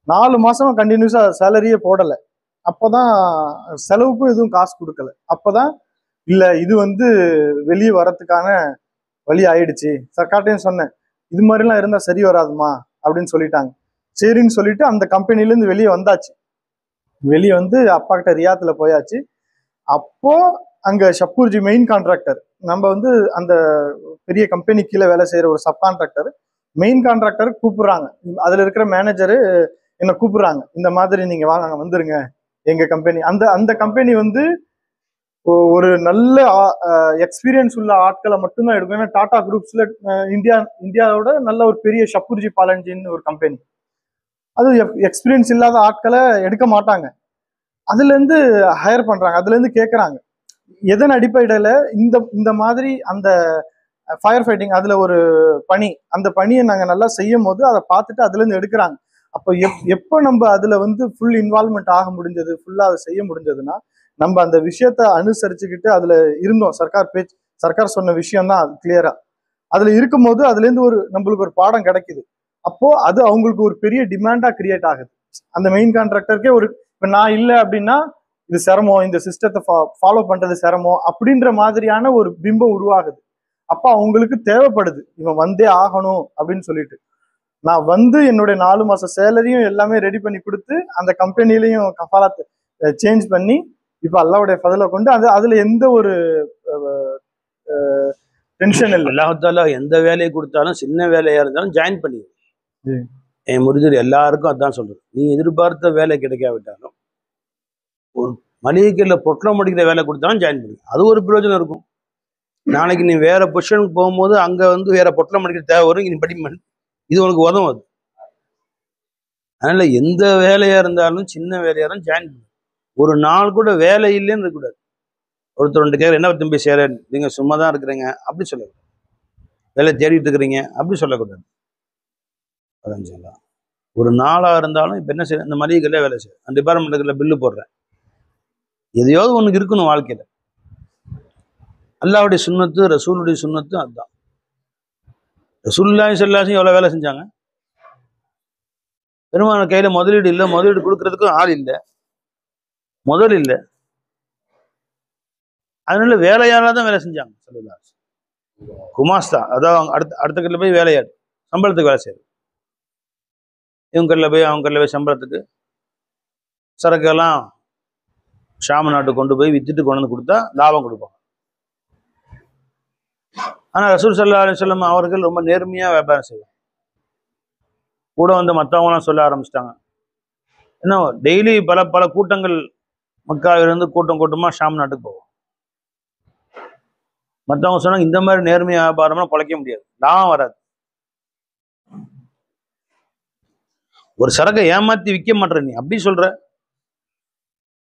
4 மாசமா கண்டினியூஸா சேலரியே போடலை. அப்போதான் செலவுக்கும் எதுவும் காசு கொடுக்கல. அப்போதான் இல்லை இது வெளியே வரத்துக்கான வழி ஆயிடுச்சு. சர்க்கார்ட்டையும் சொன்னேன், இது மாதிரிலாம் இருந்தால் சரி வராதுமா அப்படின்னு சொல்லிட்டாங்க. சரின்னு சொல்லிட்டு அந்த கம்பெனிலேருந்து வெளியே வந்தாச்சு. வெளியே அப்பா கிட்ட ரியாத்தில் போயாச்சு. அப்போ அங்கே ஷப்பூர்ஜி மெயின் கான்ட்ராக்டர், நம்ம அந்த பெரிய கம்பெனி கீழே வேலை செய்கிற ஒரு சப் கான்ட்ராக்டர், மெயின் கான்ட்ராக்டர் கூப்பிடுறாங்க. அதில் இருக்கிற மேனேஜரு என்னை கூப்பிடுறாங்க, இந்த மாதிரி நீங்கள் வாங்க வந்துருங்க எங்கள் கம்பெனி. அந்த கம்பெனி ஒரு நல்ல எக்ஸ்பீரியன்ஸ் உள்ள ஆட்களை மட்டும்தான் எடுக்கும். ஏன்னா டாடா குரூப்ஸ்ல இந்தியாவோட நல்ல ஒரு பெரிய ஷப்பூர்ஜி பாலன்ஜின்னு ஒரு கம்பெனி, அது எக்ஸ்பீரியன்ஸ் இல்லாத ஆட்களை எடுக்க மாட்டாங்க. அதுலேருந்து ஹையர் பண்றாங்க. அதுலேருந்து கேட்குறாங்க எதன் அடிப்படையில் இந்த மாதிரி அந்த ஃபயர் ஃபைட்டிங் அதுல ஒரு பணி, அந்த பணியை நாங்கள் நல்லா செய்யும் போது அதை பார்த்துட்டு அதுலேருந்து எடுக்கிறாங்க. அப்போ எப்போ நம்ம அதுல ஃபுல் இன்வால்மெண்ட் ஆக முடிஞ்சது, ஃபுல்லா அதை செய்ய முடிஞ்சதுன்னா நம்ம அந்த விஷயத்த அனுசரிச்சுக்கிட்டு அதுல இருந்தோம். சர்க்கார் சொன்ன விஷயம் தான் கிளியரா. அதுல இருக்கும்போது அதுல இருந்து நம்மளுக்கு ஒரு பாடம் கிடைக்குது. அப்போ அது அவங்களுக்கு ஒரு பெரிய டிமாண்டா கிரியேட் ஆகுது. அந்த மெயின் கான்ட்ராக்டருக்கே இப்ப நான் இல்லை அப்படின்னா இது சிரமம், இந்த சிஸ்டத்தை ஃபாலோ பண்றது சிரமம் அப்படின்ற மாதிரியான ஒரு பிம்பம் உருவாகுது. அப்ப அவங்களுக்கு தேவைப்படுது இவன் வந்தே ஆகணும் அப்படின்னு சொல்லிட்டு. நான் என்னுடைய 4 மாச சேலரியும் எல்லாமே ரெடி பண்ணி கொடுத்து அந்த கம்பெனிலையும் கஃபாலாத் சேஞ்ச் பண்ணி இப்ப அல்லாவுடைய ஃபதலை கொண்டு அதுல எந்த ஒரு டென்ஷன் இல்லை. அல்லாஹ்தாலா எந்த வேலையை கொடுத்தாலும் சின்ன வேலையா இருந்தாலும் ஜாயின் பண்ணி என் முறிஞ்சர் எல்லாருக்கும் அதான் சொல்றது. நீ எதிர்பார்த்த வேலை கிடைக்காவிட்டாலும் ஒரு மளிகைக்கல்ல பொட்டலம் முடிக்கிற வேலை கொடுத்தாலும் ஜாயின் பண்ணி, அது ஒரு பிரயோஜனம் இருக்கும். நாளைக்கு நீ வேற பொசிஷனுக்கு போகும்போது அங்க வேற பொட்டலம் முடிக்கிற தேவை வரும், நீ படி இது உனக்கு உதவும். அது அதனால எந்த வேலையா இருந்தாலும் சின்ன வேலையா இருந்தாலும் ஜாயின் பண்ணு. ஒரு நாள் கூட வேலை இல்லைன்னு இருக்கக்கூடாது. ஒருத்தர் 2 கேட்குற, என்ன திரும்பி சேர நீங்க சும்மா தான் இருக்கிறீங்க அப்படி சொல்லக்கூடாது, வேலை தேடிட்டு இருக்கிறீங்க அப்படி சொல்லக்கூடாது. அதான் சொல்லலாம். ஒரு நாளாக இருந்தாலும் இப்போ என்ன செய்ய, இந்த மளிகைக்கல்ல வேலை செய்ய, அந்த டிபார்ட்மெண்ட்டுக்குள்ள பில்லு போடுறேன், எதையாவது ஒன்றுக்கு இருக்கணும் வாழ்க்கையில். அல்லாவுடைய சுன்னத்து ரசூலுடைய சுன்னத்து அதுதான். ரசூலுல்லாஹி ஸல்லல்லாஹு அலைஹி எவ்வளோ வேலை செஞ்சாங்க. பெருமான கையில முதலீடு இல்லை, முதலீடு கொடுக்கறதுக்கும் ஆள் இல்லை, முதல் இல்லை. அதனால வேலையால தான் வேலை செஞ்சாங்க. ஸல்லல்லாஹு அலைஹி வஸல்லம் குமாஸ்தா, அதாவது அடுத்த கல்ல போய் வேலையாடு, சம்பளத்துக்கு வேலை செய்யுது. இவங்க கல்ல போய் அவங்க கல்ல போய் சம்பளத்துக்கு சரக்கெல்லாம் ஷாம் நாட்டுக்கு கொண்டு போய் வித்துட்டு கொண்டு வந்து கொடுத்தா லாபம் கொடுப்பாங்க. ஆனால் ரசூல் ஸல்லல்லாஹு அலைஹி வஸல்லம் அவர்கள் ரொம்ப நேர்மையாக வியாபாரம் செய்வாங்க. கூட வந்து மற்றவங்களாம் சொல்ல ஆரம்பிச்சிட்டாங்க, என்ன டெய்லி பல கூட்டங்கள் மக்காவிலிருந்து கூட்டமாக ஷாம் நாட்டுக்கு போவோம். மற்றவங்க சொன்னாங்க, இந்த மாதிரி நேர்மை வியாபாரம்லாம் பிழைக்க முடியாது, லாபம் வராது. ஒரு சரக்கை ஏமாத்தி விற்க மாட்டேற நீ, அப்படி சொல்ற.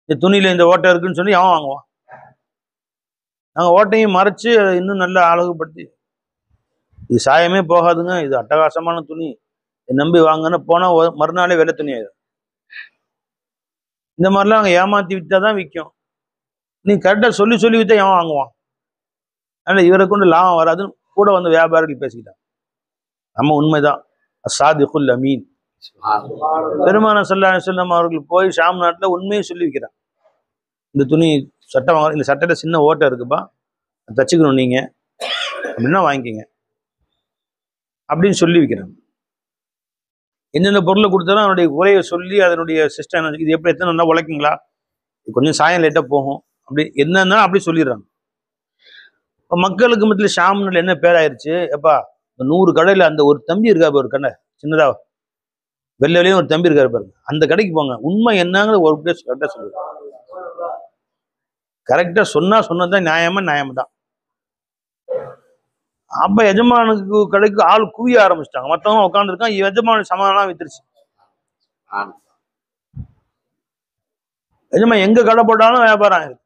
இந்த துணியில இந்த ஓட்டை இருக்குன்னு சொல்லி அவன் வாங்குவான். நாங்கள் ஓட்டையும் மறைச்சு இன்னும் நல்லா அழகுபடுத்தி, இது சாயமே போகாதுங்க, இது அட்டகாசமான துணி, நம்பி வாங்கன்னு போனால் மறுநாளே வெள்ளை துணி ஆயிடும். இந்த மாதிரிலாம் நாங்கள் ஏமாற்றி விற்றா தான் விற்கும். நீ கரெக்டாக சொல்லி விற்றா எவன் வாங்குவான். அதனால் இவரை கொண்டு லாபம் வராதுன்னு கூட வந்து வியாபாரிகள் பேசிக்கிட்டான். நம்ம உண்மைதான். அஸ்ஸாதிகுல் அமீன். பெருமானார் ஸல்லல்லாஹு அலைஹி வஸல்லம் அவர்கள் போய் ஷாம் நாட்டில் உண்மையை சொல்லி வைக்கிறான். இந்த துணி சட்டை வாங்க, இந்த சட்டையில் சின்ன ஓட்டை இருக்குப்பா, தச்சுக்கணும் நீங்க அப்படின்னா வாங்கிக்கிங்க அப்படின்னு சொல்லி வைக்கிறாங்க. எந்தெந்த பொருளை கொடுத்தாலும் அதனுடைய குறையை சொல்லி அதனுடைய சிஸ்டம் இது எப்படி எத்தனை நல்லா உழைக்குங்களா, கொஞ்சம் சாயம் லேட்டாக போகும், அப்படி என்னன்னா அப்படி சொல்லிடுறாங்க. இப்போ மக்களுக்கு மத்தியில் ஷாம்னு என்ன பேராயிருச்சு, எப்பா 100 கடையில் அந்த ஒரு தம்பி இருக்கா, ஒரு கடை சின்னதா வெள்ளையிலையும் ஒரு தம்பி இருக்காரு பாருங்க, அந்த கடைக்கு போங்க, உண்மை என்னங்கிற ஒரு பிளேஸ் கரெக்டாக சொல்லுங்க. கரெக்டாக சொன்னதுதான் நியாயம் தான். அப்ப எஜமானுக்கு கடைக்கு ஆள் குவிய ஆரம்பிச்சிட்டாங்க. மற்றவங்க உட்காந்துருக்கான், எஜமான சமாதானம் வித்துருச்சு. எஜமான் எங்க கடை போட்டாலும் வியாபாரம் ஆயிருக்கு.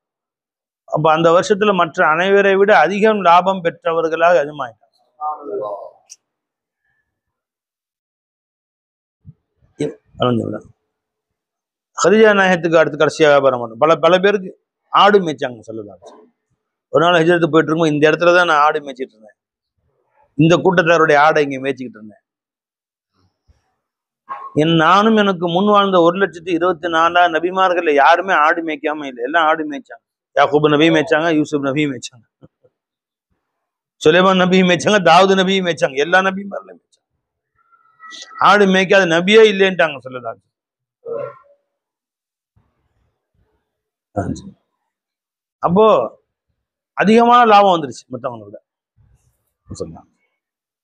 அப்ப அந்த வருஷத்துல மற்ற அனைவரை விட அதிகம் லாபம் பெற்றவர்களாக எஜமாயிட்டாங்க. ஹதீஜா நாயகத்துக்கு அடுத்து கடைசியா வியாபாரம் பண்ணும். பல பேருக்கு ஆடு மேய்ச்சாங்க ஸல்லல்லாஹு அலைஹி வஸல்லம். ஒரு நாள் ஹிஜ்ரத்து போயிட்டு இருக்கோம், இந்த இடத்துல தான் நான் ஆடு மேய்ச்சிட்டு இருந்தேன், இந்த கூட்டத்தாருடைய ஆடை இங்க மேய்ச்சிக்கிட்டு இருந்தேன். நானும் எனக்கு முன் வாழ்ந்த 1,24,000 நபிமார்கள் யாருமே ஆடு மேய்க்காம இல்லை, எல்லாம் ஆடு மேய்ச்சாங்க. யாக்கூப் நபி மேய்ச்சாங்க, யூசுப் நபி மேய்ச்சாங்க, சுலைமான் நபி மேய்ச்சாங்க, தாவூது நபி மேய்ச்சாங்க, எல்லா நபிமார்களும் மேய்ச்சாங்க. ஆடு மேய்க்காத நபியே இல்லைன்ட்டாங்க ஸல்லல்லாஹு அலைஹி வஸல்லம். அப்போ அதிகமான லாபம் வந்துருச்சு மற்றவங்களோட. சொல்லலாம்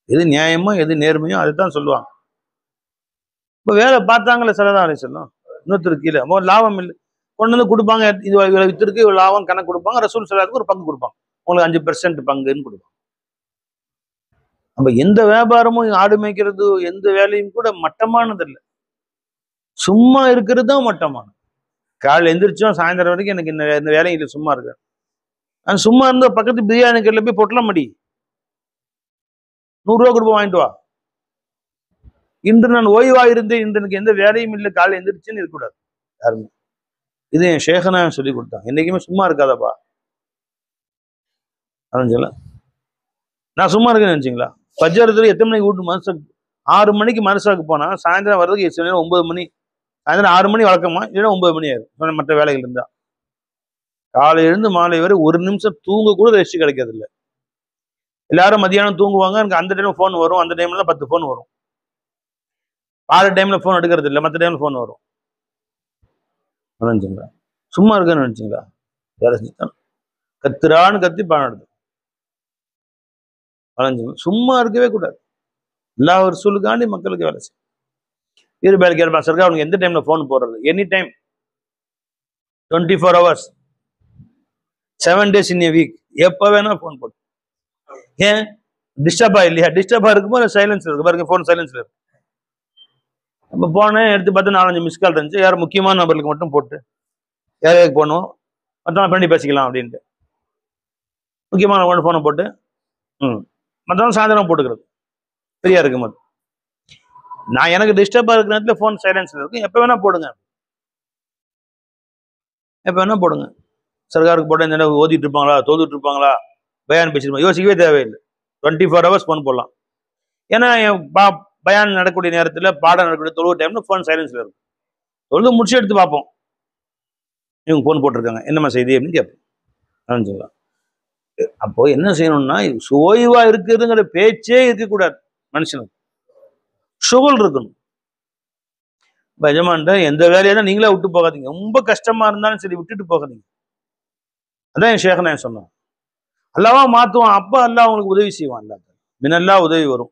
எது நியாயமோ எது நேர்மையோ அதுதான் சொல்லுவாங்க. இப்போ வேலை பார்த்தாங்களே ஸல்லல்லாஹு அலைஹி வஸல்லம், இன்னொருத்தருக்கு கீழே லாபம் இல்லை, கொண்டு வந்து கொடுப்பாங்க, இது வித்திருக்கு இவ்வளோ லாபம் கணக்கு கொடுப்பாங்க. ரசூல் ஸல்லல்லாஹு ஒரு பங்கு கொடுப்பாங்க, உங்களுக்கு 5% பங்குன்னு கொடுப்பாங்க. நம்ம எந்த வியாபாரமும் ஆடு மேய்க்கிறது எந்த வேலையும் கூட மட்டமானது இல்லை, சும்மா இருக்கிறது தான் மட்டமானது. காலையில் எந்திரிச்சோம் சாயந்தரம் வரைக்கும் எனக்கு இந்த வேலையும் இல்லை, சும்மா இருக்கு. நான் சும்மா இருந்த பக்கத்து பிரியாணி கடையில் போய் பொட்டலம் மடி 100 ரூபா கொடுப்போம், வாங்கிட்டு வா. இன்று நான் ஓய்வா இருந்தேன், இன்று எனக்கு எந்த வேலையும் இல்லை, காலையில் எந்திரிச்சுன்னு இருக்கக்கூடாது யாருமே. இது என் ஷேகனா சொல்லி கொடுத்தாங்க. என்னைக்குமே சும்மா இருக்காதப்பா. சொல்ல நான் சும்மா இருக்கேன்னு நினைச்சிங்களா? பஜ்ஜரத்துல எத்தனை மணிக்கு வீட்டு மனசு 6 மணிக்கு மனசாக்கு போனா சாயந்தரம் வர்றதுக்கு 9 மணி, சாயந்தரம் 6 மணி வழக்கமா, இல்லைன்னா 9 மணி ஆயிரும் மற்ற வேலைகள் இருந்தா. காலையிலிருந்து மாலை வரை ஒரு நிமிஷம் தூங்க கூட ரெஸ்ட் கிடைக்கிறது இல்லை. எல்லாரும் மதியானம் தூங்குவாங்க, எனக்கு அந்த டைம்ல ஃபோன் வரும், அந்த டைம்ல 10 ஃபோன் வரும். பாதி டைம்ல ஃபோன் எடுக்கிறது இல்லை, மற்ற டைம்ல ஃபோன் வரும். நினைச்சுங்களா சும்மா இருக்கேன்னு நினைச்சிங்களா? வேலை செஞ்சுதான் கத்துறான்னு கத்தி பணம் எடுத்து வளைஞ்சுங்க. சும்மா இருக்கவே கூடாது. எல்லா ஒரு சொல்லுக்காண்டி மக்களுக்கு வேலை செய்யும். இது வேலை கேட்பான் சர்க்கார் அவனுக்கு எந்த டைம்ல ஃபோன் போடுறது? Any time, 24 hours, 7 days in a week, எப்போ வேணா ஃபோன் போட்டு. ஏன் டிஸ்டர்பா இல்லையா? டிஸ்டர்பா இருக்கும்போது சைலன்ஸ்ல இருக்கு பாருங்க, ஃபோன் சைலன்ஸ்ல இருக்கு. நம்ம போனேன் எடுத்து பார்த்து 4-5 மிஸ் கால் இருந்துச்சு. யாரும் முக்கியமான நபர்களுக்கு மட்டும் போட்டு யாருக்கு போகணும் மற்றவங்க பண்ணி பேசிக்கலாம் அப்படின்ட்டு முக்கியமான ஃபோனை போட்டு மற்றவங்க சாயந்தரம் போட்டுக்கிறது ஃப்ரீயா இருக்கும் போது. நான் எனக்கு டிஸ்டர்பா இருக்கிற நேரத்தில் ஃபோன் சைலன்ஸ்ல இருக்கும், எப்போ வேணா போடுங்க, எப்போ வேணா போடுங்க. சர்க்காருக்கு போட்ட இந்த ஓதிட்டு இருப்பாங்களா, தோதுட்டு இருப்பாங்களா, பயான் பேசிருப்பாங்க, யோசிக்கவே தேவையில்லை. 24 hours ஃபோன் போடலாம். ஏன்னா பயான் நடக்கக்கூடிய நேரத்தில், பாடம் நடக்கக்கூடிய தொழுவு டைம்ல ஃபோன் சைலன்ஸ்ல இருக்கும். தொழுது முடிச்சு எடுத்து பார்ப்போம், இவங்க ஃபோன் போட்டிருக்காங்க, என்னம்மா செய்தி அப்படின்னு கேட்போம். சொல்லலாம். அப்போ என்ன செய்யணும்னா, ஓய்வா இருக்குதுங்கிற பேச்சே இருக்கக்கூடாது. மனுஷனுக்கு ஷுகல் இருக்கணும். எஜமான்ட்ட எந்த வேலையா தான் நீங்களே விட்டு போகாதீங்க, ரொம்ப கஷ்டமா இருந்தாலும் சரி விட்டுட்டு போகாதீங்க. அதான் என் ஷேഖ் நான் சொன்னேன். அல்லாவா மாத்துவான், அப்ப அல்லாஹ் அவங்களுக்கு உதவி செய்வான். அல்லா மினல்லா உதவி வரும்.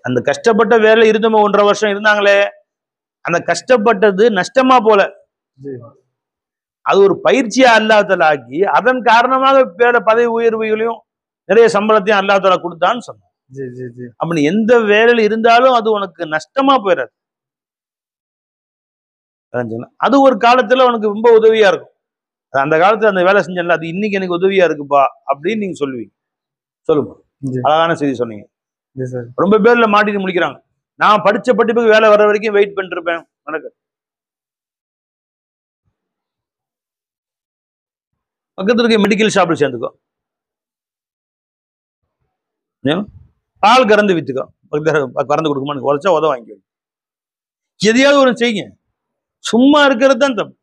அந்த கஷ்டப்பட்ட வேலை இருந்தவங்க 1.5 வருஷம் இருந்தாங்களே, அந்த கஷ்டப்பட்டது நஷ்டமா போல, அது ஒரு பயிற்சியா அல்லாஹ் தஆலா ஆக்கி அதன் காரணமாக வேலை பதவி உயர்வுகளையும் நிறைய சம்பளத்தையும் அல்லாஹ் தஆலா கொடுத்தான்னு சொன்னான். அப்படி எந்த வேலையில் இருந்தாலும் அது உனக்கு நஷ்டமா போயிடாது. அது ஒரு காலத்துல உனக்கு ரொம்ப உதவியா இருக்கும். அந்த காலத்துல அந்த வேலை செஞ்சல, அது இன்னைக்கு எனக்கு உதவியா இருக்குப்பா அப்படின்னு நீங்க சொல்லுவீங்க. சொல்லுங்க, அழகான செய்தி சொன்னீங்க. ரொம்ப பேர்ல மாட்டிட்டு முடிக்கிறாங்க. நான் படிச்ச படிப்புக்கு வேலை வர வரைக்கும் வெயிட் பண்ணிட்டு இருப்பேன். நடக்க பக்கத்துல இருக்க மெடிக்கல் ஷாப்ல சேர்ந்துக்கோ, பால் கறந்து வித்துக்கோ, கறந்து கொடுக்குமா உழைச்சா உதவ வாங்கிக்கோ, எதையாவது ஒரு செய்யுங்க. சும்மா இருக்கிறது தான் தப்பு.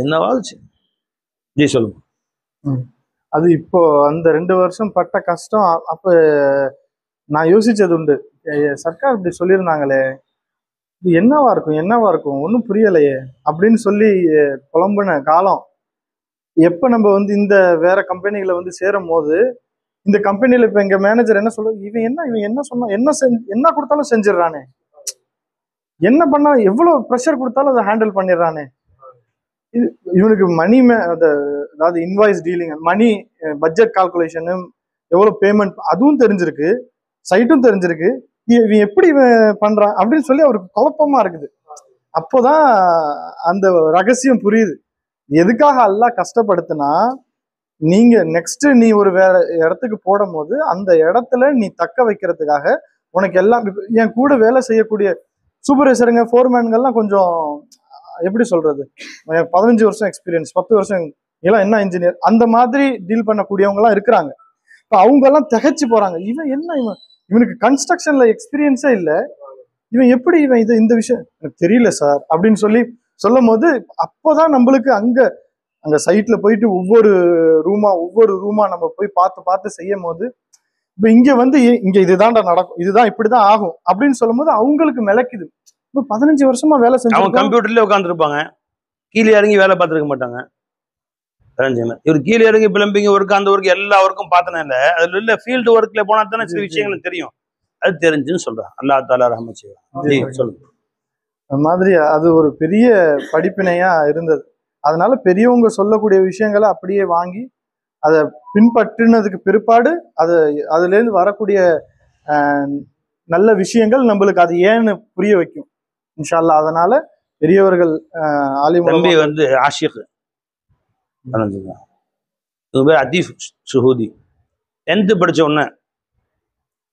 என்னவாச்சு ஜி சொல்லுங்க. அது இப்போ அந்த 2 வருஷம் பட்ட கஷ்டம். அப்ப நான் யோசிச்சது உண்டு, சர்க்கார் இப்படி சொல்லியிருந்தாங்களே, இது என்னவா இருக்கும் ஒன்றும் புரியலையே அப்படின்னு சொல்லி புலம்புன காலம். எப்ப நம்ம இந்த வேற கம்பெனிகளை சேரும் போது, இந்த கம்பெனியில இப்ப எங்க மேனேஜர் என்ன சொல்ற, இவன் என்ன சொன்னா, என்ன கொடுத்தாலும் செஞ்சிடறானே, என்ன பண்ணா எவ்வளவு ப்ரெஷர் கொடுத்தாலும் அதை ஹேண்டில் பண்ணிடுறானே, இவனுக்கு மணி அதாவது இன்வாய்ஸ் டீலிங், மணி பட்ஜெட் கால்குலேஷனு, எவ்வளவு பேமெண்ட் அதுவும் தெரிஞ்சிருக்கு, சைட்டும் தெரிஞ்சிருக்கு, இவன் எப்படி பண்றான் அப்படின்னு சொல்லி அவருக்கு குழப்பமா இருக்குது. அப்போதான் அந்த ரகசியம் புரியுது. எதுக்காக அல்லாஹ் கஷ்டப்படுத்தினா, நீங்க நெக்ஸ்ட் நீ ஒரு வேற இடத்துக்கு போடும் போது அந்த இடத்துல நீ தக்க வைக்கிறதுக்காக உனக்கு எல்லாம். என் கூட வேலை செய்யக்கூடிய சூப்பர்வைசருங்க, ஃபோர்மேன்கள்லாம் கொஞ்சம் எப்படி சொல்றது, 15 வருஷம் எக்ஸ்பீரியன்ஸ், 10 வருஷம், எல்லாம் என்ன இன்ஜினியர், அந்த மாதிரி டீல் பண்ணக்கூடியவங்க எல்லாம் இருக்கிறாங்க. இப்போ அவங்க எல்லாம் திகைச்சு போறாங்க. இவனுக்கு கன்ஸ்ட்ரக்ஷன்ல எக்ஸ்பீரியன்ஸே இல்லை, இவன் எப்படி இந்த விஷயம் எனக்கு தெரியல சார் அப்படின்னு சொல்லும் போது, அப்போதான் நம்மளுக்கு அங்க சைட்ல போயிட்டு ஒவ்வொரு ரூமா நம்ம போய் பார்த்து செய்யும் போது, இப்ப இங்க இதுதான்டா நடக்கும், இதுதான் இப்படிதான் ஆகும் அப்படின்னு சொல்லும் போது அவங்களுக்கு மிளக்குது. இப்ப 15 வருஷமா வேலை செஞ்சு அவங்க கம்ப்யூட்டர்ல உட்காந்துருப்பாங்க, கீழே இறங்கி வேலை பார்த்துருக்க மாட்டாங்க. இவர் கீழே இறங்கி பிளம்பிங் ஒர்க், அந்த ஒர்க், எல்லா ஒர்க்கும் பார்த்தனா இல்ல, அதுல இல்ல ஃபீல்டு ஒர்க்ல போனா தானே சில விஷயங்கள் தெரியும். அது தெரிஞ்சுன்னு சொல்றேன். அல்லாஹ் தஆலா ரஹ்மத் செய்வான். சொல்லுங்க. அந்த மாதிரி அது ஒரு பெரிய படிப்பினையா இருந்தது. அதனால பெரியவங்க சொல்லக்கூடிய விஷயங்களை அப்படியே வாங்கி அதை பின்பற்றினதுக்கு பிற்பாடு அதுல இருந்து வரக்கூடிய நல்ல விஷயங்கள் நம்மளுக்கு அது ஏன்னு புரிய வைக்கும் இன்ஷா அல்லாஹ். அதனால பெரியவர்கள் தம்பி ஆஷிக் அதீஃப் சுஹூதி 10th படிச்ச உடனே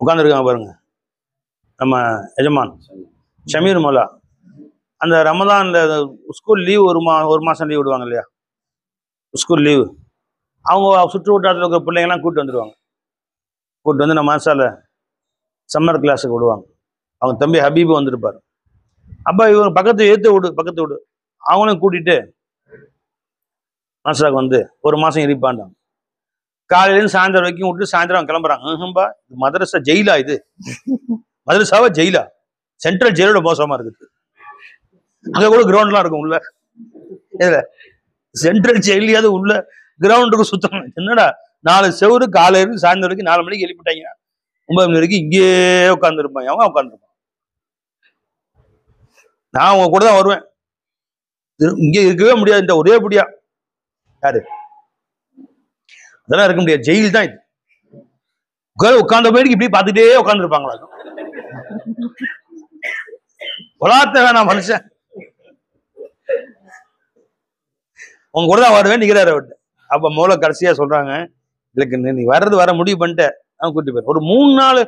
உட்காந்துருக்காங்க பாருங்க, நம்ம எஜமான் ஷமீர் மௌலா. அந்த ரமதான்ல ஸ்கூல் லீவ் ஒரு மாசம் லீவ் விடுவாங்க இல்லையா, ஸ்கூல் லீவு. அவங்க சுற்று வட்டாரத்தில் இருக்கிற பிள்ளைங்கள்லாம் கூப்பிட்டு வந்துடுவாங்க. கூப்பிட்டு வந்து நம்ம மாசால சம்மர் கிளாஸுக்கு விடுவாங்க. அவங்க தம்பி ஹபீபு வந்திருப்பார். அப்போ இவங்க பக்கத்து பக்கத்து வீடு அவங்களையும் கூட்டிகிட்டு மாசாவுக்கு வந்து ஒரு மாதம் இருப்பாண்டாங்க. காலையிலேருந்து சாயந்தரம் வரைக்கும் விட்டு சாயந்தரம் அவங்க கிளம்புறாங்க. இது மதரசா ஜெயிலா? இது மதரசாவா ஜெயிலா? சென்ட்ரல் ஜெயிலோட மோசமாக இருக்குது. அங்கே கூட கிரவுண்ட்லாம் இருக்கும் உள்ள. இதில் சென்ட்ரல் ஜெயிலையாவது உள்ள கிரவுண்டுக்கு சுத்தம். என்னடா 4 செவரு காலையிலேருந்து சாயந்தரம் வரைக்கும் 4 மணிக்கு எழுப்பிட்டாங்க, 9 மணி வரைக்கும் இங்கே உட்காந்துருப்பாங்க. அவங்க உட்காந்துருப்பாங்க. நான் அவங்க கூட தான் வருவேன். இங்கே இருக்கவே முடியாது. இந்த ஒரே படியா யாரு அதெல்லாம் இருக்க முடியாது. ஜெயில் தான் இது. உட்கார்ந்த போயிட்டு இப்படி பார்த்துட்டே உட்காந்துருப்பாங்களா? பொலாத்த வேணாம் மனுஷன். உங்க கூட தான் வருவேன் நிக்கிறாரு அவர்கிட்ட. அப்ப மூல கடைசியா சொல்றாங்க, இல்லைக்கு நீ வர முடிவு பண்ணிட்ட. அவன் கூட்டி போய் ஒரு 3 நாள்,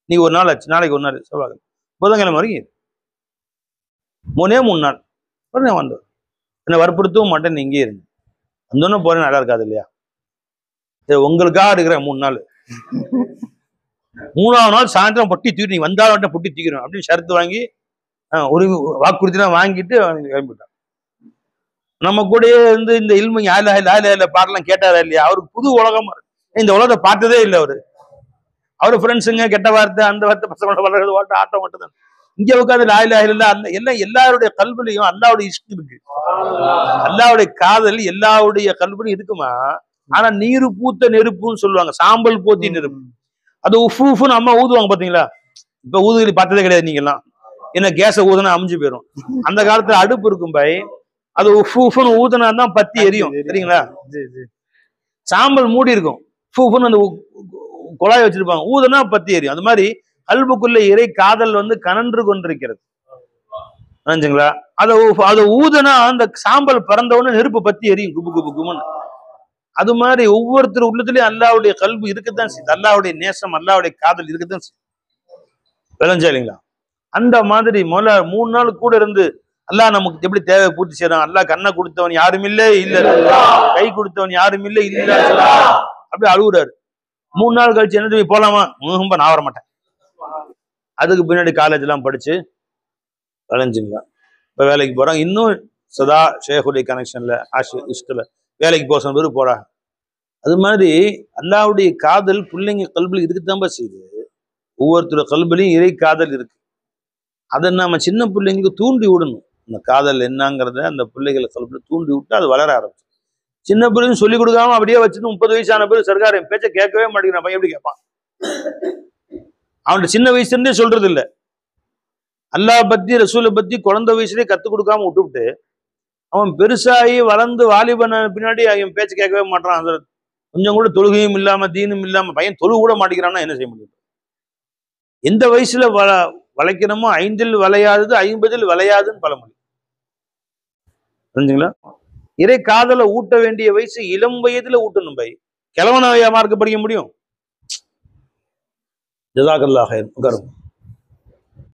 நீ ஒரு நாள் ஆச்சு, நாளைக்கு ஒரு நாள், செவ்வாய் புதன்கிழமை வரைக்கும் 3 நாள் நான் வந்தேன். என்னை வற்புறுத்தவும் மாட்டேன், நீ இங்கே இருங்க. வந்தோன்னு போறேன், நல்லா இருக்காது இல்லையா? சரி உங்களுக்காக இருக்கிறேன் 3 நாள். 3ஆவது நாள் சாயந்தரம் பொட்டி தூக்கி, நீ வந்தாலும் பொட்டி தூக்கிடும் அப்படின்னு ஷரத்து வாங்கி ஒரு வாக்குறுதிலாம் வாங்கிட்டு கிளம்பிட்டான். நம்ம கூடயே இருந்து இந்த இல்மு பாடலாம் கேட்டாரா இல்லையா? அவருக்கு புது உலகமா இருக்கு. இந்த உலகத்தை பார்த்ததே இல்லை அவரு ஃப்ரெண்ட்ஸுங்க கெட்ட வார்த்தை அந்த வார்த்தை பசங்களோட வளர்றது ஓட்ட ஆட்டம் மட்டும்தான். இங்க உட்காந்து லாயிலா இல்ல எல்லாம் எல்லாருடைய கல்விலையும் அல்லாவுடைய இஷ்டம் இருக்கு. அல்லாவுடைய காதல் எல்லாருடைய கல்விலையும் இருக்குமா? ஆனா நீரு பூத்த நெருப்புன்னு சொல்லுவாங்க, சாம்பல் போத்தி நெருப்பு. அது உஃப்னு அம்மா ஊதுவாங்க பாத்தீங்களா? இப்ப ஊதுகளி பார்த்ததே கிடையாது நீங்க எல்லாம். என்ன கேஸை ஊதுனா அமிஞ்சு போயிடும். அந்த காலத்துல அடுப்பு இருக்கும் பை, அது உஃப்னு ஊதுனா தான் பத்தி எரியும், சரிங்களா? சாம்பல் மூடி இருக்கும், உஃப்னு அந்த குழாய் வச்சிருப்பாங்க, ஊதுனா பத்தி எரியும். அது மாதிரி கல்புக்குள்ள இறை காதல் கனன்று கொண்டிருக்கிறது, நினைச்சுங்களா? அதை ஊதுனா அந்த சாம்பல் பறந்தவொன்னு நெருப்பு பத்தி எரியும், குபு குபு குபுன்னு. அது மாதிரி ஒவ்வொருத்தர் உள்ளத்துலயும் அல்லாவுடைய கல்வி இருக்கத்தான் செய்யுது, அல்லாவுடைய நேசம் அல்லாவுடைய காதல் இருக்கத்தான் செய்யுது. விளைஞ்சா இல்லைங்களா? அந்த மாதிரி 3 நாள் கூட இருந்து அல்லாஹ் நமக்கு எப்படி தேவை பூர்த்தி செய்யறான். அல்லாஹ் கண்ணை கொடுத்தவன் யாரும் இல்லை இல்ல, கை கொடுத்தவன் யாரும் இல்லை இல்ல, அப்படி அழுகுறாரு. 3 நாள் கழிச்சு என்ன போலாமா? நான் வர மாட்டேன். அதுக்கு பின்னாடி காலேஜ் எல்லாம் படிச்சு விளைஞ்சுங்களா இப்ப வேலைக்கு போறாங்க. இன்னும் சதா ஷேகுடைய கனெக்ஷன்ல இஷ்டல வேலைக்கு போக சொன்ன பேர் போறாங்க. அது மாதிரி அல்லாவுடைய காதல் பிள்ளைங்க கல்வியில் இருக்குதான்பா செய்யுது. ஒவ்வொருத்தரோட கல்விலையும் இறை காதல் இருக்கு. அதை நம்ம சின்ன பிள்ளைங்களுக்கு தூண்டி விடணும். அந்த காதல் என்னங்கிறத அந்த பிள்ளைகளை கல்வியில தூண்டி விட்டு அது வளர ஆரம்பிச்சு. சின்ன பிள்ளைங்க சொல்லிக் கொடுக்காம அப்படியே வச்சுட்டு 30 வயசான பேர் சர்க்கார் என் பேச்சை கேட்கவே மாட்டேங்கிறான் பையன், எப்படி கேட்பான்? அவன்கிட்ட சின்ன வயசுல இருந்தே சொல்றது இல்லை. அல்லாஹ் பத்தி ரசூலை பத்தி குழந்தை வயசுலேயே கத்துக் கொடுக்காம விட்டுவிட்டு அவன் பெருசாகி வளர்ந்து வாலிபன பின்னாடி அவன் பேச்சு கேட்கவே மாட்டான். அந்த கொஞ்சம் கூட தொழுகையும் இல்லாம தீனும் இல்லாம பையன் தொழு கூட மாட்டேங்கிறான்னா என்ன செய்ய முடியும்? எந்த வயசுல வளைக்கணுமோ 5இல் வளையாதது 50இல் வளையாதுன்னு பழமொழி, புரிஞ்சுங்களா? இறை காதலை ஊட்ட வேண்டிய வயசு இளம் வயதுல ஊட்டணும் பை. கிழவனாயா மார்க்க படிக்க முடியும்? ஜஸாக்கல்லாஹ் ஹைர். உட்காருங்க.